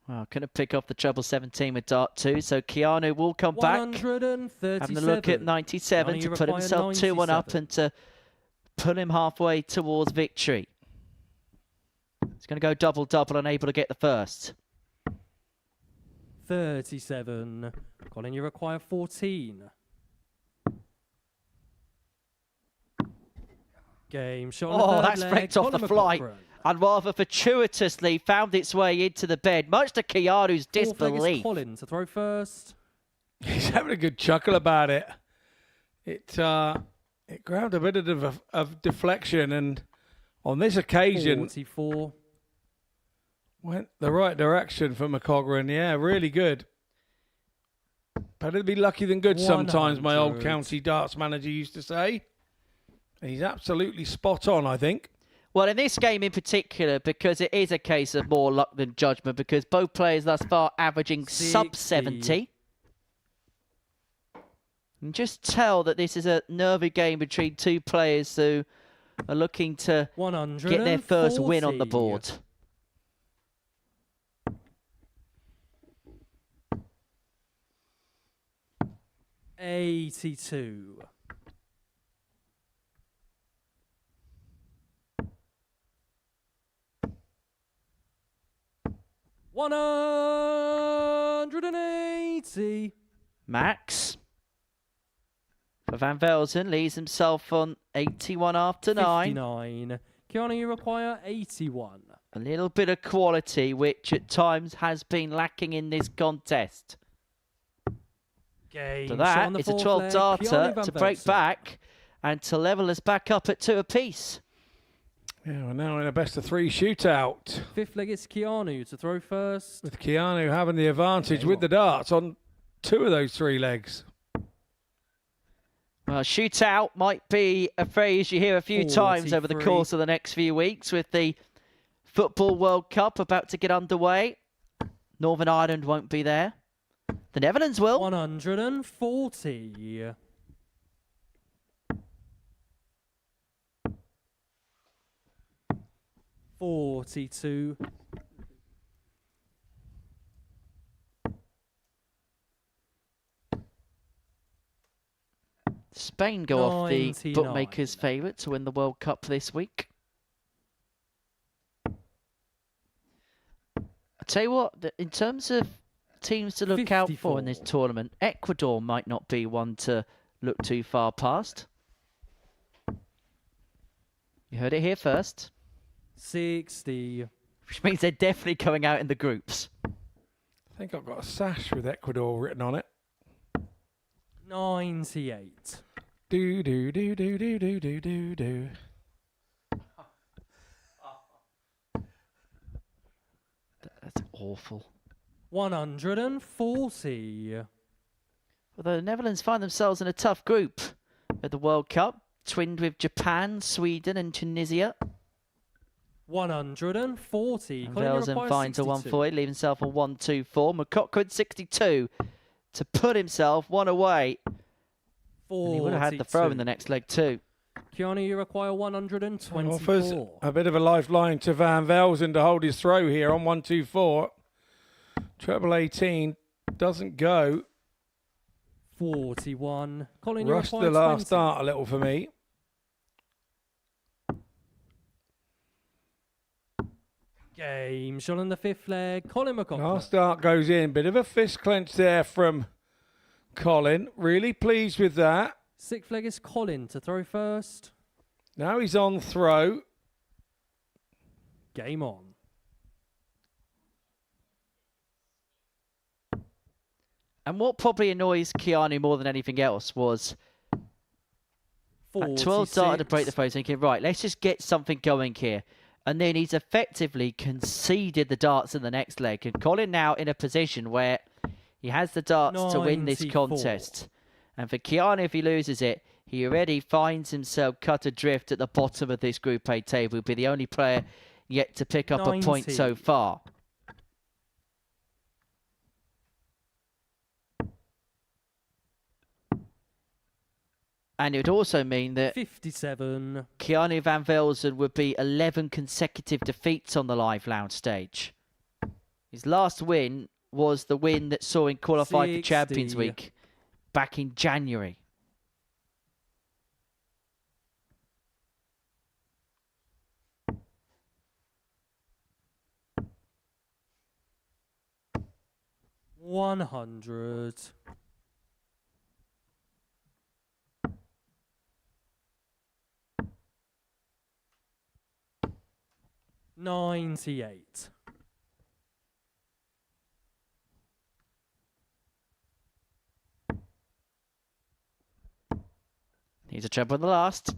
Well, couldn't pick off the treble 17 with dart 2, so Keanu will come back. 137. Having a look at 97 Keanu, to you put require himself 2-1 up 97. and to pull him halfway towards victory. He's going to go double-double, unable to get the first. 37. Colin, you require 14. Game shot. on the Oh, third that's leg. wrecked off Colin the flight McCaughrean. and rather fortuitously found its way into the bed, much to Keanu's Fourth leg is disbelief. Colin to throw first. He's having a good chuckle about it. It grabbed a bit of deflection, and on this occasion 44. went the right direction for McCaughrean. Yeah, really good. Better to be lucky than good sometimes, my old 100. county darts manager used to say. And he's absolutely spot on, I think. Well, in this game in particular, because it is a case of more luck than judgment, because both players thus far averaging sub 70. 60. You can just tell that this is a nervy game between two players who are looking to 140. get their first win on the board. $82. $180. Max for Van Velzen leaves himself on 81 after 9. 59. Keanu, you require 81. A little bit of quality, which at times has been lacking in this contest. Game So shot on that the is a fourth 12 leg. darter Keanu Van to break Velzen. back and to level us back up at 2 apiece. Yeah, we're now in a best-of-3 shootout, Fifth leg is Keanu to throw first. with Keanu having the advantage with the darts on 2 of those 3 legs. Well, shootout might be a phrase you hear a few times over the 43. course of the next few weeks with the Football World Cup about to get underway. Northern Ireland won't be there. The Netherlands will. 140. $42. Spain go off the 99. bookmakers' favourite to win the World Cup this week. I'll tell you what, in terms of teams to look out for in this 54. tournament, Ecuador might not be one to look too far past. You heard it here first, 60. which means they're definitely going out in the groups. I think I've got a sash with Ecuador written on it. 98. Do do do do do do do do do. That's awful. 140. Although the Netherlands find themselves in a tough group at the World Cup, twinned with Japan, Sweden and Tunisia. 140. And Colin, you Velzen require finds a 62. 140, leaving himself a 124. McCaughrean 62 to put himself one away. And he would have had the throw in the next leg too. Keanu, you require 124. Offers a bit of a lifeline to Van Velzen to hold his throw here on 124. Treble 18 doesn't go. 41. Colin, you Rushed require the last 20. dart a little for me. Game shot on the fifth leg. Colin McCaughrean. Last dart goes in. Bit of a fist clench there from Colin. Really pleased with that. Sixth leg is Colin to throw first. Now he's on throw. Game on. And what probably annoys Keanu more than anything else was at 12 darted to break the phase, thinking, right, let's just get something going here. And then he's effectively conceded the darts in the next leg. And Colin now in a position where he has the darts to win this 94. contest. And for Keanu, if he loses it, he already finds himself cut adrift at the bottom of this Group A table. He'll be the only player yet to pick up a point 90. so far. And it would also mean that 57. Keanu Van Velzen would be 11 consecutive defeats on the live lounge stage. His last win was the win that saw him qualify for Champions 60. Week back in January. $100. $98. Needs a triple with the last.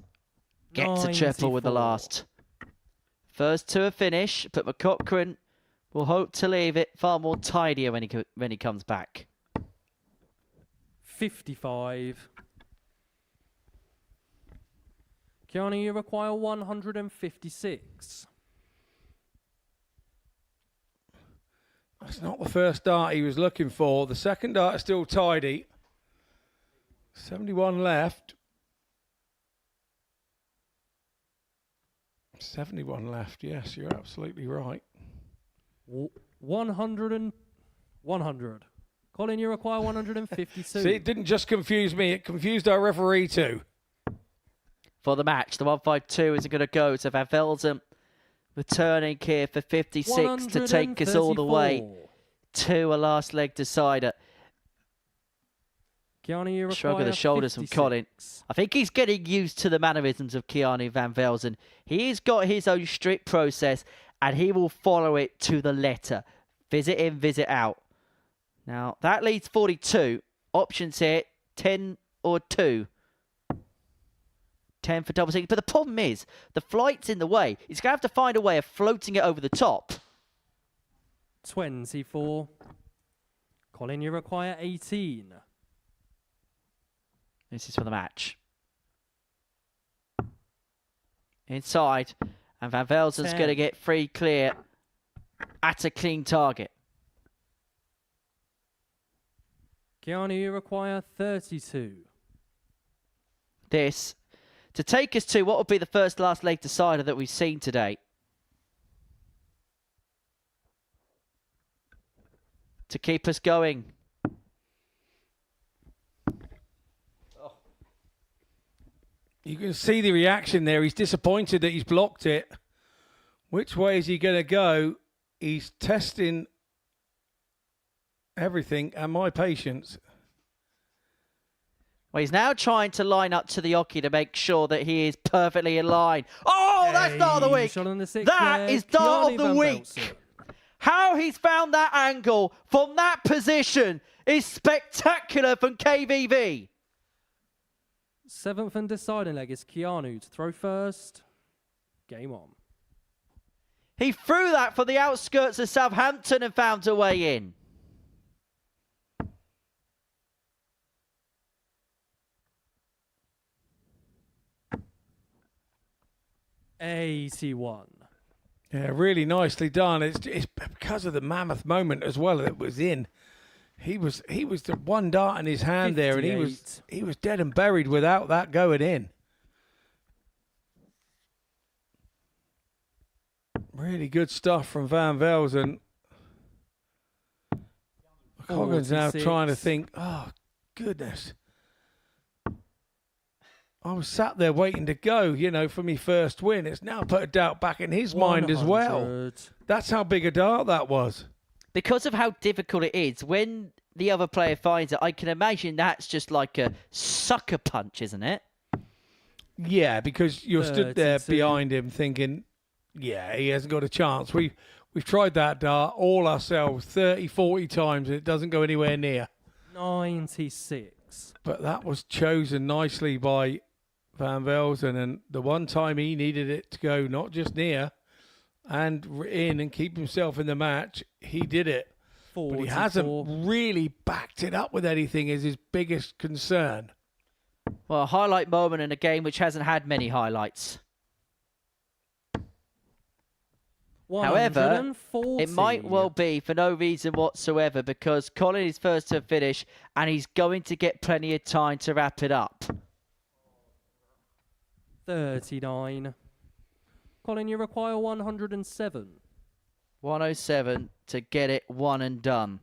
Gets a triple with the last. First to a finish, but McCochran will hope to leave it far more tidier when he comes back. 55. Keanu, you require 156. That's not the first dart he was looking for. The second dart is still tidy. 71 left. 71 left. Yes, you're absolutely right. 100. Colin, you require 152. See, it didn't just confuse me. It confused our referee too. For the match, the 152 is going to go to Van Velzen, returning here for 56 to take us all the way to a last leg decider. Keanu, you require Shrug of the shoulders 56. from Colin. I think he's getting used to the mannerisms of Keanu Van Velzen. He's got his own strict process, and he will follow it to the letter. Visit in, visit out. Now, that leads 42. Options here, 10 or 2. 10 for double six. But the problem is, the flight's in the way. He's going to have to find a way of floating it over the top. 24. Colin, you require 18. This is for the match. Inside. And Van Velzen's going to get free clear at a clean target. Keanu, you require 32. This to take us to what will be the first last leg decider that we've seen today. To keep us going. You can see the reaction there. He's disappointed that he's blocked it. Which way is he going to go? He's testing everything and my patience. Well, he's now trying to line up to the Oki to make sure that he is perfectly in line. Oh, that's Dart of the Week. That is Dart of the Week. How he's found that angle from that position is spectacular from KVV. 7th and deciding leg is Keanu to throw first. Game on. He threw that for the outskirts of Southampton and found a way in. $81. Yeah, really nicely done. It's because of the mammoth moment as well that it was in. He was the one dart in his hand 58. there, and he was dead and buried without that going in. Really good stuff from Van Velzen. Coggan's now trying to think, oh, goodness. I was sat there waiting to go, for my first win. It's now put a doubt back in his mind as well. That's how big a dart that was. Because of how difficult it is, when the other player finds it, I can imagine that's just like a sucker punch, isn't it? Yeah, because you're stood there behind him thinking, yeah, he hasn't got a chance. We've tried that dart all ourselves 30, 40 times, and it doesn't go anywhere near. 96. But that was chosen nicely by Van Velzen, and the one time he needed it to go not just near and in and keep himself in the match, he did it. 44. But he hasn't really backed it up with anything is his biggest concern. Well, a highlight moment in a game which hasn't had many highlights. However, it might well be for no reason whatsoever because Colin is first to finish and he's going to get plenty of time to wrap it up. 39. Colin, you require 107. 107 to get it one and done.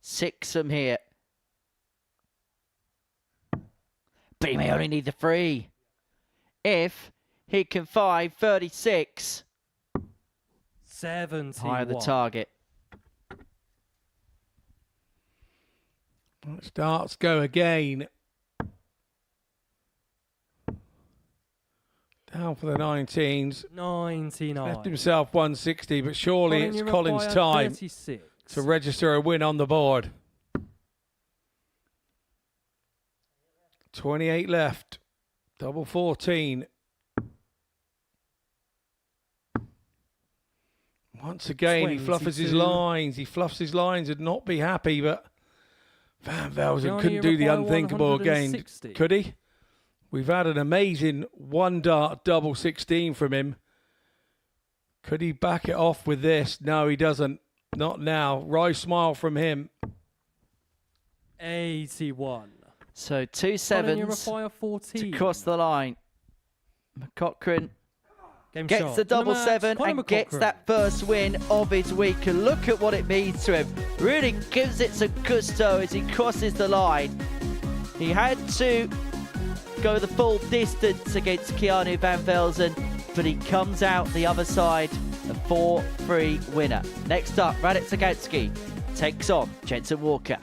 6 from here. But he may only need the 3. If he can find 36. 71. Higher the target. Starts go again. Down for the 19s. 99. Left himself 160, but surely Colin, it's you Colin's require time 36. to register a win on the board. 28 left. Double 14. Once again, he fluffs his 22. lines. He fluffs his lines and not be happy, but Van Velzen Johnny, couldn't you do the require unthinkable again. 160. Could he? We've had an amazing one dart double 16 from him. Could he back it off with this? No, he doesn't. Not now. Rise smile from him. 81. So 2 Colin, you 7s require 14. to cross the line. McCochran Game gets shot. the double match, 7 Colin and gets McCochran. that first win of his week. And look at what it means to him. Really gives it some gusto as he crosses the line. He had to go the full distance against Keanu Van Velzen, but he comes out the other side a 4-3 winner. Next up, Radek Zagatsky takes on Jensen Walker.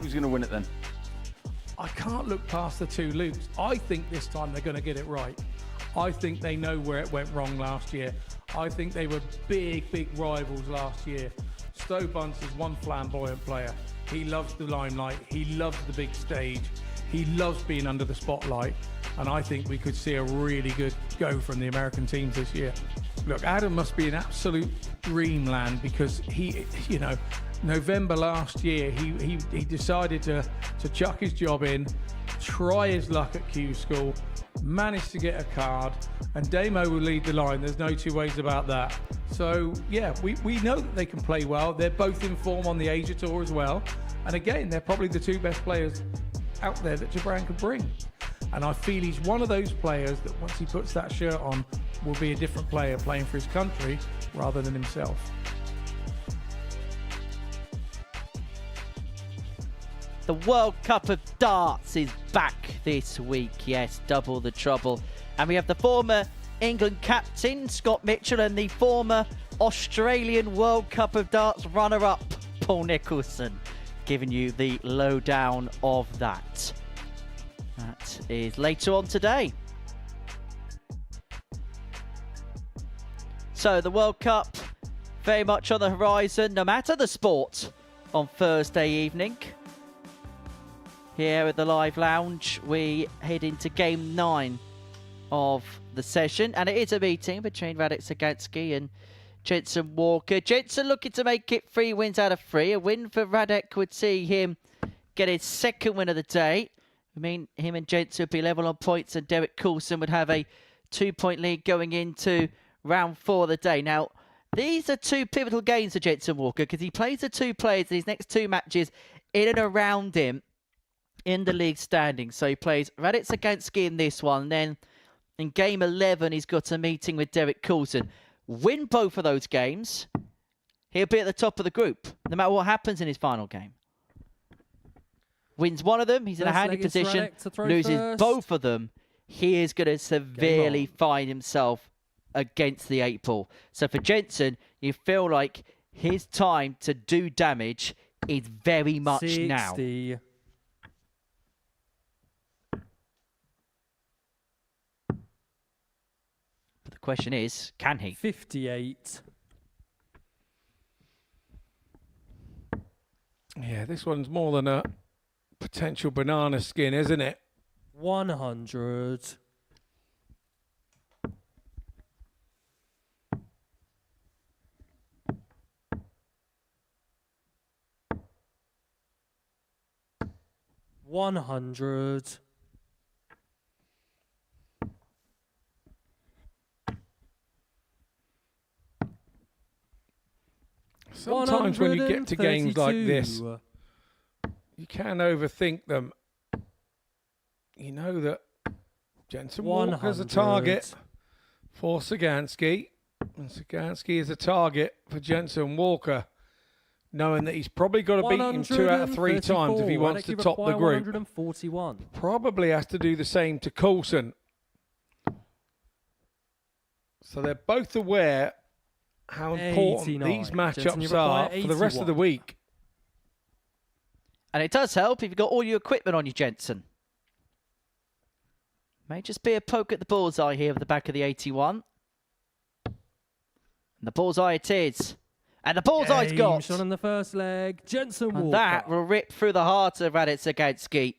Who's going to win it then? I can't look past the two Lukes. I think this time they're going to get it right. I think they know where it went wrong last year. I think they were big rivals last year. Stowe Bunce is one flamboyant player. He loves the limelight. He loves the big stage. He loves being under the spotlight. And I think we could see a really good go from the American teams this year. Look, Adam must be in absolute dreamland because he, you know, November last year, he decided to chuck his job in, try his luck at Q School, managed to get a card, and Damo will lead the line. There's no two ways about that. So, yeah, we know that they can play well. They're both in form on the Asia Tour as well. And again, they're probably the two best players out there that Gibran could bring. And I feel he's one of those players that once he puts that shirt on, will be a different player playing for his country rather than himself. The World Cup of Darts is back this week. Yes, double the trouble. And we have the former England captain, Scott Mitchell, and the former Australian World Cup of Darts runner-up, Paul Nicholson, giving you the lowdown of that. That is later on today. So the World Cup very much on the horizon, no matter the sport, on Thursday evening. Here at the Live Lounge, we head into Game 9 of the session. And it is a meeting between Radek Sagansky and Jensen Walker. Jensen looking to make it 3 wins out of 3. A win for Radek would see him get his second win of the day. I mean, him and Jensen would be level on points, and Derek Coulson would have a 2-point lead going into round 4 of the day. Now, these are 2 pivotal games for Jensen Walker because he plays the 2 players in his next 2 matches in and around him in the league standings. So he plays Radek Sagansky in this one. Then in game 11, he's got a meeting with Derek Coulson. Win both of those games, he'll be at the top of the group, no matter what happens in his final game. Wins one of them, he's in a handy position. Loses both of them, he is going to severely find himself against the 8 ball. So for Jensen, you feel like his time to do damage is very much 60. Now. But the question is, can he? 58. Yeah, this one's more than a potential banana skin, isn't it? 100. Sometimes when you get to games like this, you can overthink them. You know that Jensen Walker's a target for Sagansky, and Sagansky is a target for Jensen Walker, knowing that he's probably got to beat him 2 out of 3 times if he wants to top the group. 141. Probably has to do the same to Coulson. So they're both aware how important these matchups are for the rest of the week. And it does help if you've got all your equipment on you, Jensen. May just be a poke at the bullseye here at the back of the 81. And the bullseye it is. And the bullseye's got. Shot in the first leg. Jensen Walker. And that will rip through the heart of Radek Sagansky.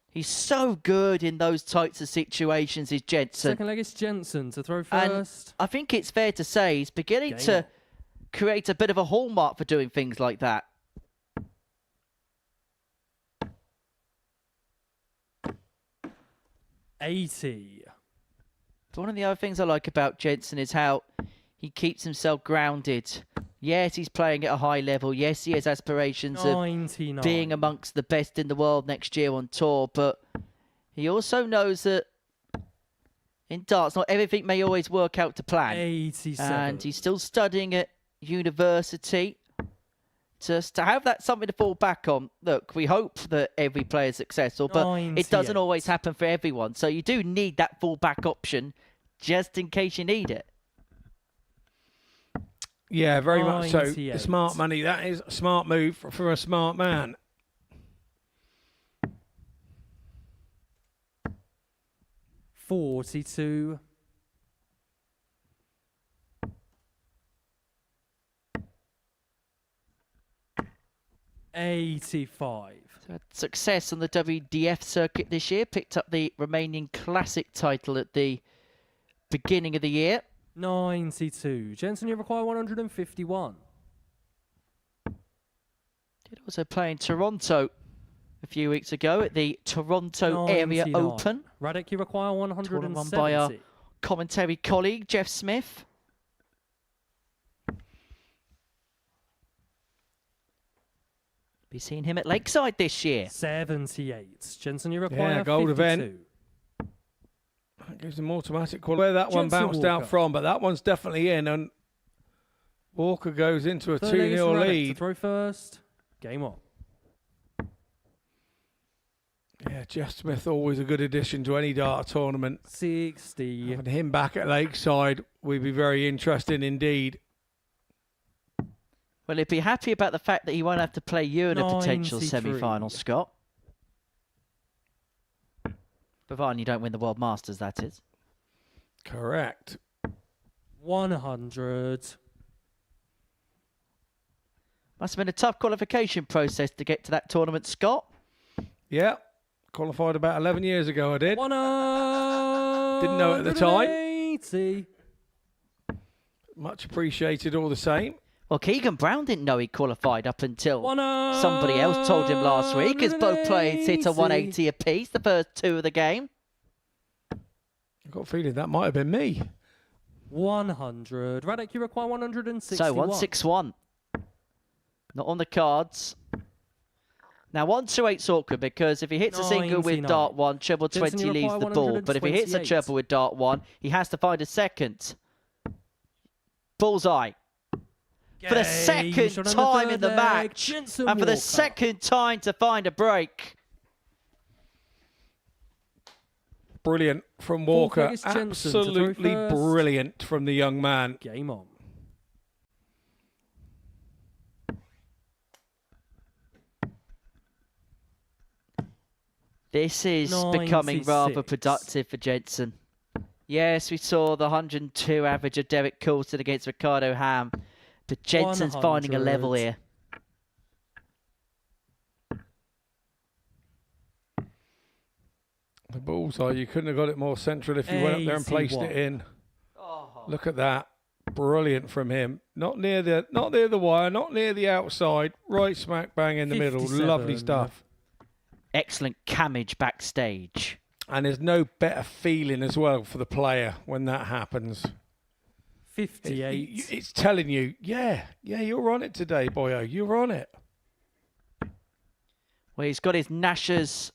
He's so good in those types of situations, is Jensen. Second leg is Jensen to throw first. And I think it's fair to say he's beginning to create a bit of a hallmark for doing things like that. $80. One of the other things I like about Jensen is how he keeps himself grounded. Yes, he's playing at a high level. Yes, he has aspirations 99. Of being amongst the best in the world next year on tour. But he also knows that in darts, not everything may always work out to plan. 87. And he's still studying at university. Just to have that something to fall back on. Look, we hope that every player is successful, but 98. It doesn't always happen for everyone. So you do need that fallback option just in case you need it. Yeah, very 98. much so. The smart money, that is a smart move for a smart man. 42. $85. So had success on the WDF circuit this year. Picked up the Romanian Classic title at the beginning of the year. 92. Jensen, you require 151. Did also play in Toronto a few weeks ago at the Toronto Area 99. Open. Radek, you require Tournament 170. won by our commentary colleague, Jeff Smith. Be seeing him at Lakeside this year. 78. Jensen, you require gold 52. event. That gives them automatic quality. Where that one Jensen bounced Walker. out from, but that one's definitely in. And Walker goes into a 2-0 Radek to lead. throw first. Game on. Yeah, Jeff Smith, always a good addition to any dart tournament. 60. Having him back at Lakeside would be very interesting indeed. Well, he'd be happy about the fact that he won't have to play you in a potential 93. semi-final, Scott. Providing you don't win the World Masters, that is. Correct. 100. Must have been a tough qualification process to get to that tournament, Scott. Yeah, qualified about 11 years ago, I did. 100. Didn't know it at the time. 80. Much appreciated all the same. Well, Keegan Brown didn't know he qualified up until somebody else told him last week, as both players hit a 180 apiece, the first two of the game. I've got a feeling that might have been me. 100. Radek, you require 161. So 161. Not on the cards. Now 128's awkward because if he hits a single with 99. dart 1, treble Jensen, 20 you leaves require the ball. But if he hits a 128. treble with dart 1, he has to find a second. Bullseye. For the second shot on the time third in the leg, match. Jensen And for the Walker. second time to find a break. Brilliant from Walker. Vegas Jensen to throw Absolutely first. brilliant from the young man. Game on. This is becoming rather 96. productive for Jensen. Yes, we saw the 102 average of Derek Coulson against Ricardo Ham. But Jensen's finding a level 100. here. The bullseye, you couldn't have got it more central if you went up there and placed 81. it in. Look at that. Brilliant from him. Not near the wire, not near the outside. Right smack bang in the middle. 57. Lovely stuff. Excellent cammage backstage. And there's no better feeling as well for the player when that happens. 58. It's telling you, yeah, you're on it today, boyo. You're on it. Well, he's got his gnashers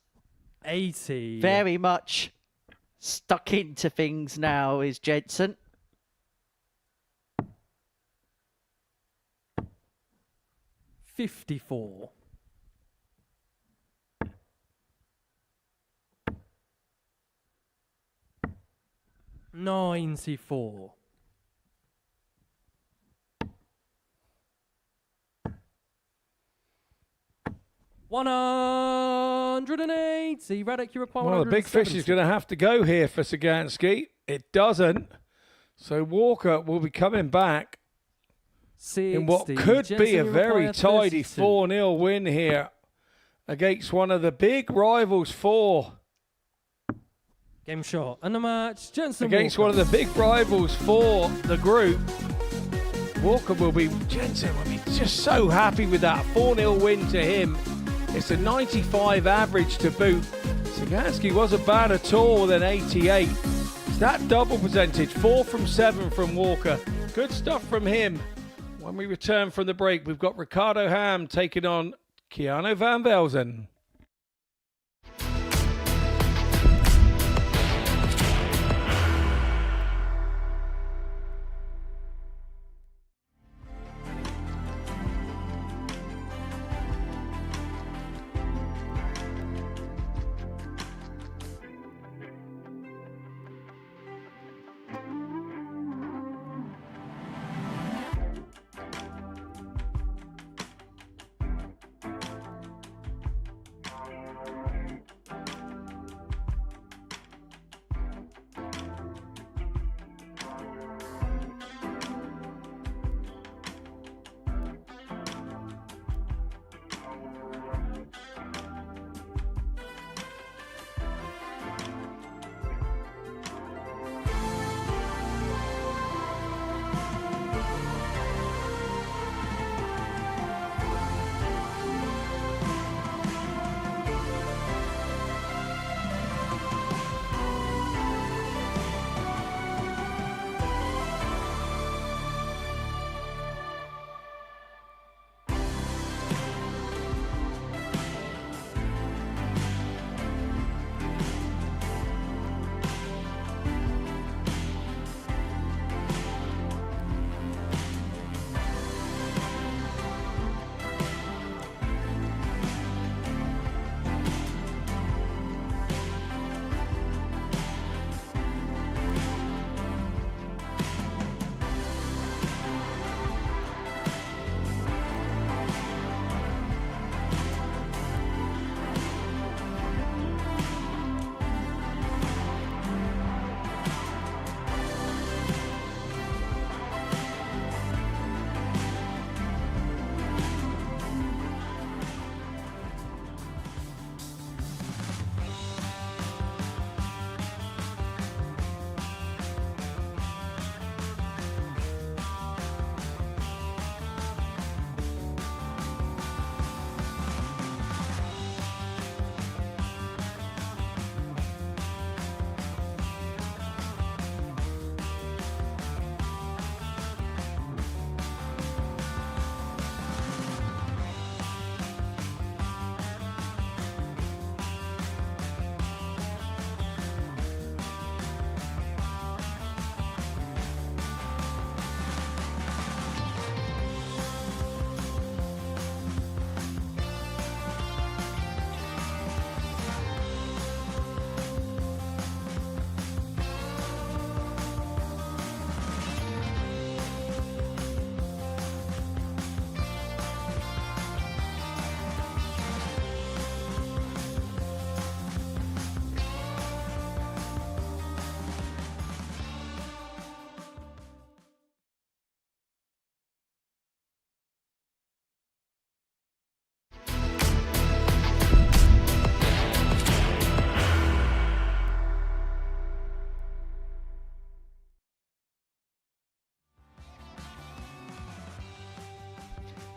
80. very much stuck into things now, is Jensen. $54. $94. $180. Radek, you require Well, the big fish is going to have to go here for Sagansky. It doesn't. So Walker will be coming back in what could be a very tidy 4-0 win here against one of the big rivals for Game shot and the match. Jensen against Walker. one of the big rivals for the group. Walker will be, Jensen will be just so happy with that 4-0 win to him. It's a 95 average to boot. Sagansky wasn't bad at all with an 88. It's that double percentage, 4 from 7 from Walker. Good stuff from him. When we return from the break, we've got Ricardo Ham taking on Keanu van Velzen.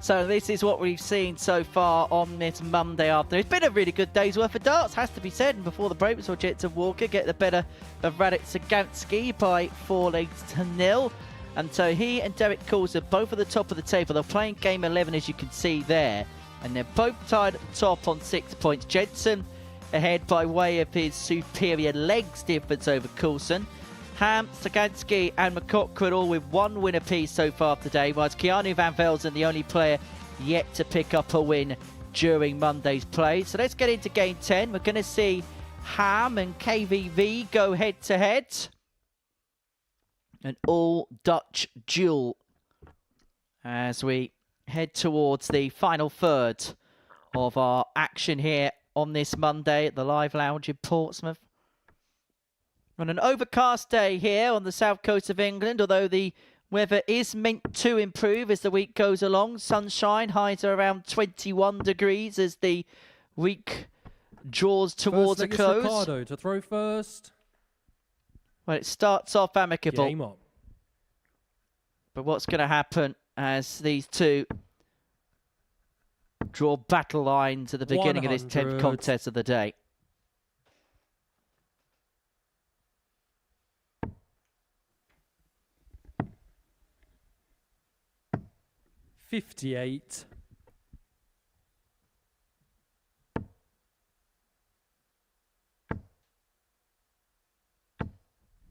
So this is what we've seen so far on this Monday afternoon. It's been a really good day's worth of darts, has to be said. And before the break, we saw Jensen Walker get the better of Radek Sagansky by 4-0. And so he and Derek Coulson both at the top of the table. They're playing game 11, as you can see there. And they're both tied at the top on 6 points. Jensen ahead by way of his superior legs difference over Coulson. Ham, Sagansky and McCockran all with 1 win apiece so far today, whilst Keanu Van Velzen the only player yet to pick up a win during Monday's play. So let's get into game 10. We're going to see Ham and KVV go head to head. An all Dutch duel as we head towards the final third of our action here on this Monday at the Live Lounge in Portsmouth. On an overcast day here on the south coast of England, although the weather is meant to improve as the week goes along. Sunshine, highs are around 21 degrees as the week draws towards a close. Ricardo to throw first. Well, it starts off amicable. Game on. But what's going to happen as these two draw battle lines at the beginning of this 10th contest of the day? $58.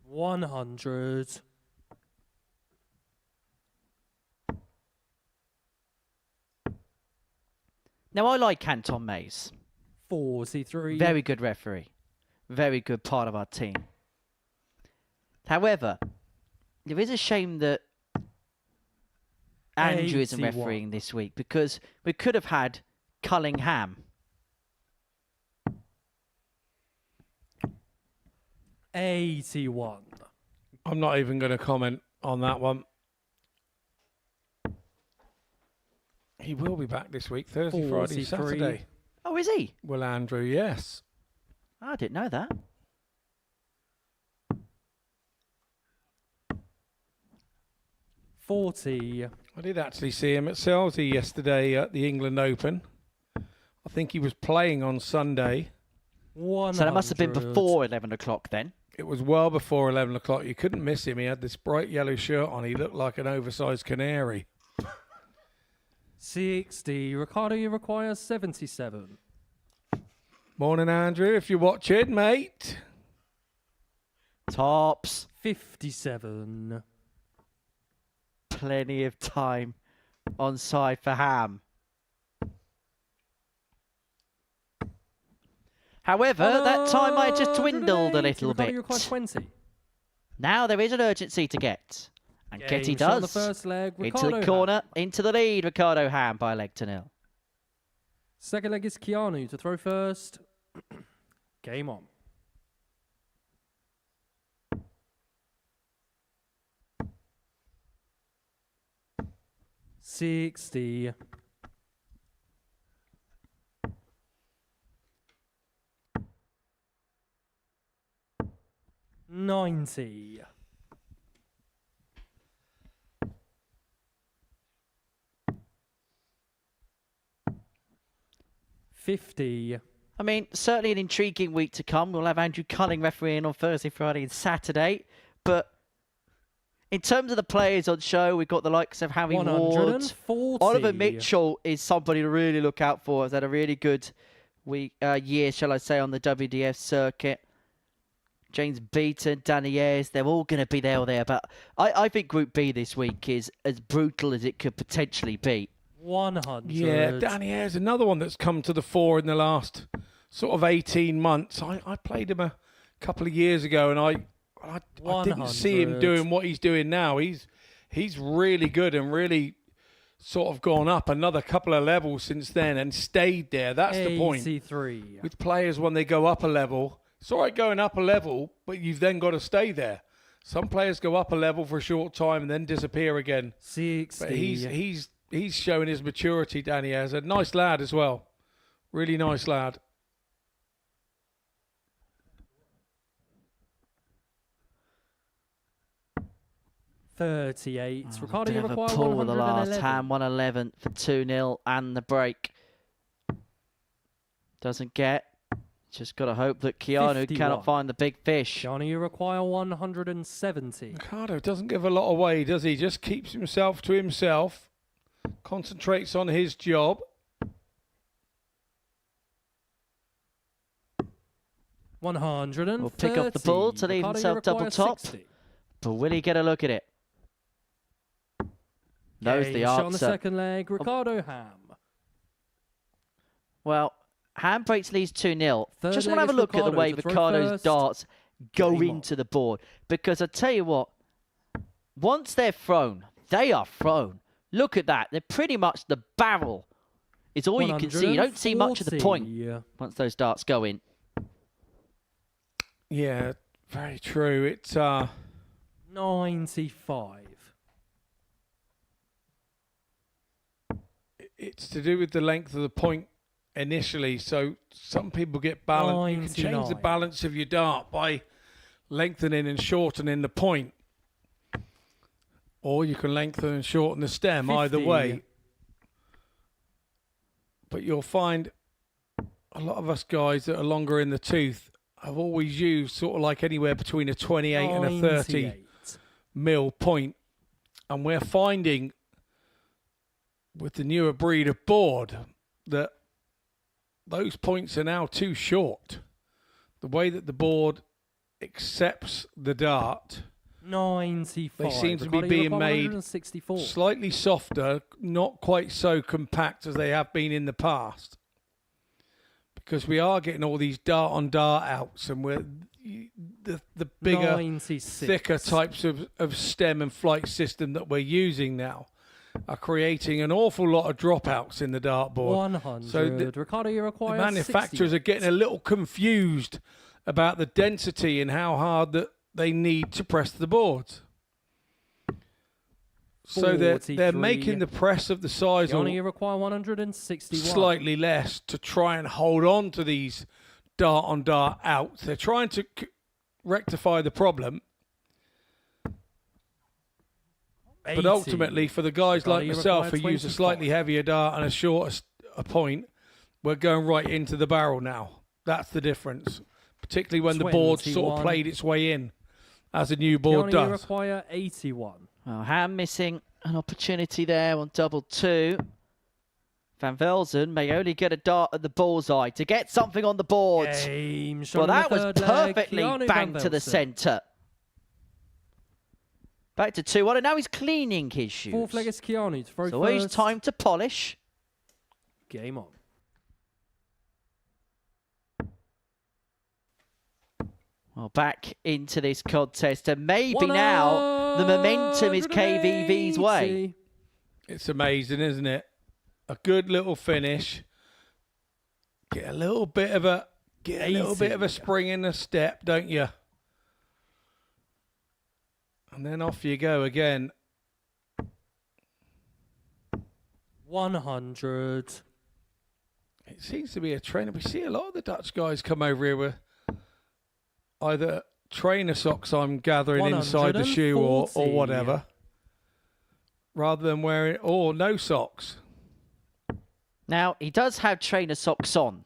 $100. Now, I like Canton Mays. 43. Very good referee. Very good part of our team. However, it is a shame that Andrew isn't 81. refereeing this week, because we could have had Cullingham. 81. I'm not even going to comment on that one. He will be back this week, Thursday, Friday, 43. Saturday. Oh, is he? Will Andrew, yes. I didn't know that. $40. I did actually see him at Selsey yesterday at the England Open. I think he was playing on Sunday. 100. So that must have been before 11 o'clock then. It was well before 11 o'clock. You couldn't miss him. He had this bright yellow shirt on. He looked like an oversized canary. 60. Ricardo, you require 77. Morning, Andrew, if you're watching, mate. Tops. 57. Plenty of time on side for Ham. However, that time might have just dwindled a little Ricardo, bit. you require 20. Now there is an urgency to get. And get he Game shot on does. the first leg. Into Ricardo the corner, Ham. into the lead, Ricardo Ham by a leg to nil. Second leg is Keanu to throw first. Game on. $60. $90. $50. I mean, certainly an intriguing week to come. We'll have Andrew Culling refereeing on Thursday, Friday and Saturday. But in terms of the players on show, we've got the likes of Harry Ward. 140. Oliver Mitchell is somebody to really look out for. Has had a really good year, shall I say, on the WDF circuit. James Beaton, Danny Ayres, they're all going to be there or there. But I think Group B this week is as brutal as it could potentially be. 100. Yeah, Danny Ayres, another one that's come to the fore in the last sort of 18 months. I played him a couple of years ago, and I didn't see him doing what he's doing now. He's really good and really sort of gone up another couple of levels since then and stayed there. That's the point. 83. With players, when they go up a level, it's all right going up a level, but you've then got to stay there. Some players go up a level for a short time and then disappear again. 60. But he's showing his maturity, Danny Ayres. A nice lad as well. Really nice lad. 38. Oh, Ricardo, bit you of a require pull with the last 111. hand, 111 for 2-0 and the break. Doesn't get. Just got to hope that Keanu 51. cannot find the big fish. Keanu, you require 170. Ricardo doesn't give a lot away, does he? Just keeps himself to himself, concentrates on his job. Will pick up the ball to leave himself double top. 60. But will he get a look at it? Knows the Shot on the answer. second leg, Ricardo Ham. Well, handbrakes leads 2-0. Third Just want leg to have a is look at the Ricardo way to throw Ricardo's first. darts go Game on. into the board. Because I tell you what, once they're thrown, they are thrown. Look at that. They're pretty much the barrel. It's all you can see. You don't see much of the point once those darts go in. Yeah, very true. It's 95. it's to do with the length of the point initially. So some people get balance. You can change the 99. balance of your dart by lengthening and shortening the point, or you can lengthen and shorten the stem. 50. Either way. But you'll find a lot of us guys that are longer in the tooth have always used sort of like anywhere between a 28 and a 30 98. mil point. And we're finding with the newer breed of board that those points are now too short. The way that the board accepts the dart, 95. they seem to be Ricardo, you being require made 164. slightly softer, not quite so compact as they have been in the past. Because we are getting all these dart on dart outs, and we're the bigger, 96. thicker types of stem and flight system that we're using now are creating an awful lot of dropouts in the dartboard. 100. So Ricardo, you the require manufacturers 60. are getting a little confused about the density and how hard that they need to press the boards. So they're 43. making the press of the size Keanu, you require 161. slightly less to try and hold on to these dart on dart outs. They're trying to rectify the problem. But 80. ultimately, for the guys Ricardo, like you myself who require use a slightly 25. heavier dart and a shorter a point, we're going right into the barrel now. That's the difference. Particularly when the board sort 21. of played its way in, as a new board Keanu, you does. require 81. Well, Ham missing an opportunity there on double two. Van Velzen may only get a dart at the bullseye to get something on the board. Game. Well, Shot on that the was third leg, perfectly Keanu banged Van to the Velzen. centre. Back to 2-1, and now he's cleaning his shoes. Fourth leg is Keanu to throw So first. he's time to polish. Game on. Well, back into this contest, and maybe now the momentum is KVV's way. 180. It's amazing, isn't it? A good little finish. Get a little bit of a spring in the step, don't you? And then off you go again. 100. It seems to be a trend. We see a lot of the Dutch guys come over here with either trainer socks, I'm gathering, inside the shoe or 140. whatever, rather than wearing, or no socks. Now, he does have trainer socks on.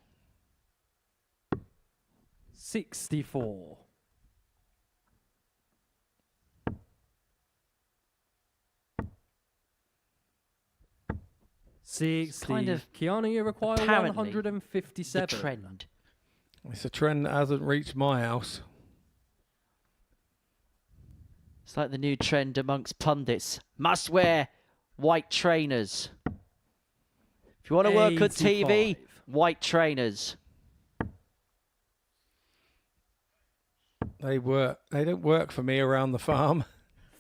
64. Kind of Keanu, you require apparently 157. the trend. It's a trend that hasn't reached my house. It's like the new trend amongst pundits. Must wear white trainers. If you want to work on TV, 85. white trainers. They work. They don't work for me around the farm.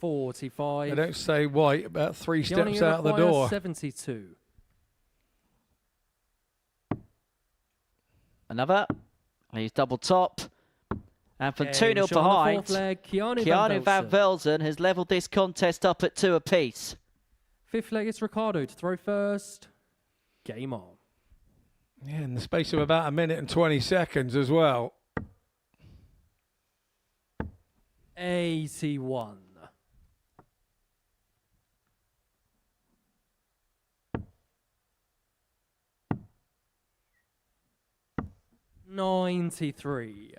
45. They don't stay white about 3 Keanu, steps you out the require door. 72. Another. He's double top. And from Game 2-0 shot on the behind, fourth leg, Keanu Van Velzen has levelled this contest up at 2 apiece. Fifth leg is Ricardo to throw first. Game on. Yeah, in the space of about 1 minute and 20 seconds as well. 81. 93.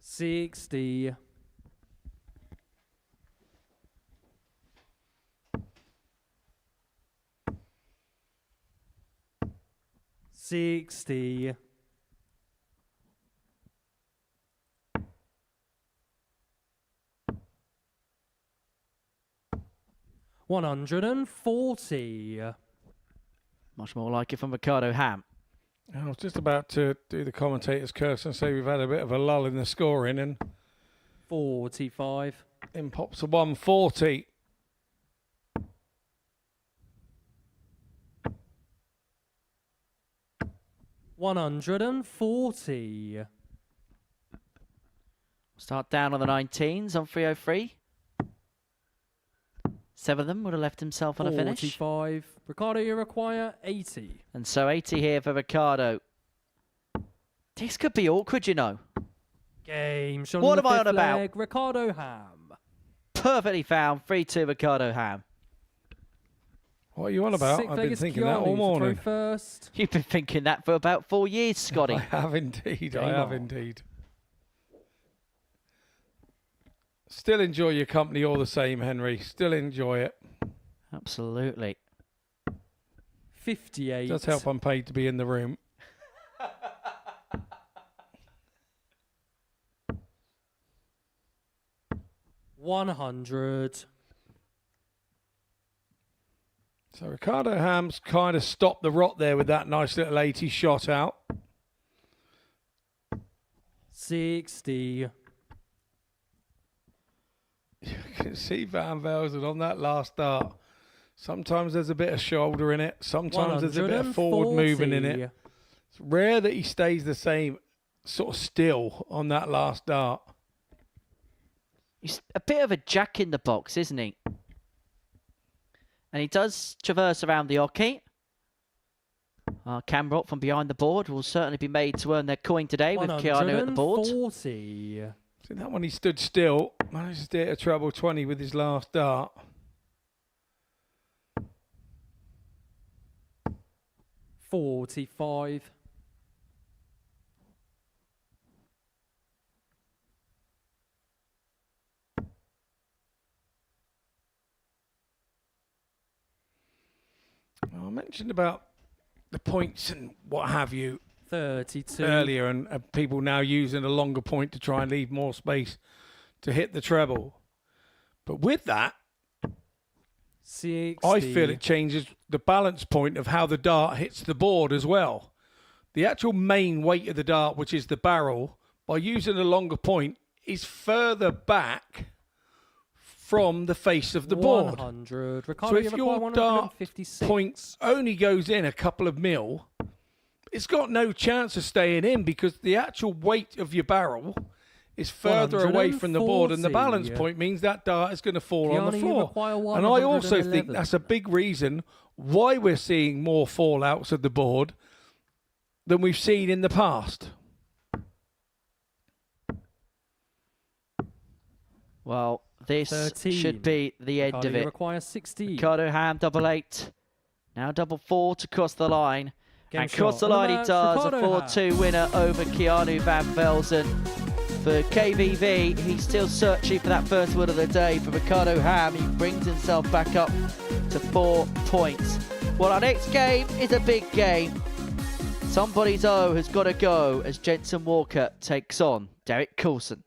60. 60. 140. Much more like it from Ricardo Ham. I was just about to do the commentator's curse and say we've had a bit of a lull in the scoring, and 45. in pops a 140. 140. Start down on the 19s on 303. 7 of them would have left himself on a finish. 45. Ricardo, you require 80. And so 80 here for Ricardo. This could be awkward, you know. Game. Shot What on the am I on fifth about? leg, Ricardo Ham. Perfectly found. 3-2 Ricardo Ham. What are you on about? Sixth I've leg been is thinking that Keanu all to throw morning. first. You've been thinking that for about 4 years, Scotty. I have indeed. I Game have on. indeed. Still enjoy your company all the same, Henry. Still enjoy it. Absolutely. 58. Does help I'm paid to be in the room. $100. So Ricardo Ham's kind of stopped the rot there with that nice little 80 shot out. 60. You can see Van Velzen on that last dart. Sometimes there's a bit of shoulder in it. Sometimes there's a bit of forward movement in it. It's rare that he stays the same, sort of still on that last dart. He's a bit of a jack in the box, isn't he? And he does traverse around the hockey. Camrock from behind the board will certainly be made to earn their coin today with Keanu at the board. 140. See that one, he stood still, managed to steer a treble 20 with his last dart. $45. I mentioned about the points and what have you 32. earlier, and people now using a longer point to try and leave more space to hit the treble. But with that, 60. I feel it changes the balance point of how the dart hits the board as well. The actual main weight of the dart, which is the barrel, by using a longer point, is further back from the face of the board. 100. So Ricardo, if your dart 156. point only goes in a couple of mil, it's got no chance of staying in because the actual weight of your barrel is further away from the board, and the balance 140. point means that dart is going to fall on the Keanu, you floor. require And I also think 111. that's a big reason why we're seeing more fallouts of the board than we've seen in the past. Well, this 13. should be the end Ricardo, of you it. require 60. Ricardo Ham, double 8. Now double 4 to cross the line. Game and shot. cross the On the line he match, does. A Ricardo 4-2 winner over Keanu Van Velzen. For KVV, he's still searching for that first win of the day. For Ricardo Ham, he brings himself back up to 4 points. Well, our next game is a big game. Somebody's O has got to go as Jensen Walker takes on Derek Coulson.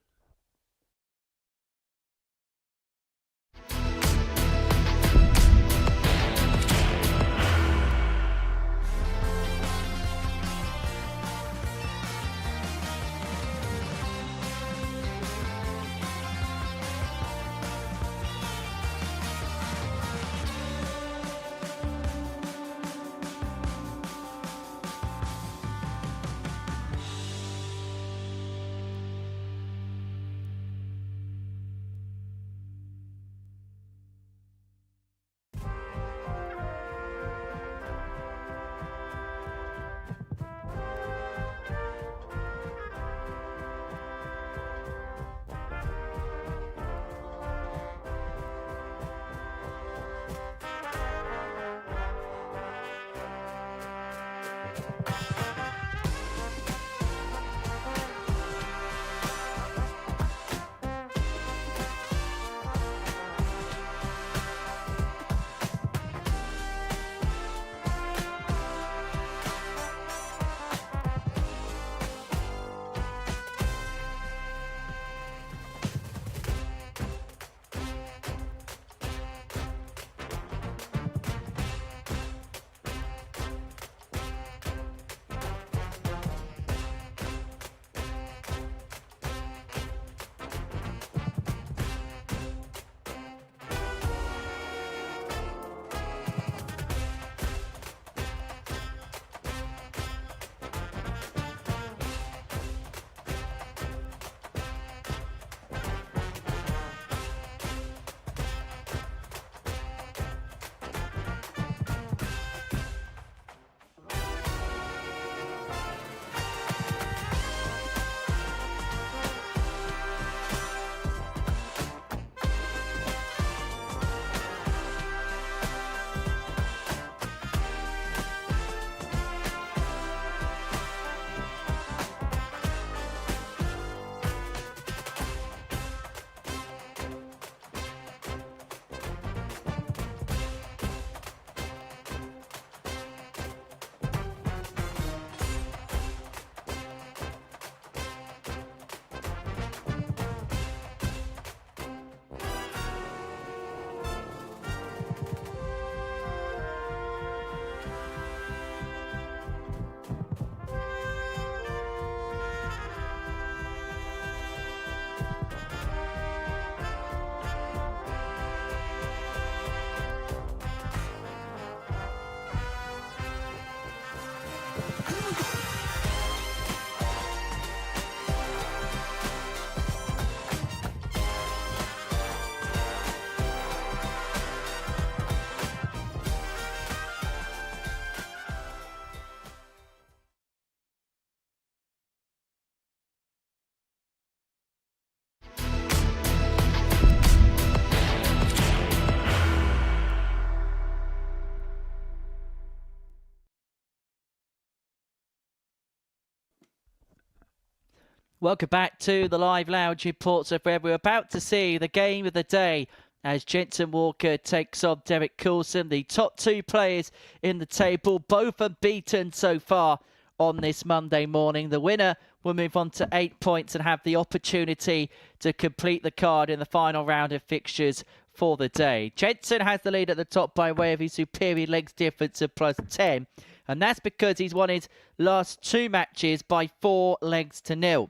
Welcome back to the Live Lounge in Portsmouth, where we're about to see the game of the day as Jensen Walker takes on Derek Coulson. The top two players in the table, both unbeaten so far on this Monday morning. The winner will move on to 8 points and have the opportunity to complete the card in the final round of fixtures for the day. Jensen has the lead at the top by way of his superior legs difference of +10, and that's because he's won his last two matches by 4 legs to 0.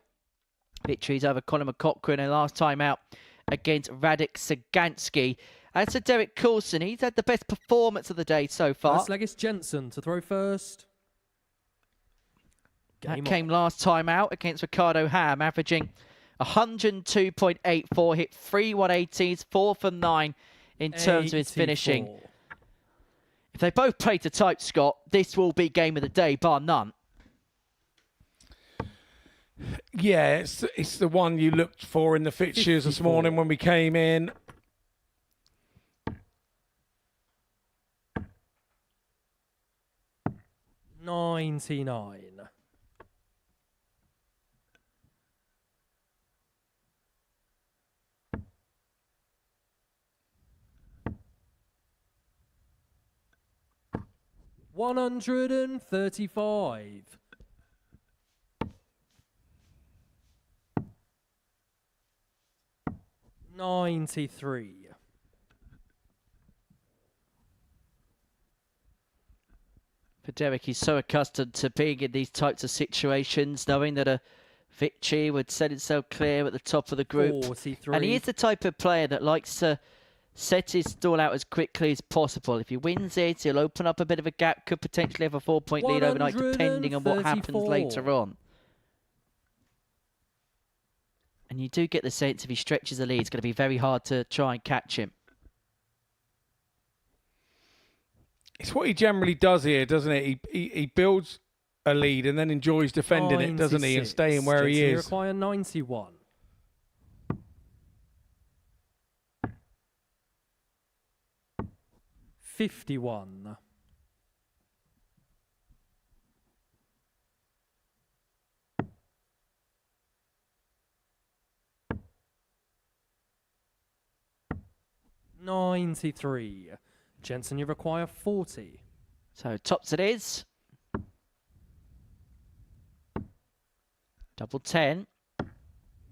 Victories over Conor McCaughrean and last time out against Radek Sagansky. As for Derek Coulson, he's had the best performance of the day so far. First leg is Jensen to throw first. That came last time out against Ricardo Ham, averaging 102.84, hit 3 180s, 4 from 9 in terms of his finishing. If they both play to type, Scott, this will be game of the day, bar none. Yeah, it's the one you looked for in the fixtures 54. This morning when we came in. $99. $135. $93. For Derek, he's so accustomed to being in these types of situations, knowing that a victory would set itself clear at the top of the group. 43. And he is the type of player that likes to set his stall out as quickly as possible. If he wins it, he'll open up a bit of a gap, could potentially have a 4-point lead overnight, depending on what happens later on. And you do get the sense if he stretches the lead, it's going to be very hard to try and catch him. It's what he generally does here, doesn't it? He builds a lead and then enjoys defending 96. It, doesn't he? And staying where he is. Require 91. $51. $93. Jensen, you require 40. So tops it is. Double 10.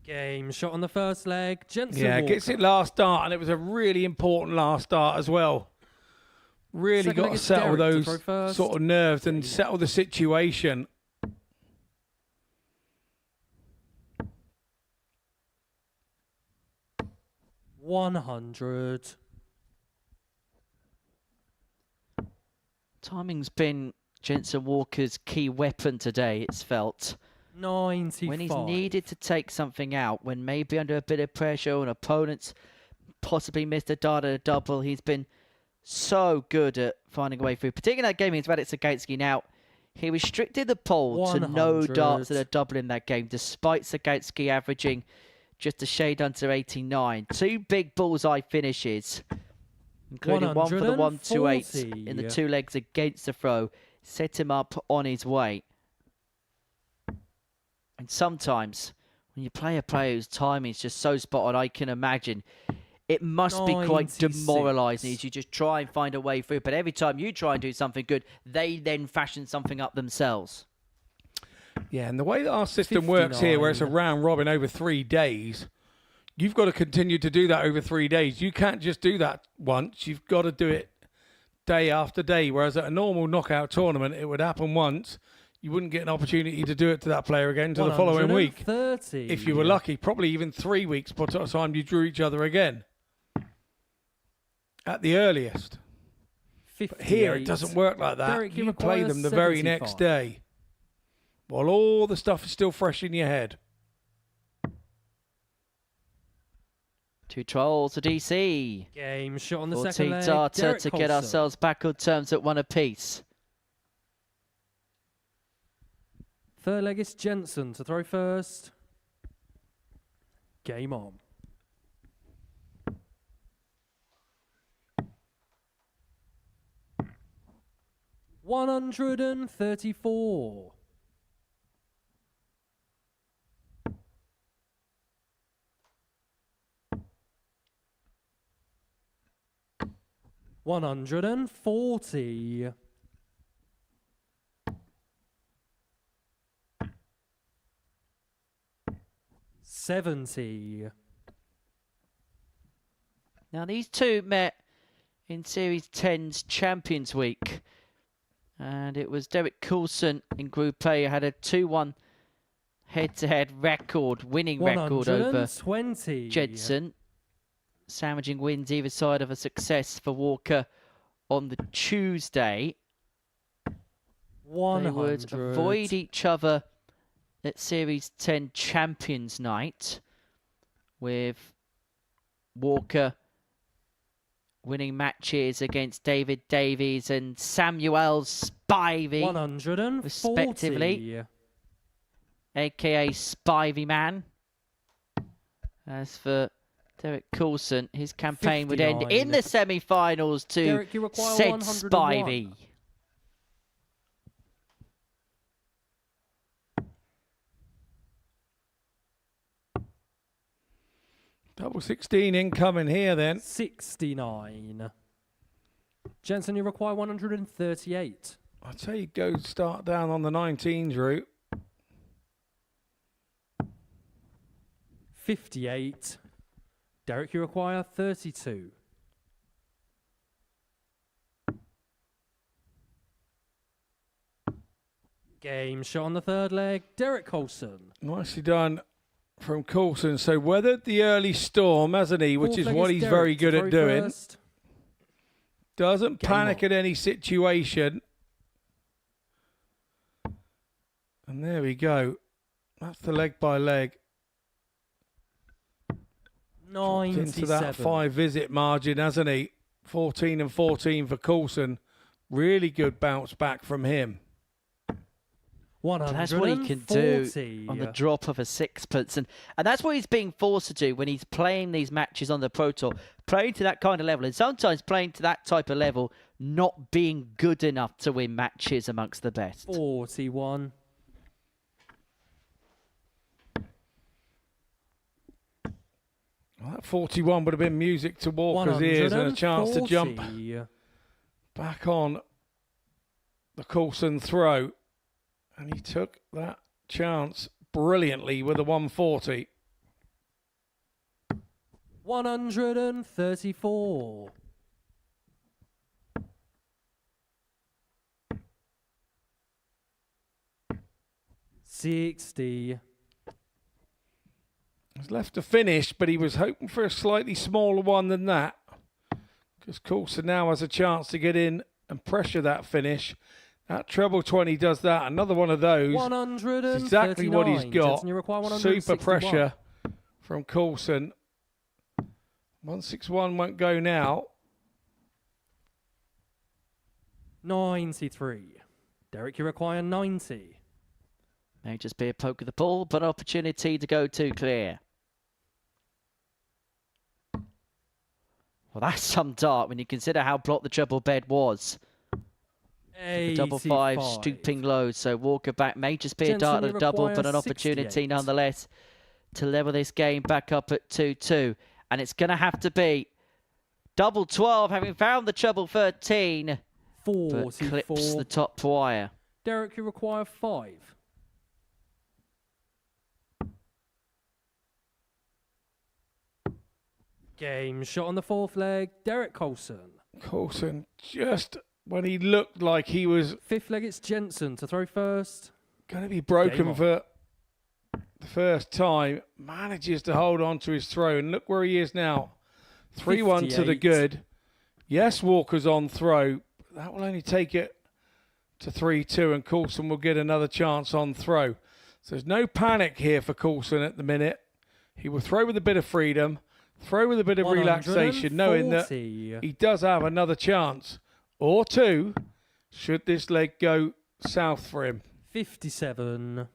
Game shot on the first leg. Jensen Walker. Gets it last start, and it was a really important last start as well. Really second got to settle Derek those sort of nerves and settle the situation. $100. Timing's been Jensen Walker's key weapon today, it's felt. 95. When he's needed to take something out, when maybe under a bit of pressure and opponents possibly missed a dart at a double, he's been so good at finding a way through. Particularly in that game against Radek Sagansky. Now, he restricted the poll 100. To no darts at a double in that game, despite Sagansky averaging just a shade under 89. 2 big bullseye finishes, including one for the 128 in the 2 legs against the throw, set him up on his way. And sometimes, when you play a player whose timing is just so spot on, I can imagine it must be quite demoralising as you just try and find a way through. But every time you try and do something good, they then fashion something up themselves. Yeah, and the way that our system works here, where it's a round robin over 3 days, you've got to continue to do that over 3 days. You can't just do that once. You've got to do it day after day. Whereas at a normal knockout tournament, it would happen once. You wouldn't get an opportunity to do it to that player again until the following week. If you were lucky, probably even 3 weeks by the time you drew each other again. At the earliest. But here, it doesn't work like that. Derek, you play them the very next day, while all the stuff is still fresh in your head. 2 trolls to DC. Game shot on the second leg. 14 darter Derek to Coulson. get ourselves back on terms at 1 apiece. Third leg is Jensen to throw first. Game on. $134. 140. 70. Now, these two met in Series 10's Champions Week. And it was Derek Coulson in Group A who had a 2-1 head-to-head record, winning record over Jedson. Sandwiching wins either side of a success for Walker on the Tuesday. 100. They would avoid each other at Series 10 Champions Night, with Walker winning matches against David Davies and Samuel Spivey, 140. respectively, aka Spivey Man. As for Derek Coulson, his campaign 59. would end in the semi-finals to Derek, you require said 101. Spivey. Double 16 incoming here then. 69. Jensen, you require 138. I'd say you go start down on the 19s route. 58. Derek, you require 32. Game shot on the third leg. Derek Coulson. Nicely done from Coulson. So weathered the early storm, hasn't he? Which Fourth is leg what he's Derek very to good throw at doing. first. Doesn't Game panic on. at any situation. And there we go. That's the leg by leg. Dropped 97. into that 5-visit margin, hasn't he? 14 and 14 for Coulson. Really good bounce back from him. That's what he can do on the drop of a sixpence. And that's what he's being forced to do when he's playing these matches on the Pro Tour. Playing to that kind of level. And sometimes playing to that type of level, not being good enough to win matches amongst the best. 41. Well, that 41 would have been music to Walker's ears and a chance to jump 140. back on the Coulson throw. And he took that chance brilliantly with a 140. 134. 60. Was left to finish, but he was hoping for a slightly smaller one than that. Because Coulson now has a chance to get in and pressure that finish. That treble 20 does that. Another one of those. 139. It's exactly what he's got. Jensen, you require Super 161. pressure from Coulson. 161 won't go now. 93. Derek, you require 90. May just be a poke of the ball, but opportunity to go too clear. Well, that's some dart when you consider how blocked the treble bed was. The double 5 stooping low, so Walker back may just be a dart at a double, but an opportunity 68. nonetheless to level this game back up at 2-2. And it's going to have to be double 12, having found the treble 13, but clips the top wire. Derek, you require 5. Game shot on the fourth leg. Derek Coulson. Coulson just when he looked like he was Fifth leg, it's Jensen to throw first. going to be Game broken on. for the first time, manages to hold on to his throw. And look where he is now. 3-1 to the 58. good. Yes, Walker's on throw. That will only take it to 3-2, and Coulson will get another chance on throw. So there's no panic here for Coulson at the minute. He will throw with a bit of freedom, throw with a bit of relaxation, knowing that 140. he does have another chance or two should this leg go south for him. 57.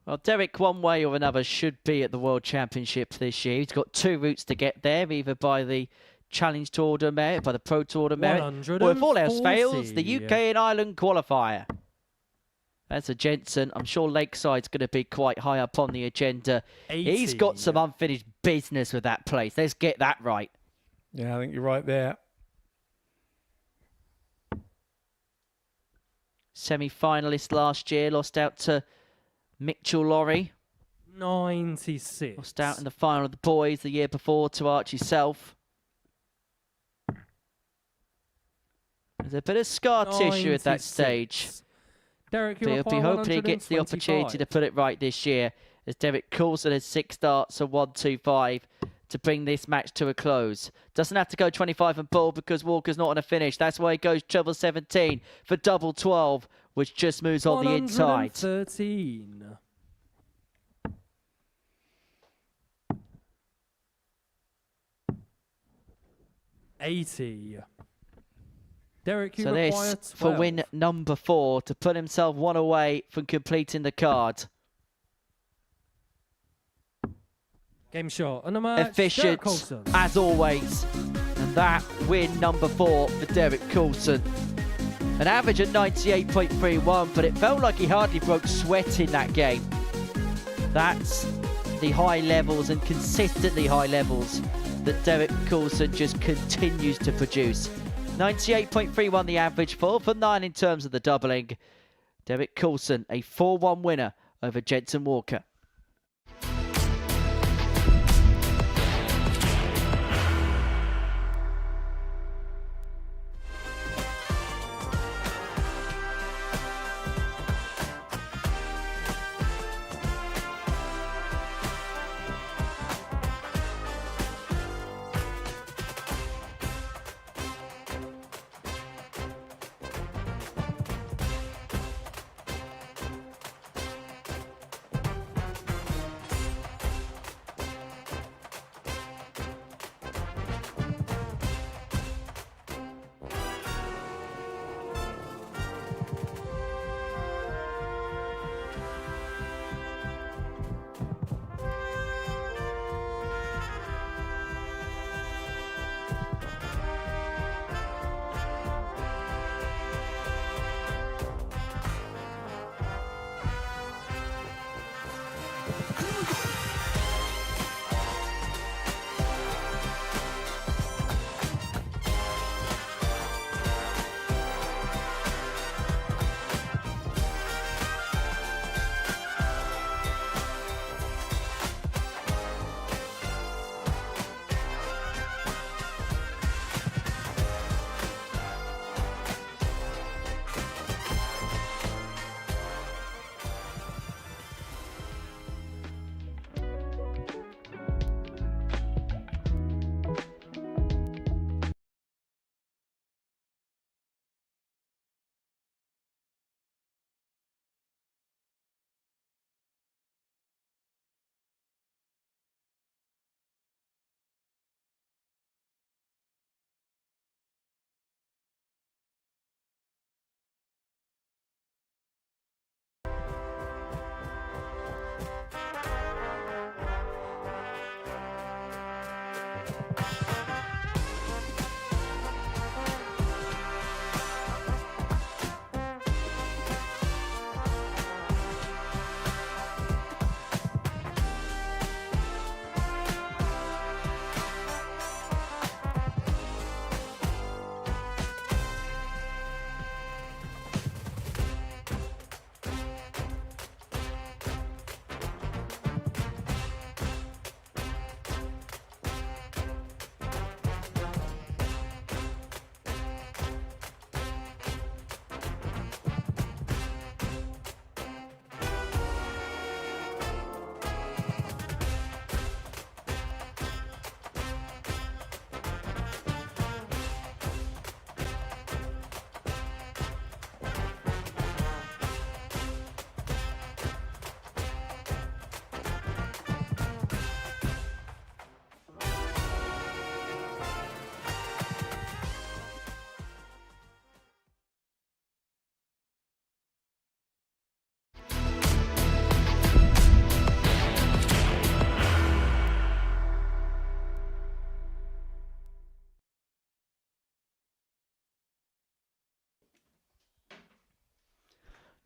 Well, Derek, one way or another, should be at the World Championship this year. He's got 2 routes to get there, either by the Challenge Tour de Merit, by the Pro Tour de Merit, or if all else fails, the UK and Ireland qualifier. That's a Jensen. I'm sure Lakeside's going to be quite high up on the agenda. 80. He's got some unfinished business with that place. Let's get that right. Yeah, I think you're right there. Semi-finalist last year, lost out to Mitchell Lorry. 96. Lost out in the final of the boys the year before to Archie Self. There's a bit of scar tissue at that 96. stage. Derek, you Hopefully he gets the opportunity to put it right this year, as Derek Coulson has 6 starts and 1-2-5 to bring this match to a close. Doesn't have to go 25 and pull because Walker's not on a finish. That's why he goes treble 17 for double 12, which just moves on the inside. 113. $80. Derek, you So require this for 12. win number 4 to put himself 1 away from completing the card. Game shot and a match. Efficient Derek Coulson. as always. And that win number 4 for Derek Coulson. An average at 98.31, but it felt like he hardly broke sweat in that game. That's the high levels and consistently high levels that Derek Coulson just continues to produce. 98.31 the average, 4 for 9 in terms of the doubling. Derek Coulson, a 4-1 winner over Jensen Walker.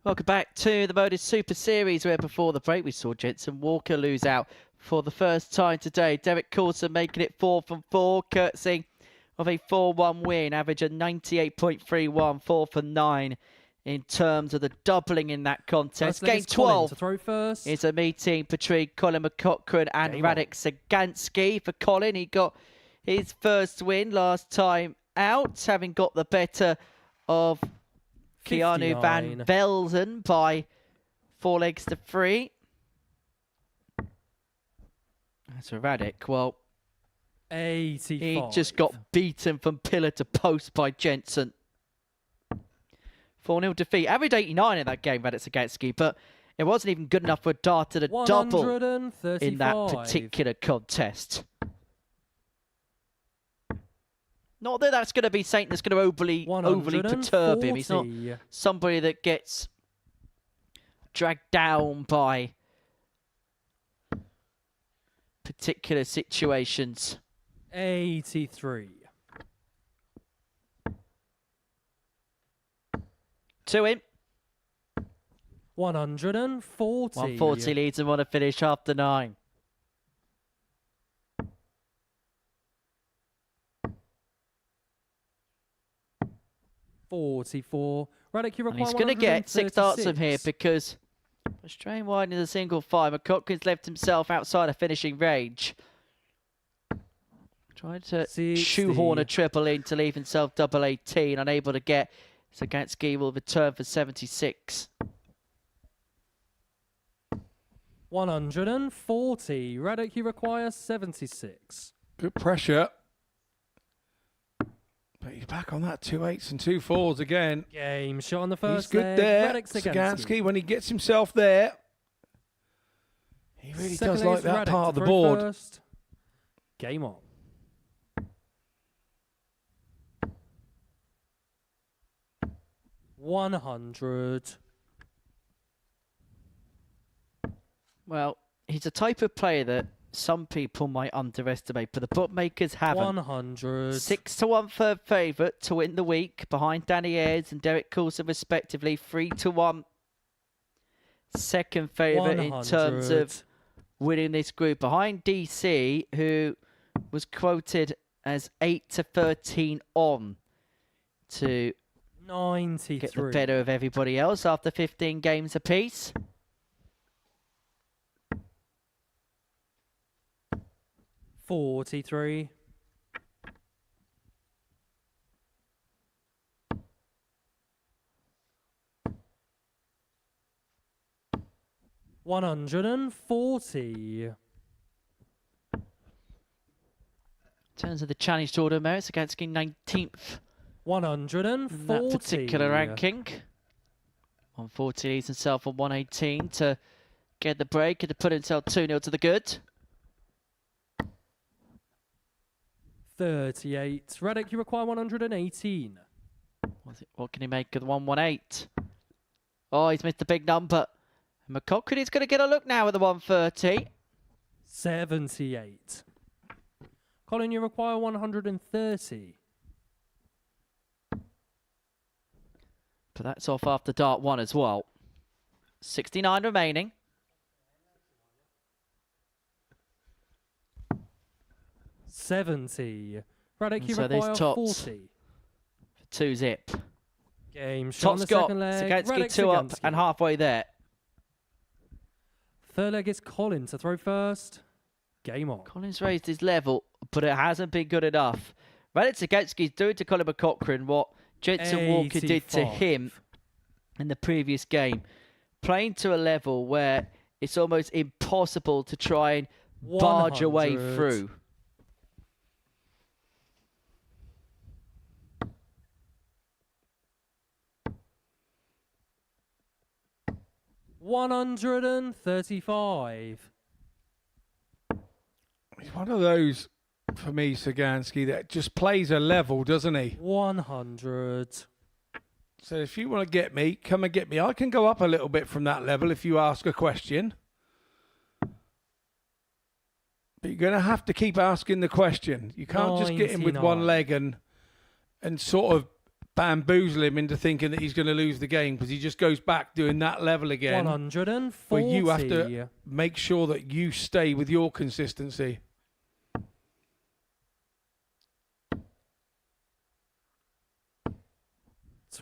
Welcome back to the Modus Super Series, where before the break we saw Jensen Walker lose out for the first time today. Derek Coulson making it 4 from 4, courtesy of a 4-1 win, average of 98.31, 4 for 9 in terms of the doubling in that contest. Game 12 to throw first. is a meeting between Colin McCaughrean and Radek Sagansky. For Colin, he got his first win last time out, having got the better of Keanu Van Velzen by 4 legs to 3. As for Radek, well, 85. he just got beaten from pillar to post by Jensen. 4-0 defeat. Average 89 in that game, Radek Sagansky, but it wasn't even good enough for Data to double in that particular contest. Not that that's going to be something that's going to overly perturb him. He's not somebody that gets dragged down by particular situations. 83. 2 in. 140. 140 leads and want to finish after 9. $44. Radek, you require And he's going to get 6 darts from here 136. because Strain wide in a single 5. McCaughrean's left himself outside of finishing range. Tried to shoehorn a triple in to leave himself double 18. Unable to get. Sagansky will return for 76. 140. Radek, you require 76. Good pressure. But he's back on that 2 8s and 2 4s again. Game shot on the first. He's good leg. there. Radek Sagansky, when he gets himself there, he really does like that part of the board. First. Game on. $100. Well, he's a type of player that some people might underestimate, but the bookmakers haven't. 100. 6 to 1 third favourite to win the week, behind Danny Ayres and Derek Coulson respectively. 3 to 1 second favourite in terms of winning this group, behind DC, who was quoted as 8 to 13 on to 93. get the better of everybody else after 15 games apiece. $43. $140. In terms of the challenge order merits, Sagansky 19th 140. in that particular ranking. 140 leads himself on 118 to get the break and to put himself 2-0 to the good. 38. Radek, you require 118. What can he make of the 118? Oh, he's missed a big number. McCaughrean is going to get a look now at the 130. 78. Colin, you require 130. But that's off after dart 1 as well. 69 remaining. $70. Radek, you So these require tops 40. for 2 zip. Game shot on Top's the got second leg. Sagansky Radek 2 up Sagansky. and halfway there. Third leg is Colin to throw first. Game on. Colin's raised his level, but it hasn't been good enough. Radek Sagansky's doing to Colin McCaughrean what Jensen Walker did to 85. him in the previous game. Playing to a level where it's almost impossible to try and barge a way 100. through. $135. He's one of those, for me, Sagansky, that just plays a level, doesn't he? 100. So if you want to get me, come and get me. I can go up a little bit from that level if you ask a question. But you're going to have to keep asking the question. You can't just get in with one 99. leg and sort of bamboozle him into thinking that he's going to lose the game, because he just goes back doing that level again. 140. But you have to make sure that you stay with your consistency.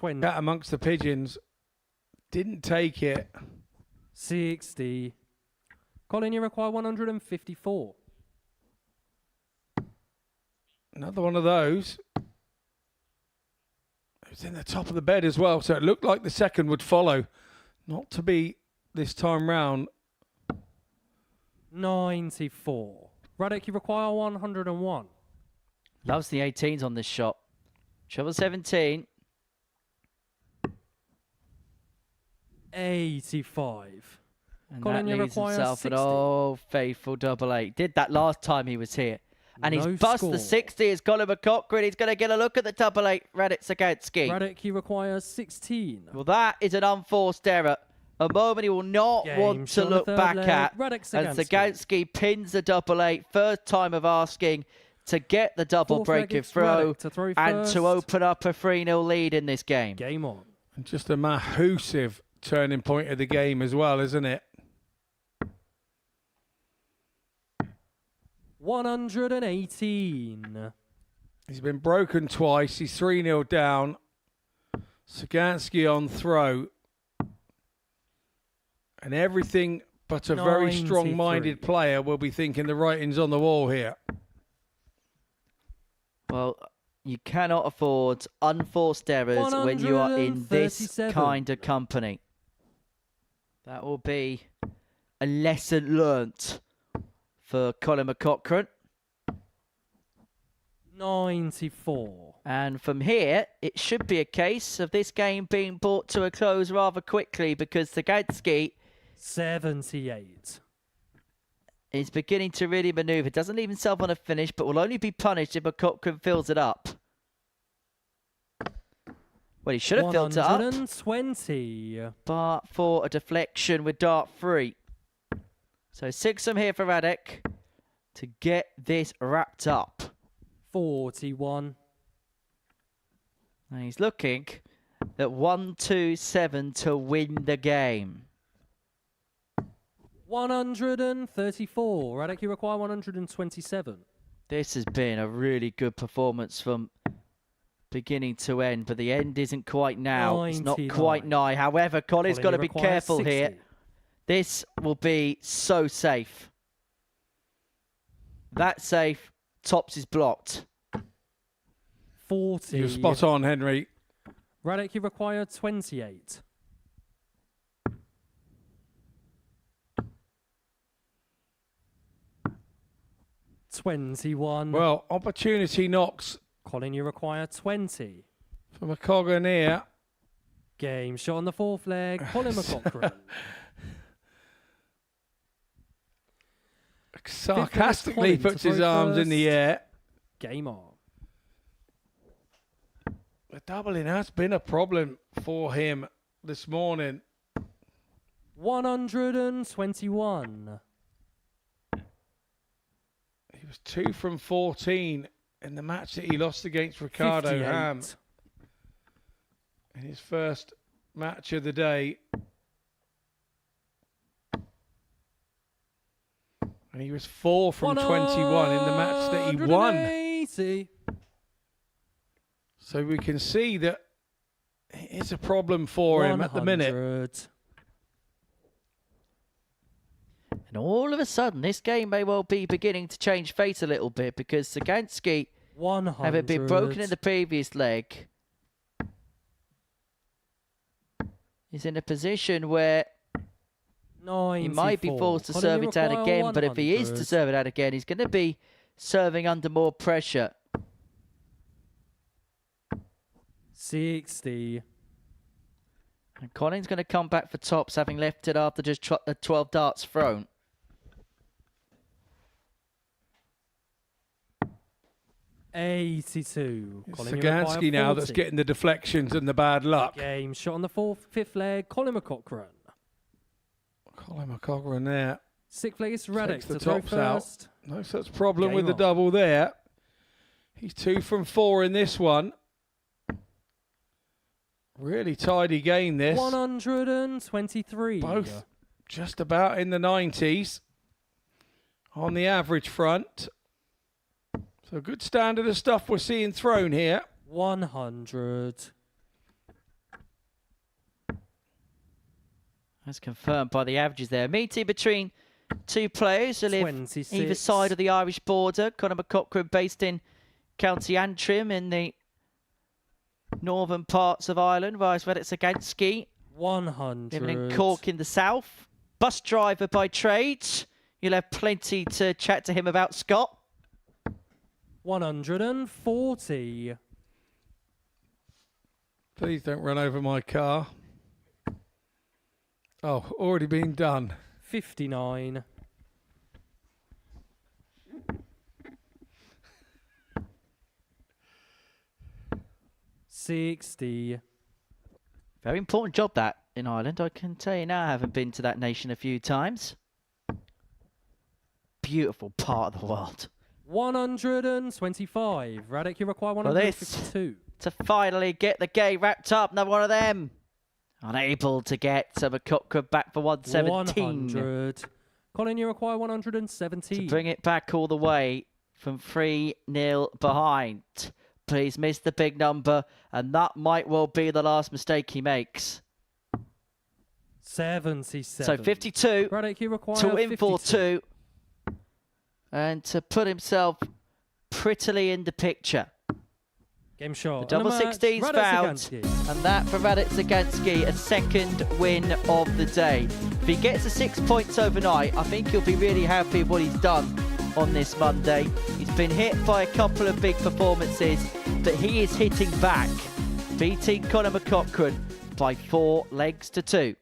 Cat amongst the pigeons. Didn't take it. 60. Colin, you require 154. Another one of those. It was in the top of the bed as well, so it looked like the second would follow. Not to be this time round. 94. Radek, you require 101. Loves the 18s on this shot. Treble 17. 85. And Colin, that you leaves require himself 60. an old faithful double 8. Did that last time he was here. And No he's bust score. the 60. It's Colin McCochran. He's going to get a look at the double 8. Radek Sagansky. Radek, you require 16. Well, that is an unforced error. A moment he will not Game want to shot on the look third back leg. at. Radek And Sagansky. Sagansky pins the double 8. First time of asking to get the double Fourth leg, breaking it's throw Radek to throw and first. to open up a 3-0 lead in this game. Game on. And just a massive turning point of the game as well, isn't it? 118. He's been broken twice. He's 3-0 down. Sagansky on throw. And everything but a very 93. strong-minded player will be thinking the writing's on the wall here. Well, you cannot afford unforced errors when you are in this 137. kind of company. That will be a lesson learnt for Colin McCochran. 94. And from here, it should be a case of this game being brought to a close rather quickly, because Sagansky 78. is beginning to really manoeuvre. Doesn't leave himself on a finish, but will only be punished if McCochran fills it up. Well, he should have filled it up, 120. but for a deflection with dart 3. So 6 from here for Radek to get this wrapped up. 41. And he's looking at 1-2-7 to win the game. 134. Radek, you require 127. This has been a really good performance from beginning to end, but the end isn't quite now. It's not 99. quite nigh. However, Colin's Colin, got to you be require careful 60. here. This will be so safe. That safe, tops is blocked. 40. You're spot on, Henry. Radek, you require 28. $21. Well, opportunity knocks Colin, you require 20. for McCogan here. Game shot on the fourth leg. Colin McCochran. Sarcastically Colin to puts his throw arms in the first. air. Game on. The doubling has been a problem for him this morning. 121. He was 2 from 14 in the match that he lost against Ricardo 58. Ham in his first match of the day. And he was 4 from 21 in the match that he won. 180. So we can see that it's a problem for him at the minute. 100. And all of a sudden, this game may well be beginning to change fate a little bit, because Sagansky, 100. having been broken in the previous leg, is in a position where 94. he might be forced to Colin, serve you it out require again, but if he is to 100. serve it out again, he's going to be serving under more pressure. 60. And Colin's going to come back for tops, having left it after just 12 darts thrown. $82. It's Colin, you require Sagansky now that's 40. getting the deflections and the bad luck. Game shot on the fifth leg. Colin McCochran. Colin McCochran there. Sixth leg is Radek Takes the to throw tops out. first. No such problem Game with the on. double there. He's 2 from 4 in this one. Really tidy game, this. 123. Both just about in the 90s on the average front. So good standard of stuff we're seeing thrown here. 100. That's confirmed by the averages there. Meeting between two players who live 26. either side of the Irish border. Conor McCaughrean based in County Antrim in the northern parts of Ireland, whereas Radek Zagansky 100. living in Cork in the south. Bus driver by trade. You'll have plenty to chat to him about, Scott. 140. Please don't run over my car. Oh, already been done. 59. 60. Very important job that in Ireland. I can tell you now, I haven't been to that nation a few times. Beautiful part of the world. 125. Radek, you require For this, 152. to finally get the game wrapped up. Another one of them. Unable to get McCaughrean back for 117. 100. Colin, you require 117. To bring it back all the way from 3-0 behind. Please miss the big number, and that might well be the last mistake he makes. 77. So 52 Radek, you require to win 52. 4-2. And to put himself prettily in the picture. Game shot. The double 16's fouled. And that for Radek Zagansky, a second win of the day. If he gets the 6 points overnight, I think he'll be really happy with what he's done on this Monday. He's been hit by a couple of big performances, but he is hitting back, beating Conor McCaughrean by 4 legs to 2.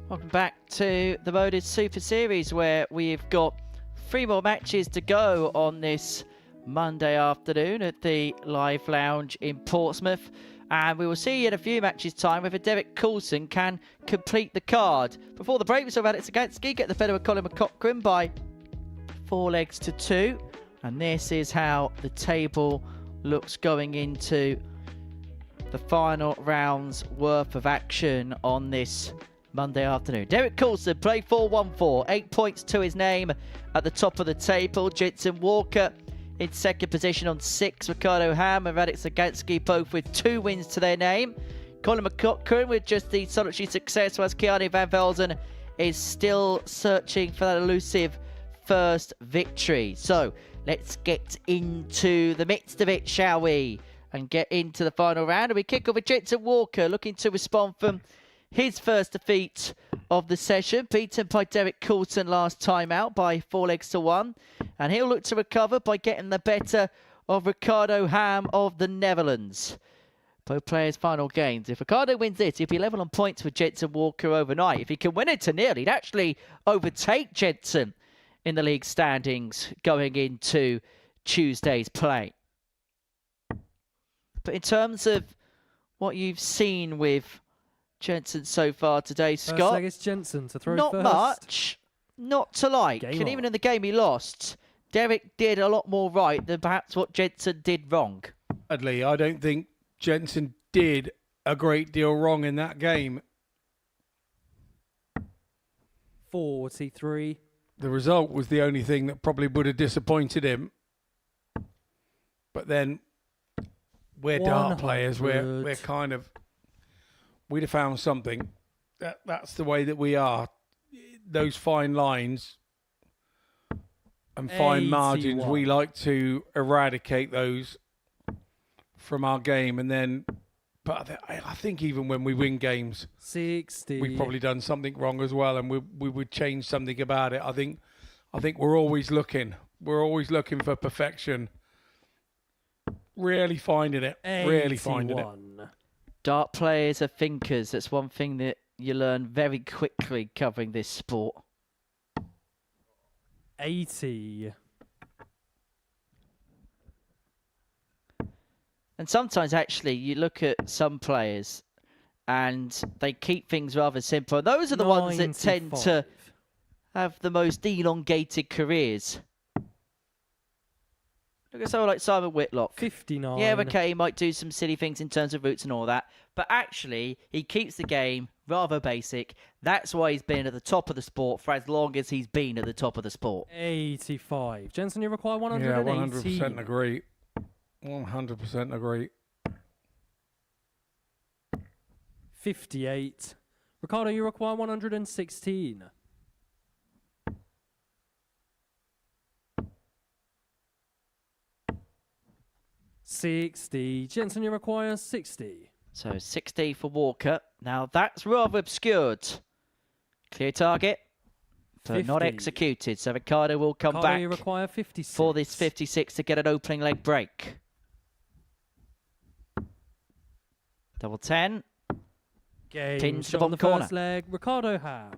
Welcome back to the Modus Super Series, where we've got 3 more matches to go on this Monday afternoon at the Live Lounge in Portsmouth. And we will see in a few matches' time whether Derek Coulson can complete the card. Before the break, we saw Alex Agansky get the better of Colin McCochran by 4 legs to 2. And this is how the table looks going into the final round's worth of action on this Monday afternoon. Derek Coulson played 4-1-4, 8 points to his name at the top of the table. Jensen Walker in second position on 6. Ricardo Ham and Radek Zagansky both with 2 wins to their name. Colin McCochran with just the solitary success, whereas Keanu Van Velzen is still searching for that elusive first victory. So let's get into the midst of it, shall we? And get into the final round. And we kick off with Jensen Walker looking to respond from his first defeat of the session, beaten by Derek Coulson last time out by 4 legs to 1. And he'll look to recover by getting the better of Ricardo Ham of the Netherlands. Both players' final games. If Ricardo wins this, he'll be level on points with Jensen Walker overnight. If he can win it to nil, he'd actually overtake Jensen in the league standings going into Tuesday's play. But in terms of what you've seen with Jensen so far today, Scott. First leg is Jensen to throw not first. Much, not to like. Game And on. even in the game he lost, Derek did a lot more right than perhaps what Jensen did wrong. Sadly, I don't think Jensen did a great deal wrong in that game. 43. The result was the only thing that probably would have disappointed him. But then we're dart players. We're kind of... We'd have found something. That's the way that we are. Those fine lines and fine margins, we like to eradicate those from our game. And then, but I think even when we win games, 60. we've probably done something wrong as well, and we would change something about it. I think we're always looking. We're always looking for perfection. Rarely finding it. 81. Rarely finding it. Dart players are thinkers. That's one thing that you learn very quickly covering this sport. 80. And sometimes, actually, you look at some players and they keep things rather simple. Those are the ones that tend to have the most elongated careers. Look at someone like Simon Whitlock. 59. Yeah, okay, he might do some silly things in terms of routes and all that. But actually, he keeps the game rather basic. That's why he's been at the top of the sport for as long as he's been at the top of the sport. 85. Jensen, you require 180. Yeah, 100% agree. 100% agree. 58. Ricardo, you require 116. 60. Jensen, you require 60. So 60 for Walker. Now that's rather obscured. Clear target, but not 50. executed. So Ricardo will come Ricardo, back you require 56. for this 56 to get an opening leg break. Double 10. Game Pins the shot on bottom the first corner. leg. Ricardo Ham.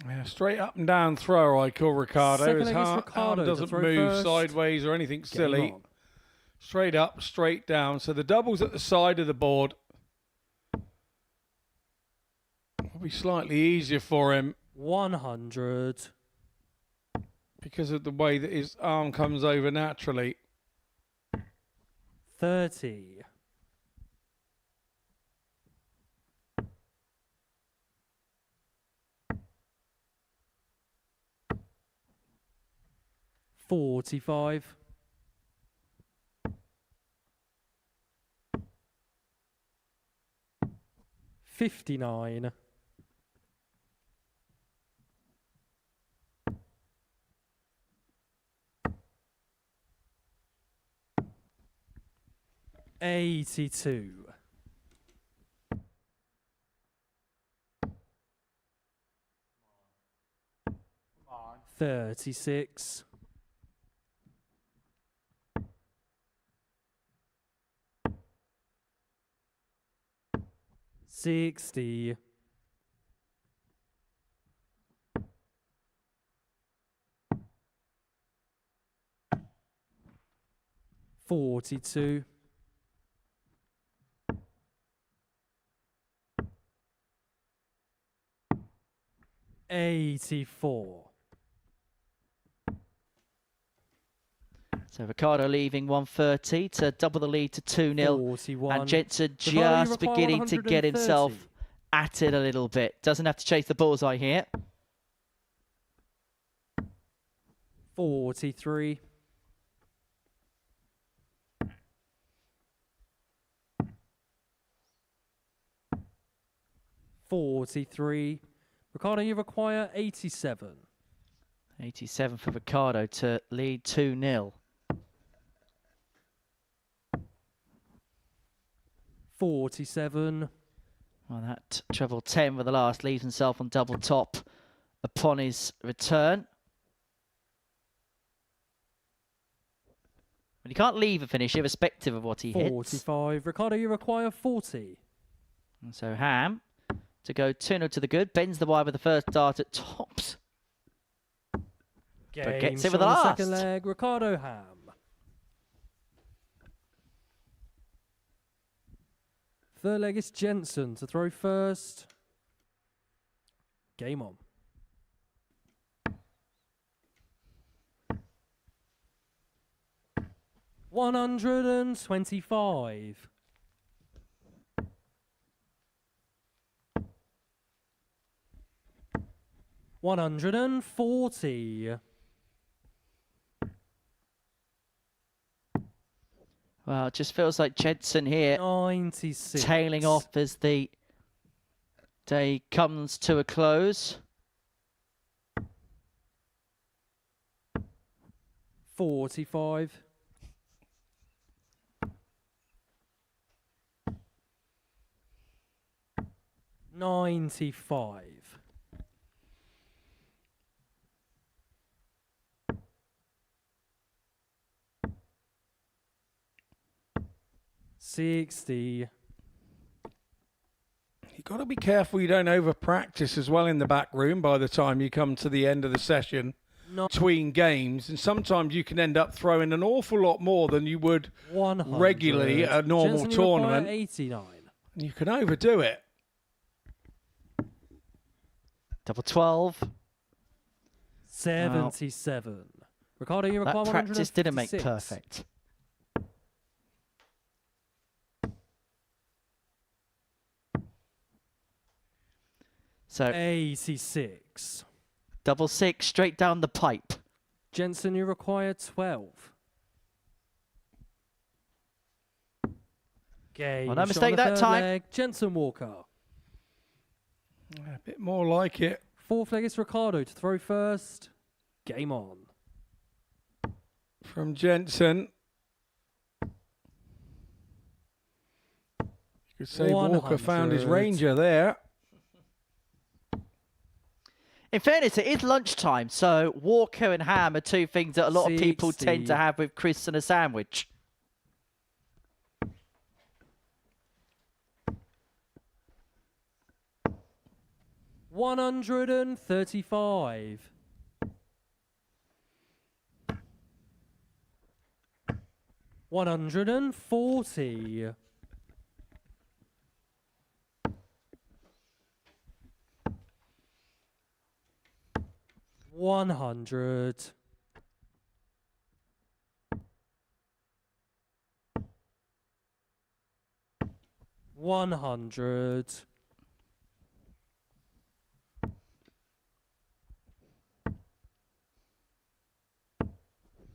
Yeah, straight up and down thrower, I call Ricardo. Second His leg is arm Ricardo to doesn't throw move first. sideways or anything Game silly. on. Straight up, straight down. So the double's at the side of the board. Will be slightly easier for him 100. because of the way that his arm comes over naturally. 30. 45. 59. 82. 36. 60. 42. 84. So Ricardo leaving 130 to double the lead to 2-0. 41. And Jensen Ricardo, you just require beginning to get 130. himself at it a little bit. Doesn't have to chase the bullseye here. 43. 43. Ricardo, you require 87. 87 for Ricardo to lead 2-0. 47. Well, that treble 10 with the last leaves himself on double top upon his return. But he can't leave a finish irrespective of what he hits. 45. Ricardo, you require 40. And so Ham to go 2-0 to the good. Bends the wire with the first dart at tops. But gets it with the last. Second leg, Ricardo Ham. Third leg is Jensen to throw first. Game on. $125. 140. Well, it just feels like Jensen here 96. tailing off as the day comes to a close. 45. 95. 60. You've got to be careful you don't over practice as well in the back room by the time you come to the end of the session between games, and sometimes you can end up throwing an awful lot more than you would 100. regularly at a normal Jensen, you tournament. require 89. You can overdo it. Double 12. 77. Ricardo, you require That practice didn't make 156. perfect. So 86. double 6 straight down the pipe. Jensen, you require 12. Game. Well, no shot mistake on the that third time. leg, Jensen Walker. A bit more like it. Fourth leg is Ricardo to throw first. Game on. From Jensen. You could say Walker found his 100. ranger there. In fairness, it is lunchtime, so Walker and ham are two things that a lot of people 60. tend to have with Chris and a sandwich. $135. 140. 100. 100.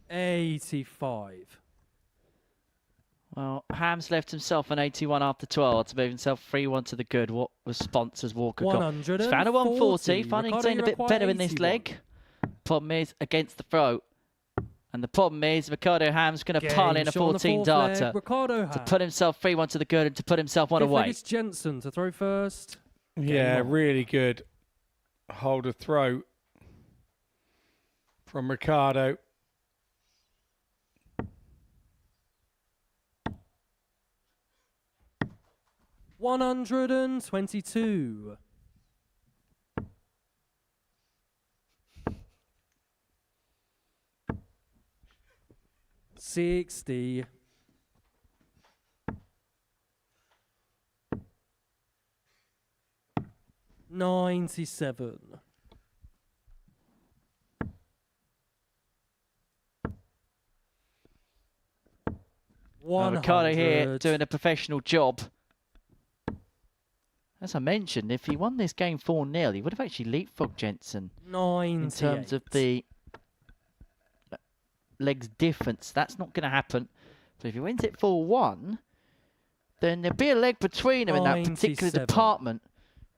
85. Well, Ham's left himself an 81 after 12 to move himself 3-1 to the good. What response has Walker got? He's found a 140, finding Ricardo, things a you bit require better in this 81. leg. Problem is against the throat. And the problem is Ricardo Ham's going to pile in a 14 darter to put himself 3-1 to the good and to put himself one away. It's Jensen to throw first. Yeah, really good hold of throat from Ricardo. $122. 60. 97. Ricardo here doing a professional job. As I mentioned, if he won this game 4-0, he would have actually leapfrogged Jensen 98. in terms of the legs difference. That's not going to happen. So if he wins it 4-1, then there'd be a leg between them in that particular 97. department.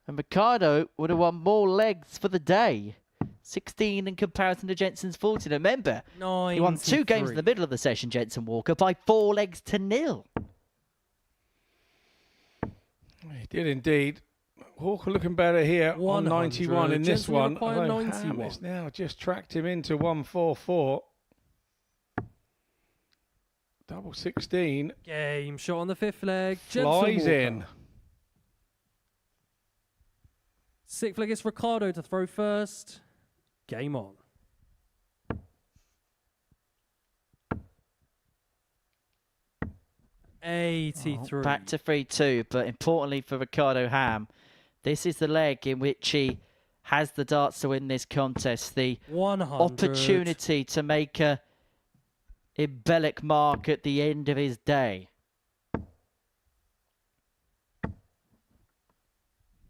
And Ricardo would have won more legs for the day. 16 in comparison to Jensen's 14. Remember, he won 2 games in the middle of the session, Jensen Walker, by 4 legs to 0. He did indeed. Walker looking better here on 91 in this Jensen one. required Although 91. Ham now just tracked him into 144. Double 16. Game shot on the 5th leg. Flies in. 6th leg is Ricardo to throw first. Game on. $83. Back to 3-2, but importantly for Ricardo Ham, this is the leg in which he has the darts to win this contest. The 100. opportunity to make a Ibelic mark at the end of his day.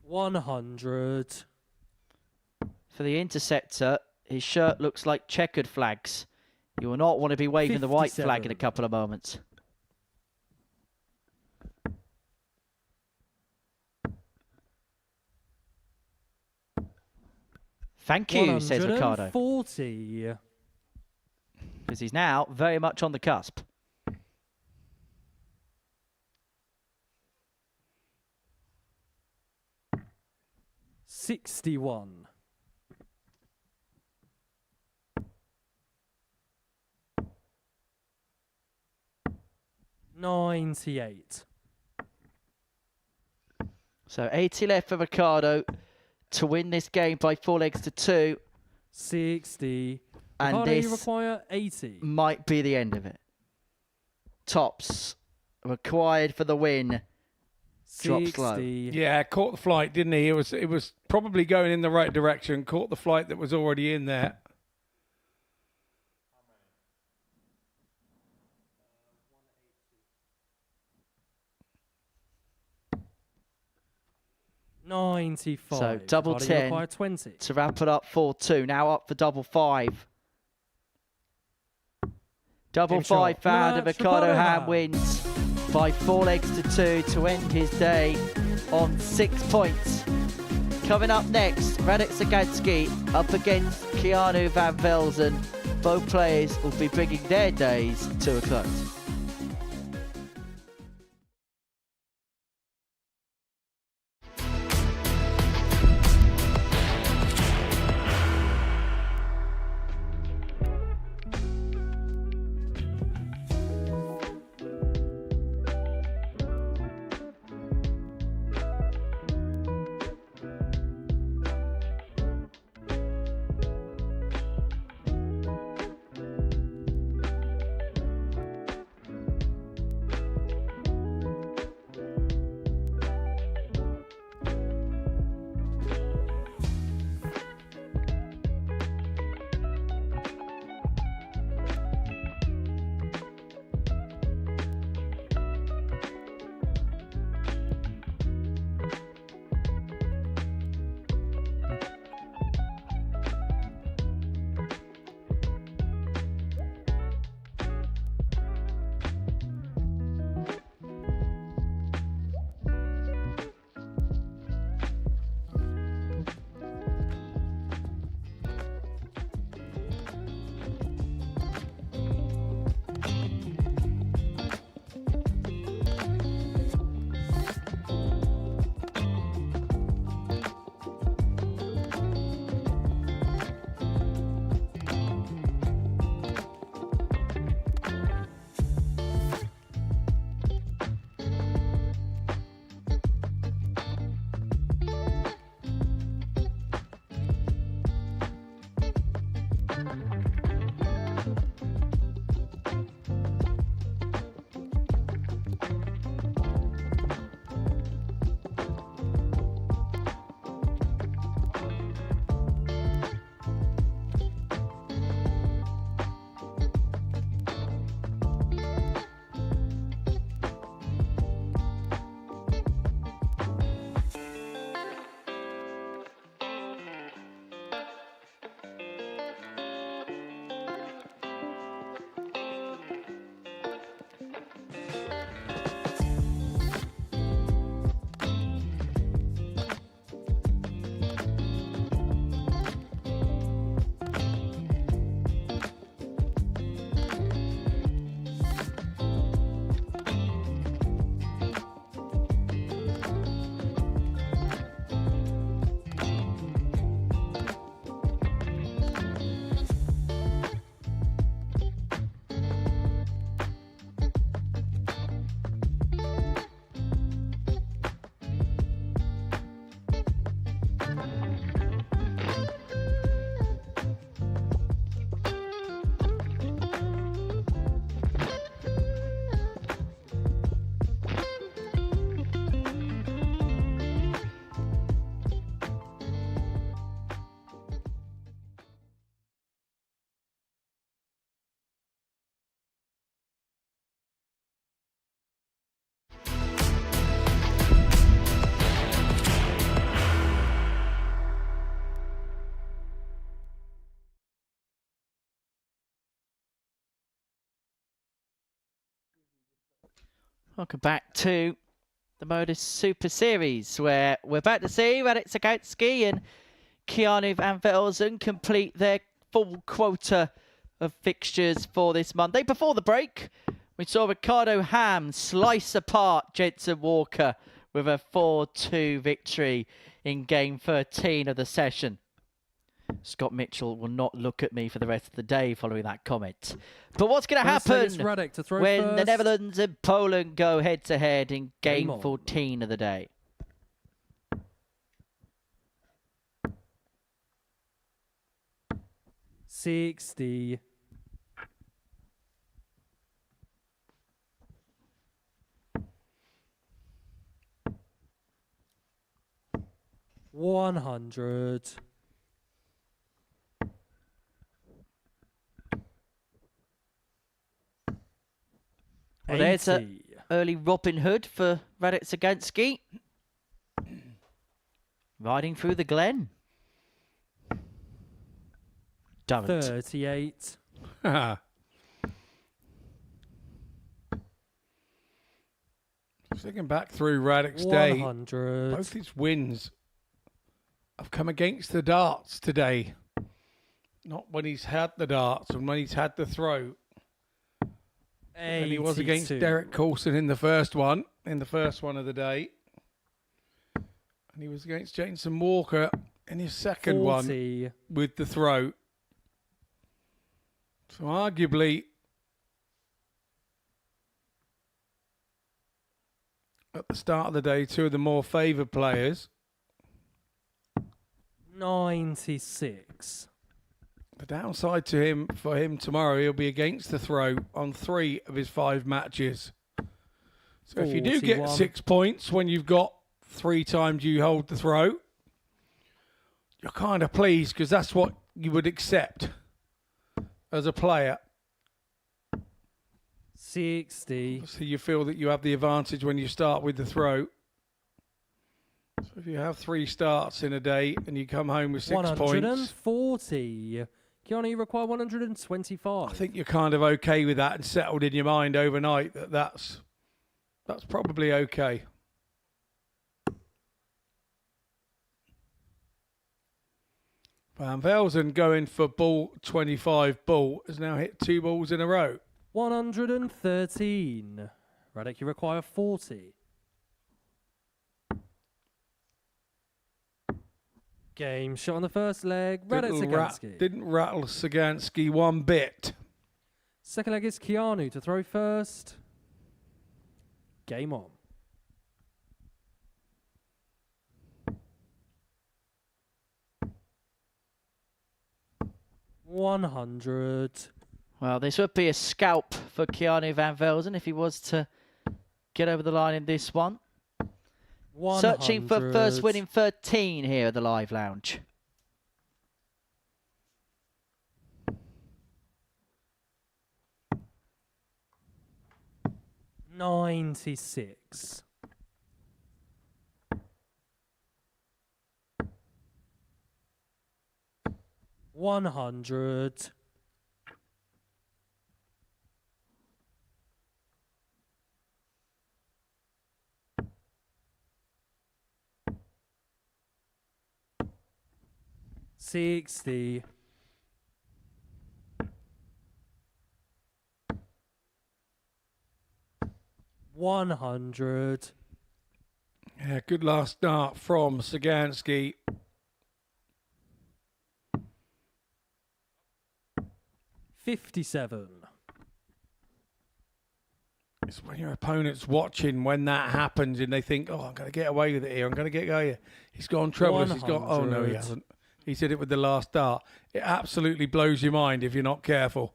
100. For the interceptor, his shirt looks like checkered flags. You will not want to be waving the white flag in a 57. couple of moments. Thank you, says Ricardo. 140. Because he's now very much on the cusp. $61. $98. So 80 left for Ricardo to win this game by 4 legs to 2. 60. And Ricardo, this you require 80. might be the end of it. Tops required for the win. Drops low. 60. Yeah, caught the flight, didn't he? It was probably going in the right direction. Caught the flight that was already in there. $95. So double Ricardo, you 10 require 20. to wrap it up 4-2. Now up for double 5. Double Game 5 shot. found and Match, Ricardo Ricardo Ham Ham. wins by 4 legs to 2 to end his day on 6 points. Coming up next, Radek Sagadsky up against Keanu Van Velzen. Both players will be bringing their days to a close. Welcome back to the Modus Super Series, where we're about to see Radek Zagatsky and Keanu Van Velzen complete their full quota of fixtures for this Monday. Before the break, we saw Ricardo Ham slice apart Jensen Walker with a 4-2 victory in game 13 of the session. Scott Mitchell will not look at me for the rest of the day following that comment. But what's going to happen when the Netherlands and Poland go head-to-head in game 14 of the day? $60. 100. Well, there's an early Robin Hood for Radek Zagatsky. Riding through the Glen. Don't. 38. Looking back through Radek's day, 100. both his wins have come against the darts today. Not when he's had the darts and when he's had the throw. And he was against Derek Coulson in the first one of the day. And he was against Jensen Walker in his second 40. one with the throw. So arguably, at the start of the day, two of the more favoured players. 96. The downside to him, for him tomorrow, he'll be against the throw on 3 of his 5 matches. So if you do get 6 points when you've got 3 times you hold the throw, you're kind of pleased because that's what you would accept as a player. 60. So you feel that you have the advantage when you start with the throw. So if you have 3 starts in a day and you come home with 6 points... 140. Keanu, you require 125. I think you're kind of okay with that and settled in your mind overnight that that's probably okay. Van Velzen going for ball 25 ball has now hit 2 balls in a row. 113. Radek, you require 40. Game shot on the first leg. Radek Zagatsky. Didn't rattle Zagatsky one bit. Second leg is Keanu to throw first. Game on. $100. Well, this would be a scalp for Keanu Van Velzen if he was to get over the line in this one. 100. Searching for first win in 13 here at the Live Lounge. $96. 100. $60. 100. Yeah, good last start from Zagatsky. $57. It's when your opponent's watching when that happens and they think, oh, I'm going to get away with it here. I'm going to get going. He's gone troublous. He's gone, oh, no, he hasn't. He did it with the last dart. It absolutely blows your mind if you're not careful.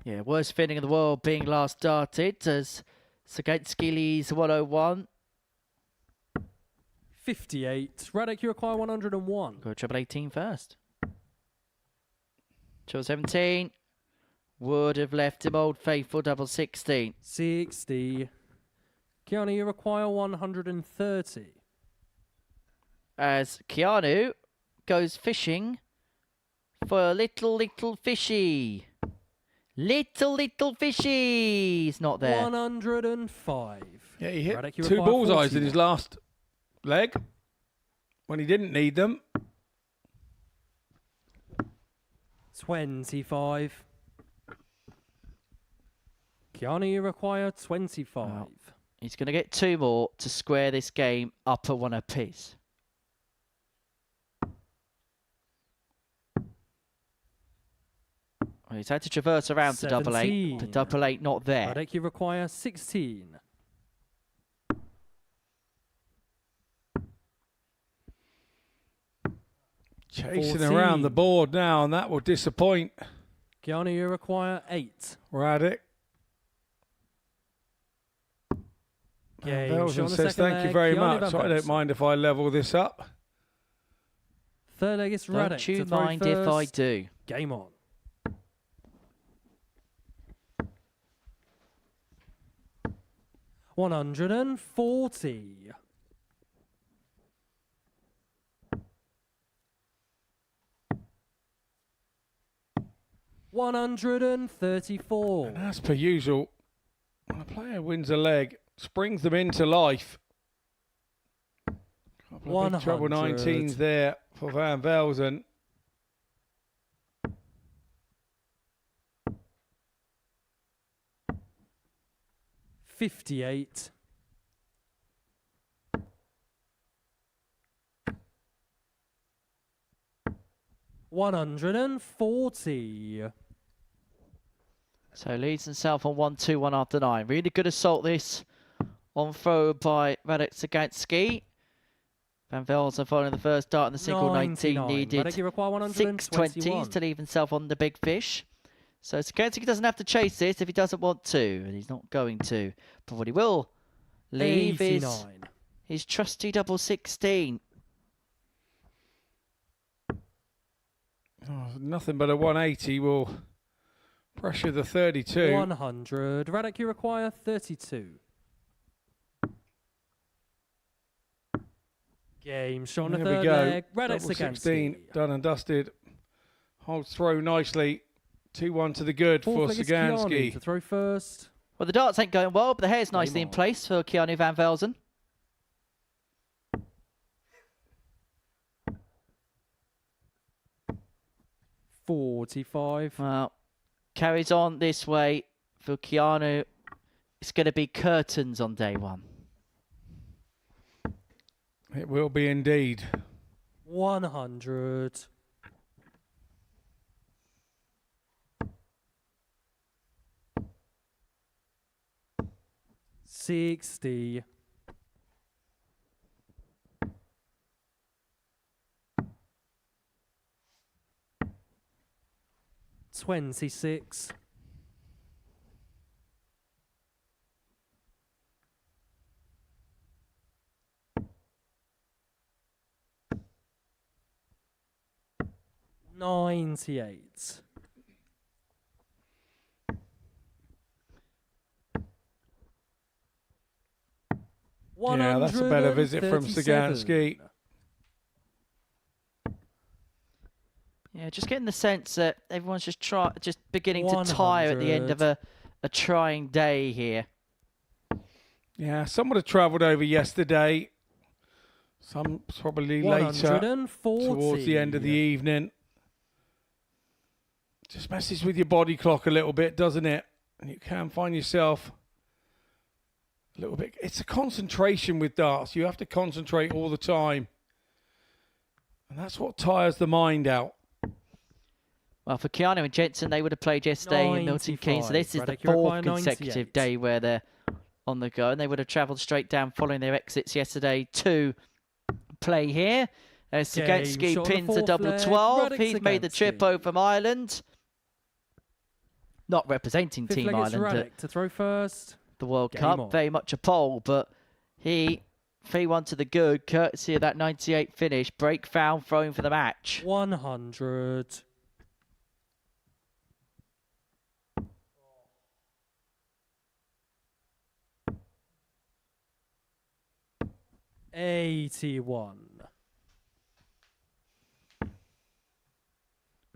Yeah, worst feeling in the world being last darted as Zagatsky leads 101. 58. Radek, you require 101. Go treble 18 first. Treble 17. Would have left him Old Faithful double 16. 60. Keanu, you require 130. As Keanu goes fishing for a little fishy. Little fishies. Not there. 105. Yeah, he hit Radek, you 2 require bullseyes 40 in his now. last leg when he didn't need them. 25. Keanu, you require 25. Wow. He's going to get 2 more to square this game up at 1 apiece. Well, he's had to traverse around to double 8. 17. The double 8 not there. Radek, you require 16. Chasing 14. around the board now, and that will disappoint Keanu, you require 8. Radek. Game. Belgian Show on the says second thank you leg, very Keanu much. Van I don't Velsen. mind if I level this up. Third leg is Radek. Don't you to throw mind if I first. do? Game on. $140. $134. And as per usual, when a player wins a leg, springs them into life. Couple of big treble 19s there for Van Velzen. $58. $140. So leads himself on 1-2-1 after 9. Really good assault this on throw by Radek Sagansky. Van Velzen following the first dart in the single 19 needed Radek, you require 6 20s to leave himself on the big fish. So Sagansky doesn't have to chase this if he doesn't want to, and he's not going to. But what he will leave is 89. his trusty double 16. Oh, nothing but a 180 will pressure the 32. 100. Radek, you require 32. Game. Show on the There we third go. leg. Radek Double 16, Sagansky. done and dusted. Holds throw nicely. 2-1 to the good for Fourth leg is Keanu Sagansky. to throw first. Well, the darts ain't going well, but the hair's nicely in on. place for Keanu Van Velzen. $45. Well, carries on this way for Keanu. It's going to be curtains on day 1. It will be indeed. 100. $60. $26. $98. Yeah, that's a better visit from Sagansky. Yeah, just getting the sense that everyone's just beginning to tire at the end of a trying day here. Yeah, some would have travelled over yesterday. Some probably later, towards the end of the evening. Just messes with your body clock a little bit, doesn't it? And you can find yourself a little bit. It's a concentration with darts. You have to concentrate all the time. And that's what tires the mind out. Well, for Keanu and Jensen, they would have played yesterday in Milton Keynes. So this is the Radek, you require 4th consecutive 98. day where they're on the go. And they would have travelled straight down following their exits yesterday to play here. Sagansky shot on the pins a fourth double leg. 12. Radek He's made the trip Sagansky. over from Ireland. Not representing Fifth Team leg is Ireland Radek at to throw first. the World Game Cup. on. Very much a pole, but he 3-1 to the good, courtesy of that 98 finish. Break foul, throwing for the match. 100. $81.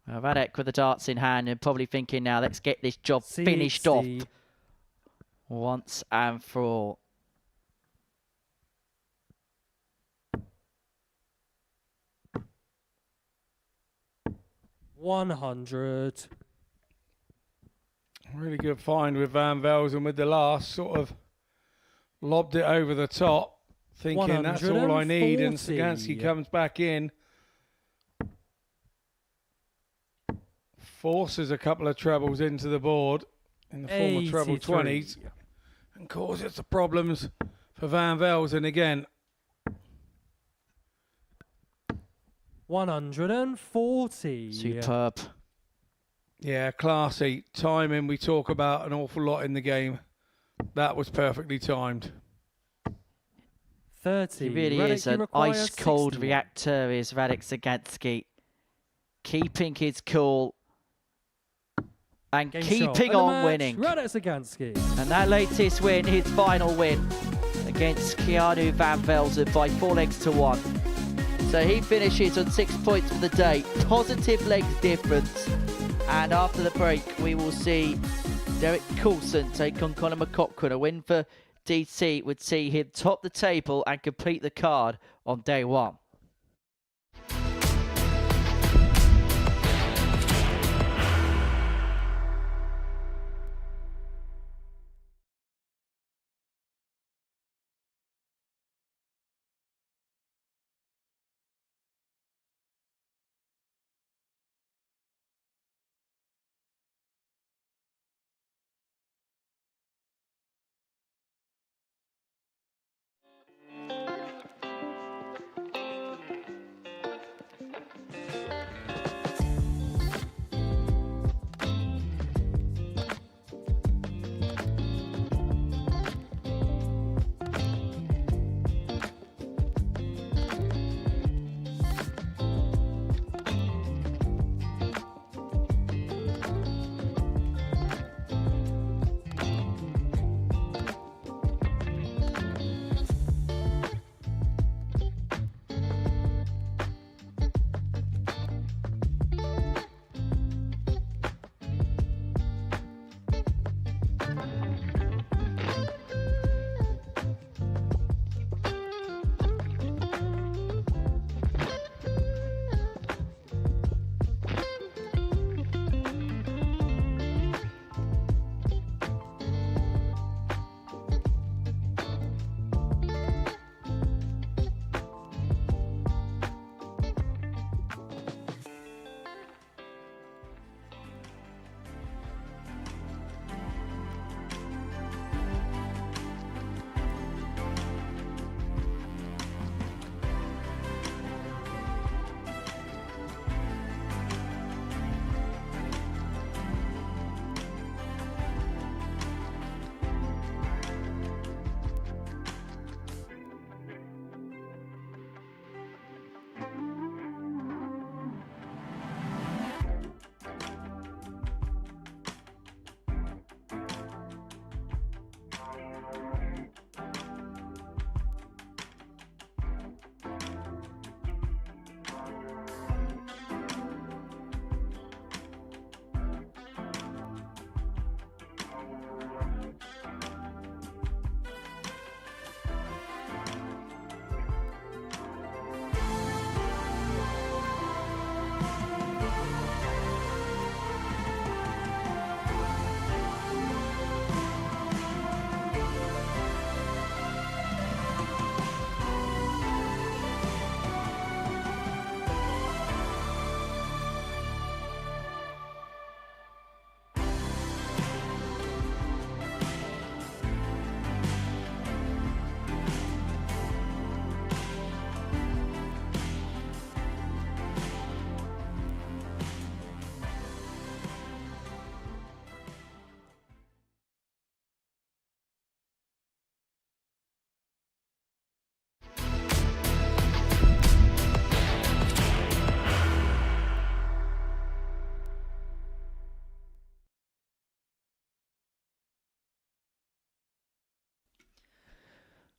Radek with the darts in hand and probably thinking now, let's get this job finished off once and for all. $100. Really good find with Van Velzen with the last, sort of lobbed it over the top, thinking that's all I need, and Sagansky comes back in. Forces a couple of trebles into the board in the form of treble 20s and causes the problems for Van Velzen again. 140. Superb. Yeah, classy. Timing, we talk about an awful lot in the game. That was perfectly timed. 30. He really Radek, is an ice-cold reactor, is Radek Sagansky. Keeping his cool and keeping on winning. Radek Sagansky. And that latest win, his final win against Keanu Van Velzen by 4-1. So he finishes on 6 points for the day. Positive legs difference. And after the break, we will see Derek Coulson take on Conor McCaughrean. A win for DC would see him top the table and complete the card on day one.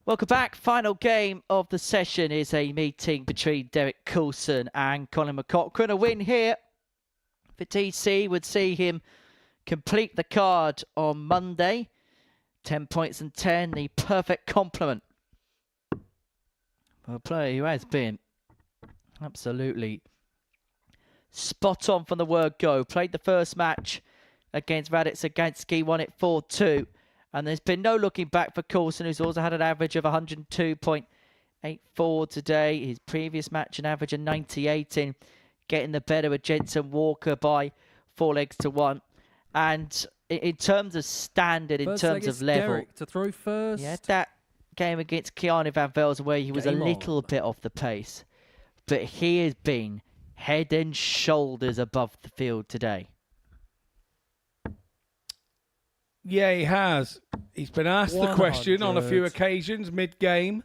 Welcome back. Final game of the session is a meeting between Derek Coulson and Conor McCaughrean. A win here for DC would see him complete the card on Monday. 10 points and 10, the perfect complement for a player who has been absolutely spot on from the word go. Played the first match against Radek Sagansky, won it 4-2. And there's been no looking back for Coulson, who's also had an average of 102.84 today. His previous match, an average of 98 in, getting the better of Jensen Walker by 4-1. And in terms of standard, in terms of level, Derek to throw first. yeah, that game against Keanu Van Velzen where he was a little bit off the pace. But he has been head and shoulders above the field today. Yeah, he has. He's been asked the question on a few occasions mid-game.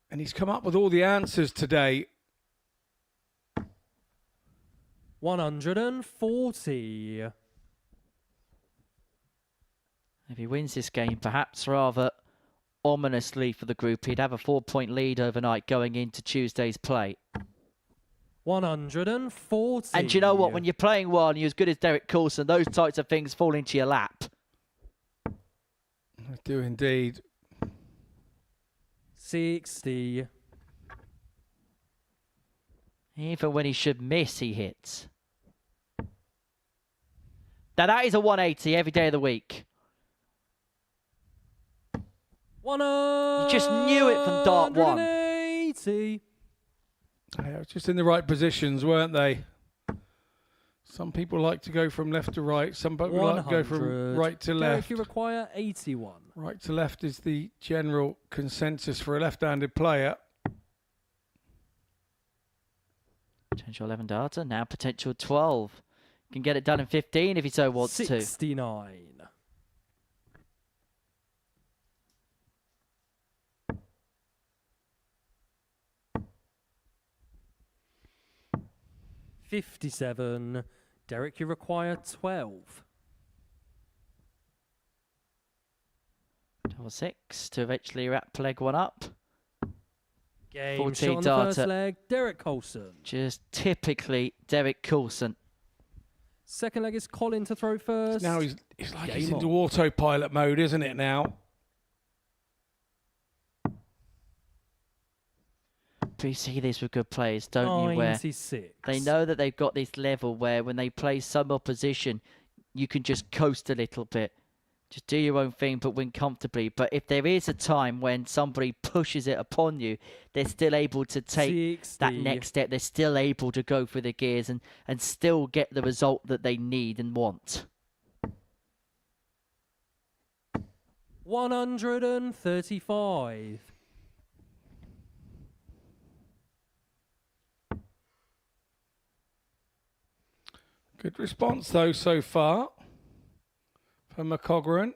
And he's come up with all the answers today. 140. If he wins this game, perhaps rather ominously for the group, he'd have a 4-point lead overnight going into Tuesday's play. 140. And do you know what? When you're playing well and you're as good as Derek Coulson, those types of things fall into your lap. I do indeed. 60. Even when he should miss, he hits. Now that is a 180 every day of the week. You just knew it from dart one. 180. Yeah, just in the right positions, weren't they? Some people like to go from left to right. Some people like to go from right to left. Derek, you require 81. Right to left is the general consensus for a left-handed player. Potential 11 data, now potential 12. Can get it done in 15 if he so wants 69. to. 57. Derek, you require 12. 6 to eventually wrap leg one up. Game 14 shot on the data. first leg. Derek Coulson. Just typically Derek Coulson. Second leg is Colin to throw first. Now he's like Game he's on. into autopilot mode, isn't it now? We see this with good players, don't you? Where 96. they know that they've got this level where when they play some opposition, you can just coast a little bit. Just do your own thing, but win comfortably. But if there is a time when somebody pushes it upon you, they're still able to take 60. that next step. They're still able to go through the gears and still get the result that they need and want. 135. Good response, though, so far from McCogran.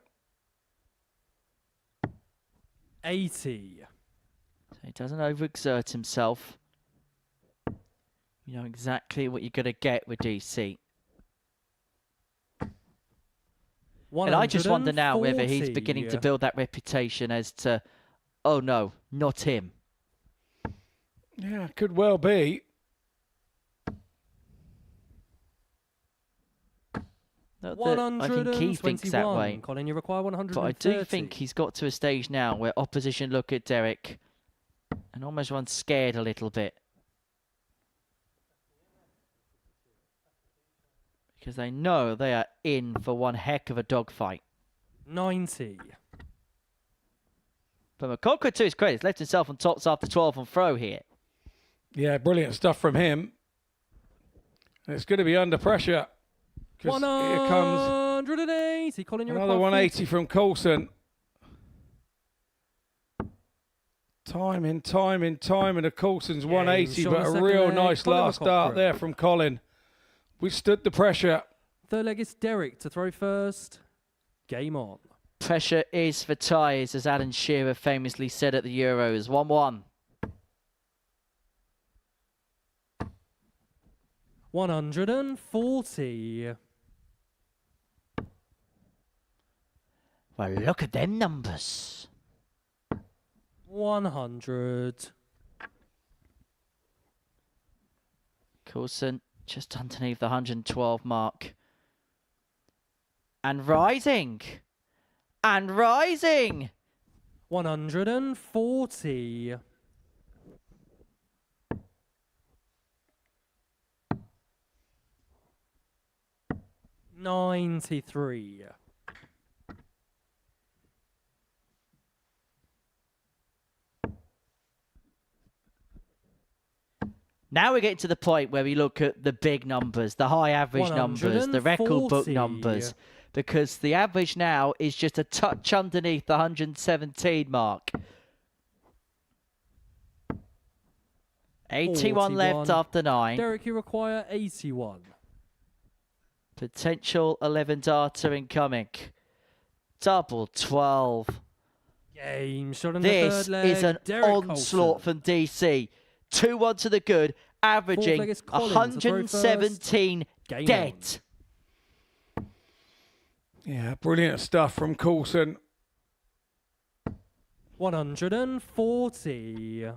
80. So he doesn't overexert himself. You know exactly what you're going to get with DC. And I just wonder now whether he's beginning to build that reputation as to, oh no, not him. Yeah, could well be. Not that I think he thinks that way. Colin, you require 130. But I do think he's got to a stage now where opposition look at Derek and almost run scared a little bit. Because they know they are in for one heck of a dogfight. 90. But McConkra, to his credit, has left himself on tops after 12 on throw here. Yeah, brilliant stuff from him. And it's going to be under pressure. Because here comes 180. Colin, another 180 from Coulson. Time in, and a Coulson's 180, but a real nice last start there from Colin. We stood the pressure. Third leg is Derek to throw first. Game on. Pressure is for ties, as Alan Shearer famously said at the Euros. 1-1. 140. Well, look at them numbers. 100. Coulson just underneath the 112 mark. And rising. And rising. 140. 93. Now we get to the point where we look at the big numbers, the high average numbers, the record book numbers, because the average now is just a touch underneath the 117 mark. 81 left after 9. Derek, you require 81. Potential 11 data incoming. Double 12. Game shot in the This third leg. is an Derek onslaught Coulson. from DC. 2-1 to the good, averaging Fourth leg is Collins to throw 117 Game dead. Yeah, brilliant stuff from Coulson. 140.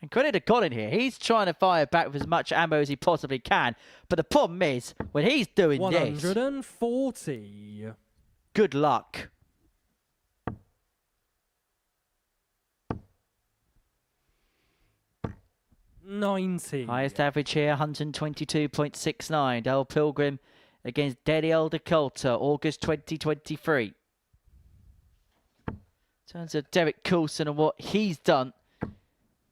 And credit to Colin here. He's trying to fire back with as much ammo as he possibly can. But the problem is, when he's doing this, 140. good luck. Highest average here, 122.69. Dale Pilgrim against Daniel Dakota, August 2023. In terms of Derek Coulson and what he's done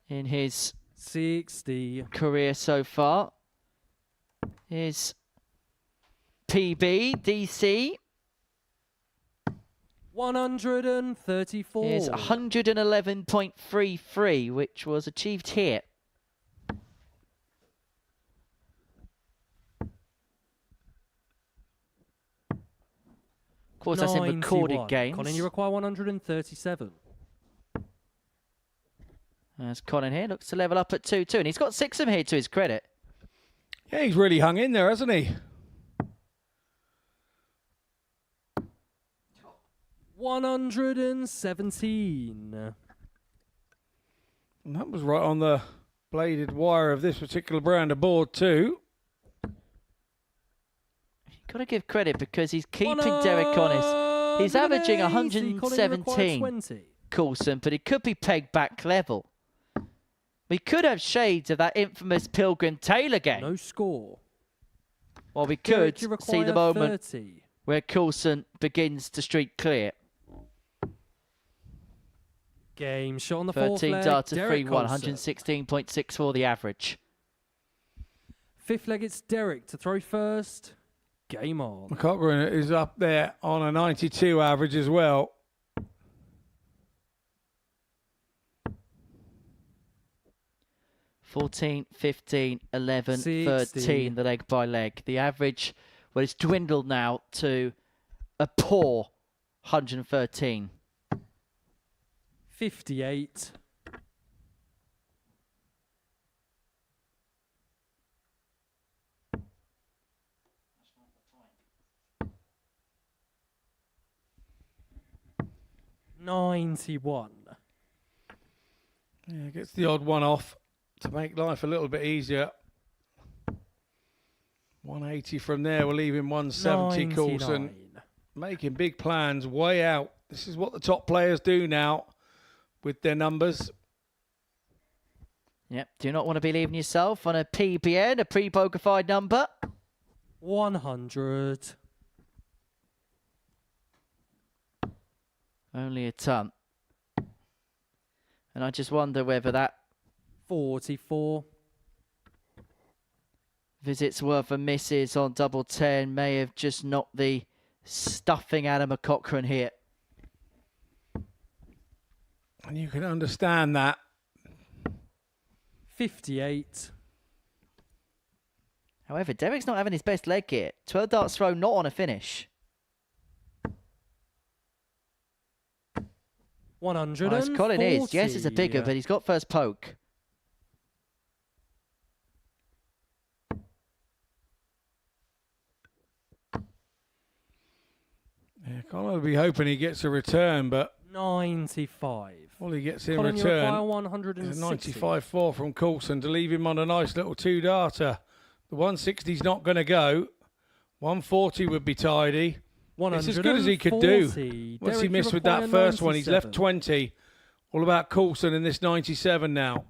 in his 60 career so far. His PB, DC, 134. is 111.33, which was achieved here. Of course, that's in recorded 91. games. Colin, you require 137. As Colin here looks to level up at 2-2, and he's got 6 of them here to his credit. Yeah, he's really hung in there, hasn't he? 117. And that was right on the bladed wire of this particular brand of board too. Got to give credit because he's keeping Derek honest. He's averaging 117, Coulson, but he could be pegged back level. We could have shades of that infamous Pilgrim Taylor game. No score. Or we could Derek, you see the require moment 30. where Coulson begins to streak clear. Game shot on the fourth 13 leg. data, Derek 3-1, Coulson. 116.64 the average. Fifth leg, it's Derek to throw first. Game on. McCochran is up there on a 92 average as well. $14, $15, $11, 60. $13, the leg by leg. The average, well, it's dwindled now to a poor 113. 58. $91. Yeah, gets the odd one off to make life a little bit easier. 180 from there will leave him 170. Coulson 99. making big plans way out. This is what the top players do now with their numbers. Yep, do not want to be leaving yourself on a PBN, a pre-pokerfied number. 100. Only a ton. And I just wonder whether that 44. visits worth a misses on double 10 may have just knocked the stuffing out of McCochran here. And you can understand that. 58. However, Derek's not having his best leg here. 12 darts throw, not on a finish. 140. Nice Colin is. Yes, it's a bigger, but he's got first poke. Yeah, Colin will be hoping he gets a return, but 95. All he gets in Colin, you return require is 160. a 95.4 from Coulson to leave him on a nice little two-darter. The 160's not going to go. 140 would be tidy. It's as good as he could do. What's he missed with that first one? He's left 20. All about Coulson in this 97 now.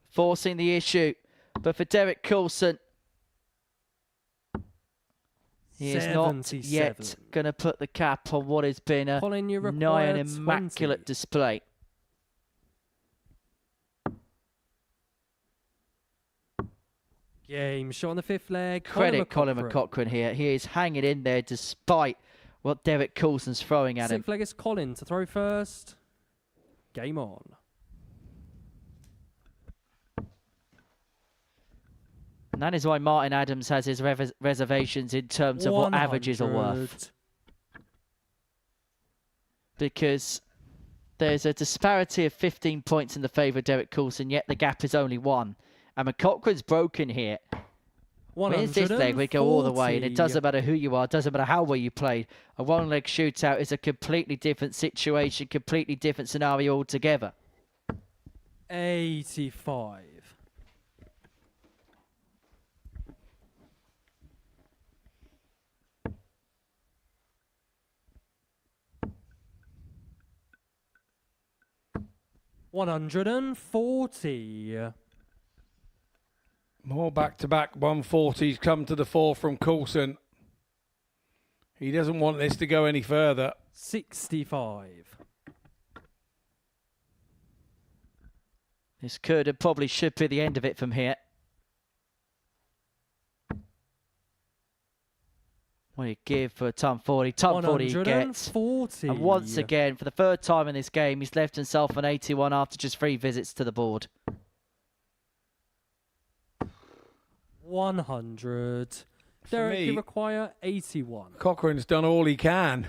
Forcing the issue. But for Derek Coulson, he is not yet going to put the cap on what has been a nigh an immaculate display. Game shot on the fifth leg. Credit Colin McCaughrean here. He is hanging in there despite what Derek Coulson's throwing at him. Sixth leg is Colin to throw first. Game on. And that is why Martin Adams has his reservations in terms of what averages are worth. Because there's a disparity of 15 points in the favour of Derek Coulson, yet the gap is only 1. And McCaughrean's broken here. Where's this leg? We go all the way, and it doesn't matter who you are, doesn't matter how well you played. A one-leg shootout is a completely different situation, completely different scenario altogether. 85. $140. More back-to-back 140s come to the fore from Coulson. He doesn't want this to go any further. 65. This could and probably should be the end of it from here. What do you give for a ton 40? Ton 40 he gets. And once again, for the third time in this game, he's left himself an 81 after just 3 visits to the board. 100. Derek, you require 81. Cochrane's done all he can.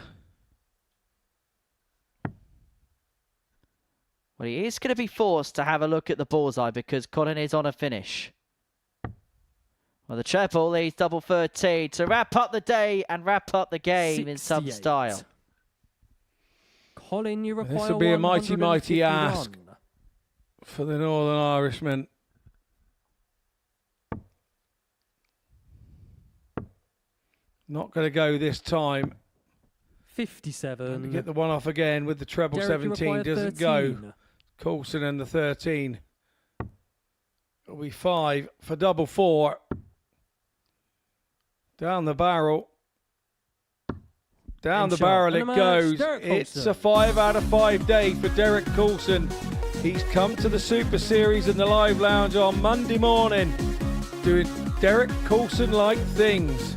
Well, he is going to be forced to have a look at the bullseye because Colin is on a finish. Well, the treble leads double 13 to wrap up the day and wrap up the game 68. In some style. Colin, you require This will be a mighty, mighty ask for the Northern Irishman. Not going to go this time. 57. To get the one off again with the treble. Derek, 17 doesn't 13. Go. Coulson and the 13. It'll be 5 for double 4. Down the barrel. Down the barrel it goes. It's a 5 out of 5 day for Derek Coulson. He's come to the Super Series in the Live Lounge on Monday morning, doing Derek Coulson-like things.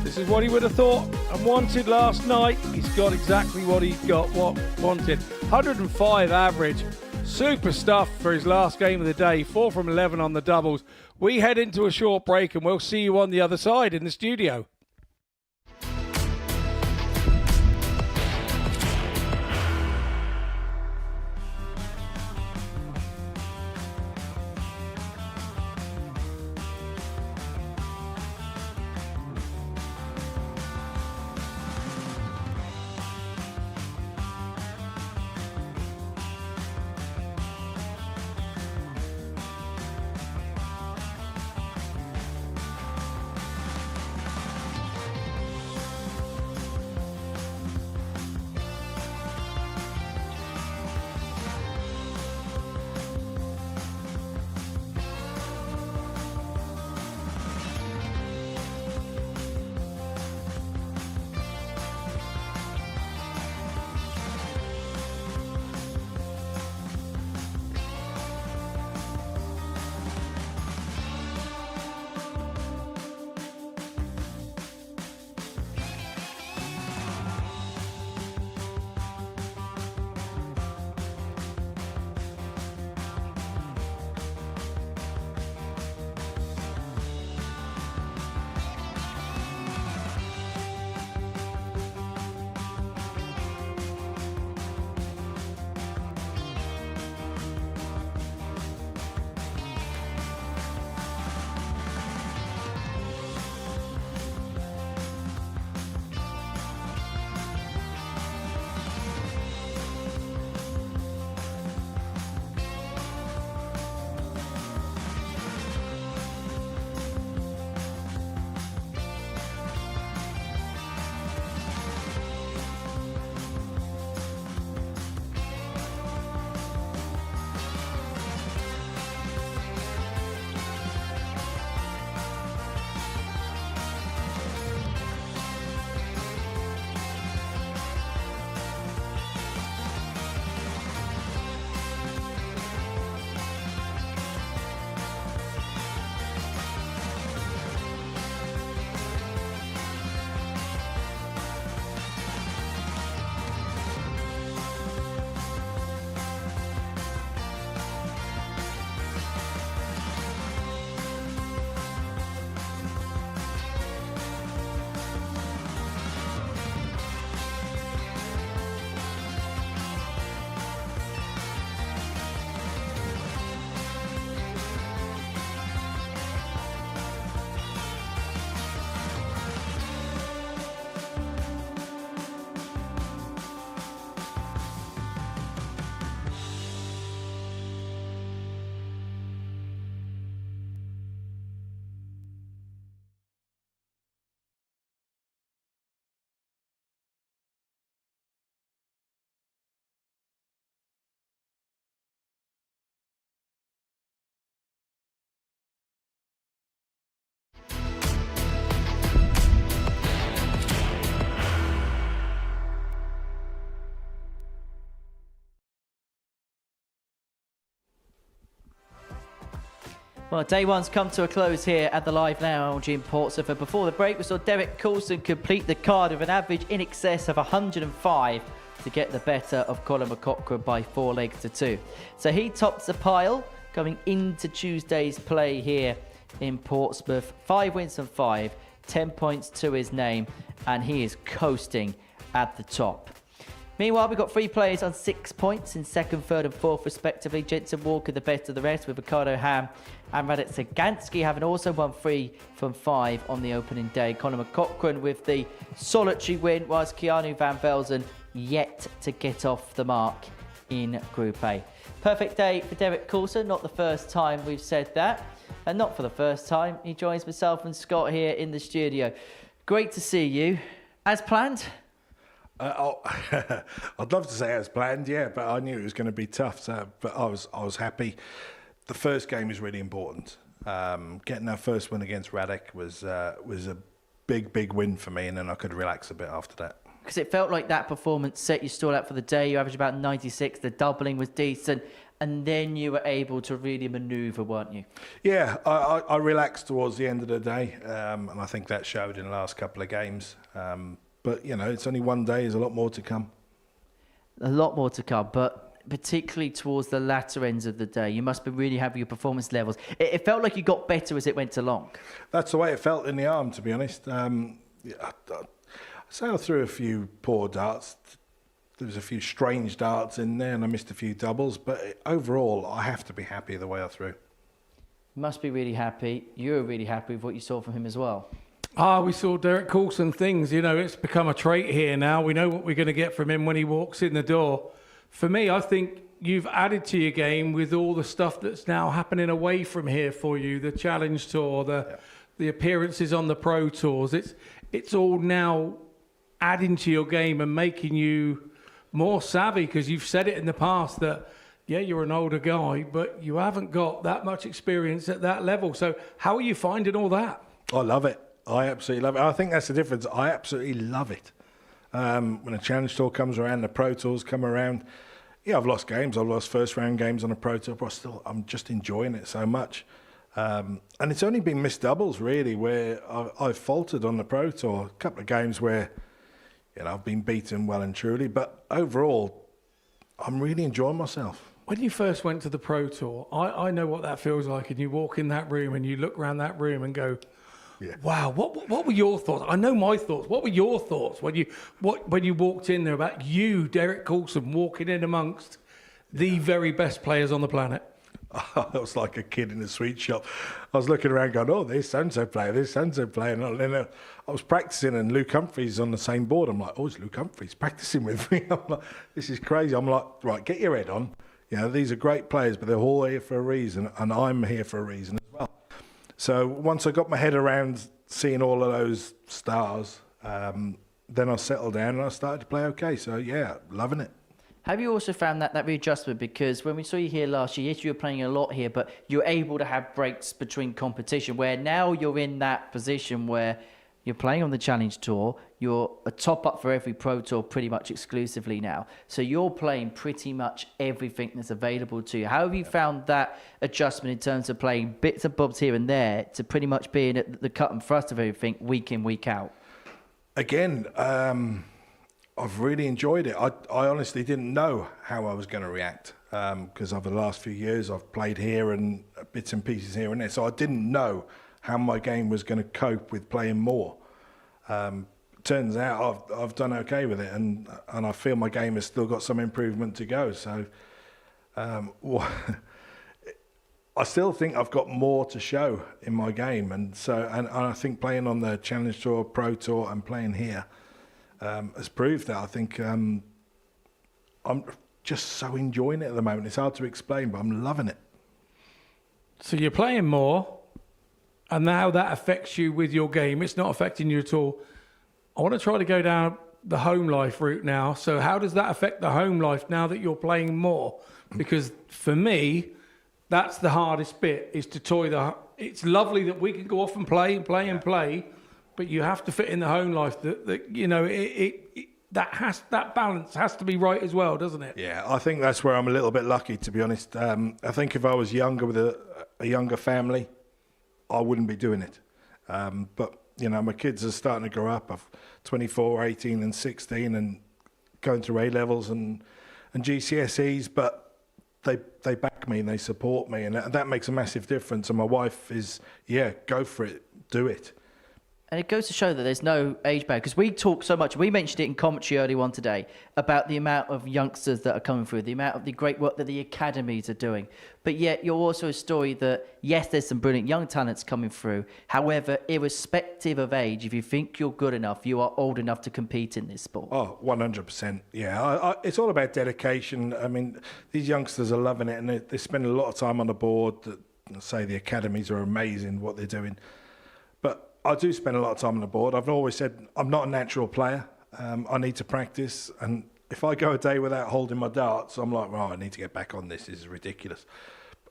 This is what he would have thought and wanted last night. He's got exactly what he wanted. 105 average. Super stuff for his last game of the day. 4 from 11 on the doubles. We head into a short break and we'll see you on the other side in the studio. Well, day one's come to a close here at the Live Lounge in Portsmouth. And before the break, we saw Derek Coulson complete the card with an average in excess of 105 to get the better of Colin McCaughrean by 4 legs to 2. So he tops the pile going into Tuesday's play here in Portsmouth. 5 wins and 5, 10 points to his name, and he is coasting at the top. Meanwhile, we've got 3 players on 6 points in 2nd, 3rd and 4th respectively. Jensen Walker the best of the rest, with Ricardo Ham and Radek Sagansky having also won 3 from 5 on the opening day. Colin McCaughrean with the solitary win, whilst Keanu Van Velzen yet to get off the mark in Group A. Perfect day for Derek Coulson, not the first time we've said that. And not for the first time, he joins myself and Scott here in the studio. Great to see you. As planned? I'd love to say as planned, yeah, but I knew it was going to be tough. So, but I was happy. The first game is really important. Getting our first win against Radek was a big win for me, and then I could relax a bit after that. Because it felt like that performance set you stall out for the day. You averaged about 96. The doubling was decent, and then you were able to really manoeuvre, weren't you? Yeah, I relaxed towards the end of the day, and I think that showed in the last couple of games. But, you know, it's only one day. There's a lot more to come. A lot more to come, but particularly towards the latter ends of the day, you must be really happy with your performance levels. It felt like you got better as it went along. That's the way it felt in the arm, to be honest. I sailed through a few poor darts. There was a few strange darts in there, and I missed a few doubles. But overall, I have to be happy the way I threw. You must be really happy. You're really happy with what you saw from him as well. We saw Derek Coulson things. You know, it's become a trait here now. We know what we're going to get from him when he walks in the door. For me, I think you've added to your game with all the stuff that's now happening away from here for you. The Challenge Tour, the appearances on the Pro Tours. It's all now adding to your game and making you more savvy, because you've said it in the past that, yeah, you're an older guy, but you haven't got that much experience at that level. So how are you finding all that? I love it. I absolutely love it. I think that's the difference. I absolutely love it. When a Challenge Tour comes around, the Pro Tours come around. Yeah, I've lost games. I've lost first round games on a Pro Tour, but I'm just enjoying it so much. And it's only been missed doubles, really, where I've faltered on the Pro Tour. A couple of games where, you know, I've been beaten well and truly, but overall, I'm really enjoying myself. When you first went to the Pro Tour, I know what that feels like, and you walk in that room and you look around that room and go, yeah. Wow, what were your thoughts? I know my thoughts. What were your thoughts when you walked in there about you, Derek Coulson, walking in amongst the very best players on the planet? I was like a kid in a sweet shop. I was looking around going, oh, there's so-and-so player, there's so-and-so player. And then I was practicing, and Luke Humphries on the same board. I'm like, oh, it's Luke Humphries practicing with me. I'm like, this is crazy. I'm like, right, get your head on. You know, these are great players, but they're all here for a reason, and I'm here for a reason as well. So once I got my head around seeing all of those stars, then I settled down and I started to play okay. So, yeah, loving it. Have you also found that readjustment? Because when we saw you here last year, yes, you were playing a lot here, but you're able to have breaks between competition, where now you're in that position where you're playing on the Challenge Tour, you're a top-up for every Pro Tour pretty much exclusively now. So you're playing pretty much everything that's available to you. How have you found that adjustment in terms of playing bits and bobs here and there to pretty much being at the cut and thrust of everything week in, week out? Again, I've really enjoyed it. I honestly didn't know how I was going to react, because over the last few years I've played here and bits and pieces here and there. So I didn't know how my game was going to cope with playing more. Turns out I've done okay with it, and I feel my game has still got some improvement to go. So I still think I've got more to show in my game, and I think playing on the Challenge Tour, Pro Tour, and playing here has proved that. I think I'm just so enjoying it at the moment. It's hard to explain, but I'm loving it. So you're playing more, and now that affects you with your game. It's not affecting you at all. I want to try to go down the home life route now. So how does that affect the home life now that you're playing more? Because for me, that's the hardest bit, is to toy the... It's lovely that we can go off and play, but you have to fit in the home life. That you know, that balance has to be right as well, doesn't it? Yeah, I think that's where I'm a little bit lucky, to be honest. I think if I was younger with a younger family, I wouldn't be doing it. But, you know, my kids are starting to grow up. I'm 24, 18 and 16 and going through A-levels and GCSEs, but they back me and they support me, and that makes a massive difference. And my wife is, yeah, go for it, do it. And it goes to show that there's no age barrier, because we talk so much, we mentioned it in commentary earlier on today, about the amount of youngsters that are coming through, the amount of the great work that the academies are doing. But yet you're also a story that, yes, there's some brilliant young talents coming through. However, irrespective of age, if you think you're good enough, you are old enough to compete in this sport. Oh, 100%. Yeah, it's all about dedication. I mean, these youngsters are loving it, and they spend a lot of time on the board. Say the academies are amazing, what they're doing. But I do spend a lot of time on the board. I've always said I'm not a natural player. I need to practice, and if I go a day without holding my darts, I'm like, well, I need to get back on this. This is ridiculous.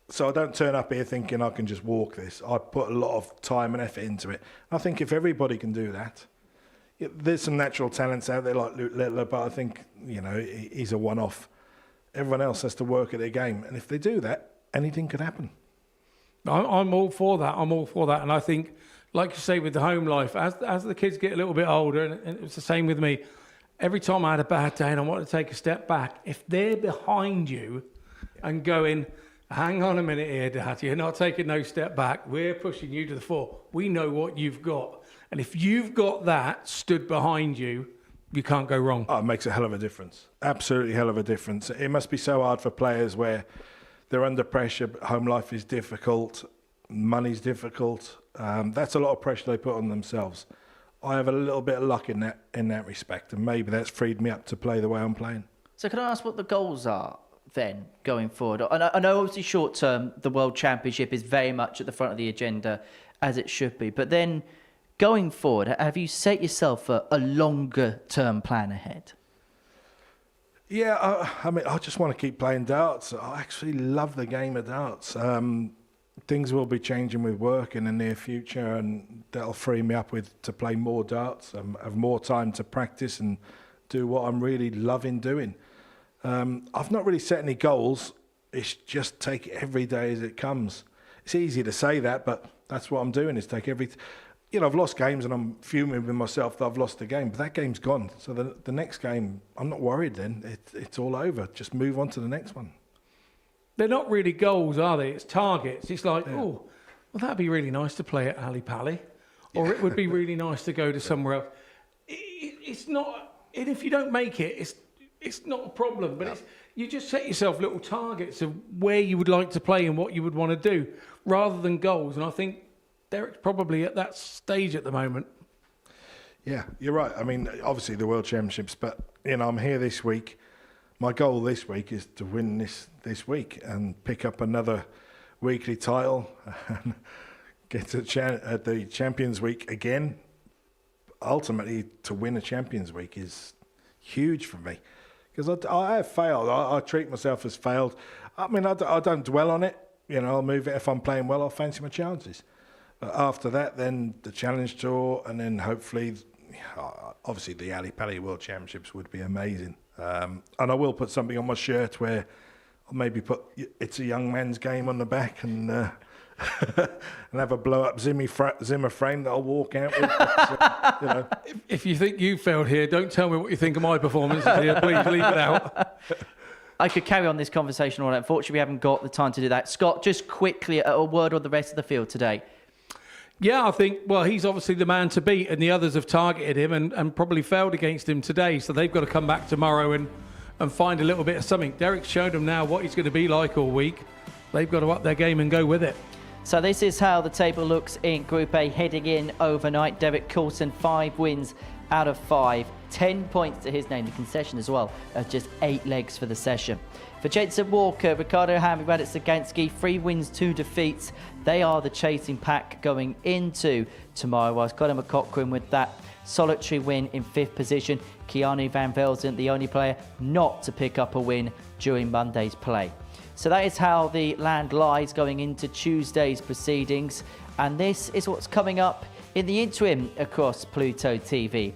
So I don't turn up here thinking I can just walk this. I put a lot of time and effort into it. I think if everybody can do that, there's some natural talents out there like Luke Littler, but I think, you know, he's a one-off. Everyone else has to work at their game, and if they do that, anything could happen. I'm all for that. I'm all for that, and I think, like you say, with the home life, as the kids get a little bit older, and it was the same with me, every time I had a bad day and I wanted to take a step back, if they're behind you and going, hang on a minute here, Dad, you're not taking no step back, we're pushing you to the fore, we know what you've got. And if you've got that stood behind you, you can't go wrong. Oh, it makes a hell of a difference. Absolutely hell of a difference. It must be so hard for players where they're under pressure, but home life is difficult, money's difficult. That's a lot of pressure they put on themselves. I have a little bit of luck in that respect, and maybe that's freed me up to play the way I'm playing. So can I ask what the goals are then going forward? I know obviously short term, the World Championship is very much at the front of the agenda, as it should be. But then going forward, have you set yourself a longer term plan ahead? Yeah, I mean, I just want to keep playing darts. I actually love the game of darts. Things will be changing with work in the near future, and that'll free me up to play more darts, have more time to practice and do what I'm really loving doing. I've not really set any goals. It's just take it every day as it comes. It's easy to say that, but that's what I'm doing, is take every... You know, I've lost games and I'm fuming with myself that I've lost the game, but that game's gone. So the next game, I'm not worried then. It's all over. Just move on to the next one. They're not really goals, are they? It's targets. It's like, oh, well, that'd be really nice to play at Ali Pali, or it would be really nice to go to somewhere else. It's not, and if you don't make it, it's not a problem. But you just set yourself little targets of where you would like to play and what you would want to do, rather than goals. And I think Derek's probably at that stage at the moment. Yeah, you're right. I mean, obviously the World Championships, but you know, I'm here this week. My goal this week is to win this week and pick up another weekly title and get to the Champions Week again. Ultimately, to win a Champions Week is huge for me, because I have failed. I treat myself as failed. I mean, I don't dwell on it. You know, I'll move it if I'm playing well. I'll fancy my chances. But after that, then the Challenge Tour, and then hopefully, obviously the Ali Pali World Championships would be amazing. And I will put something on my shirt where I'll maybe put "It's a Young Man's Game" on the back, and and have a blow-up Zimmer frame that I'll walk out with. But, you know. If you think you failed here, don't tell me what you think of my performance here. Please leave it out. I could carry on this conversation all night. Unfortunately, we haven't got the time to do that. Scott, just quickly, a word on the rest of the field today. Yeah, I think, well, he's obviously the man to beat, and the others have targeted him and probably failed against him today, so they've got to come back tomorrow and find a little bit of something. Derek's showed them now what he's going to be like all week. They've got to up their game and go with it. So this is how the table looks in Group A heading in overnight. Derek Coulson, 5 wins out of 5. 10 points to his name, the concession as well, just 8 legs for the session. For Jensen Walker, Ricardo Hamby, Radek Sagansky, 3 wins, 2 defeats. They are the chasing pack going into tomorrow, whilst Colin McCaughrean with that solitary win in 5th position. Keanu Van Velzen, the only player not to pick up a win during Monday's play. So that is how the land lies going into Tuesday's proceedings. And this is what's coming up in the interim across Pluto TV.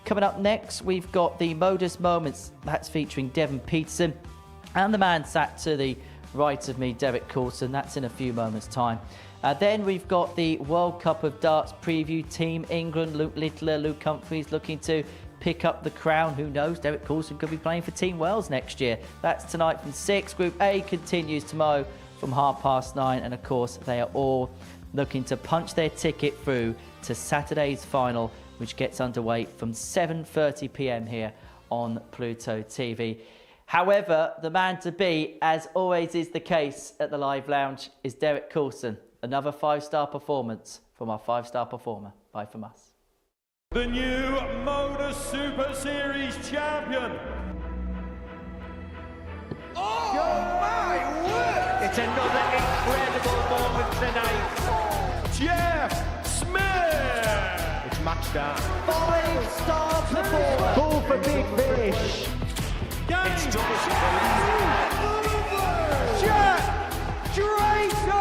Coming up next, we've got the Modus Moments. That's featuring Devon Peterson. And the man sat to the right of me, Derek Coulson. That's in a few moments' time. Then we've got the World Cup of Darts preview. Team England, Luke Littler, Luke Humphries looking to pick up the crown. Who knows? Derek Coulson could be playing for Team Wales next year. That's tonight from 6. Group A continues tomorrow from 9:30. And of course, they are all looking to punch their ticket through to Saturday's final, which gets underway from 7:30 p.m. here on Pluto TV. However, the man to beat, as always is the case at the Live Lounge, is Derek Coulson. Another 5-star performance from our 5-star performer. Bye from us. The new Modus Super Series champion. Oh my word! It's another incredible moment tonight. Jeff Smith. It's match start. 5-star performer. Ball for big fish. It's Jack Drayton!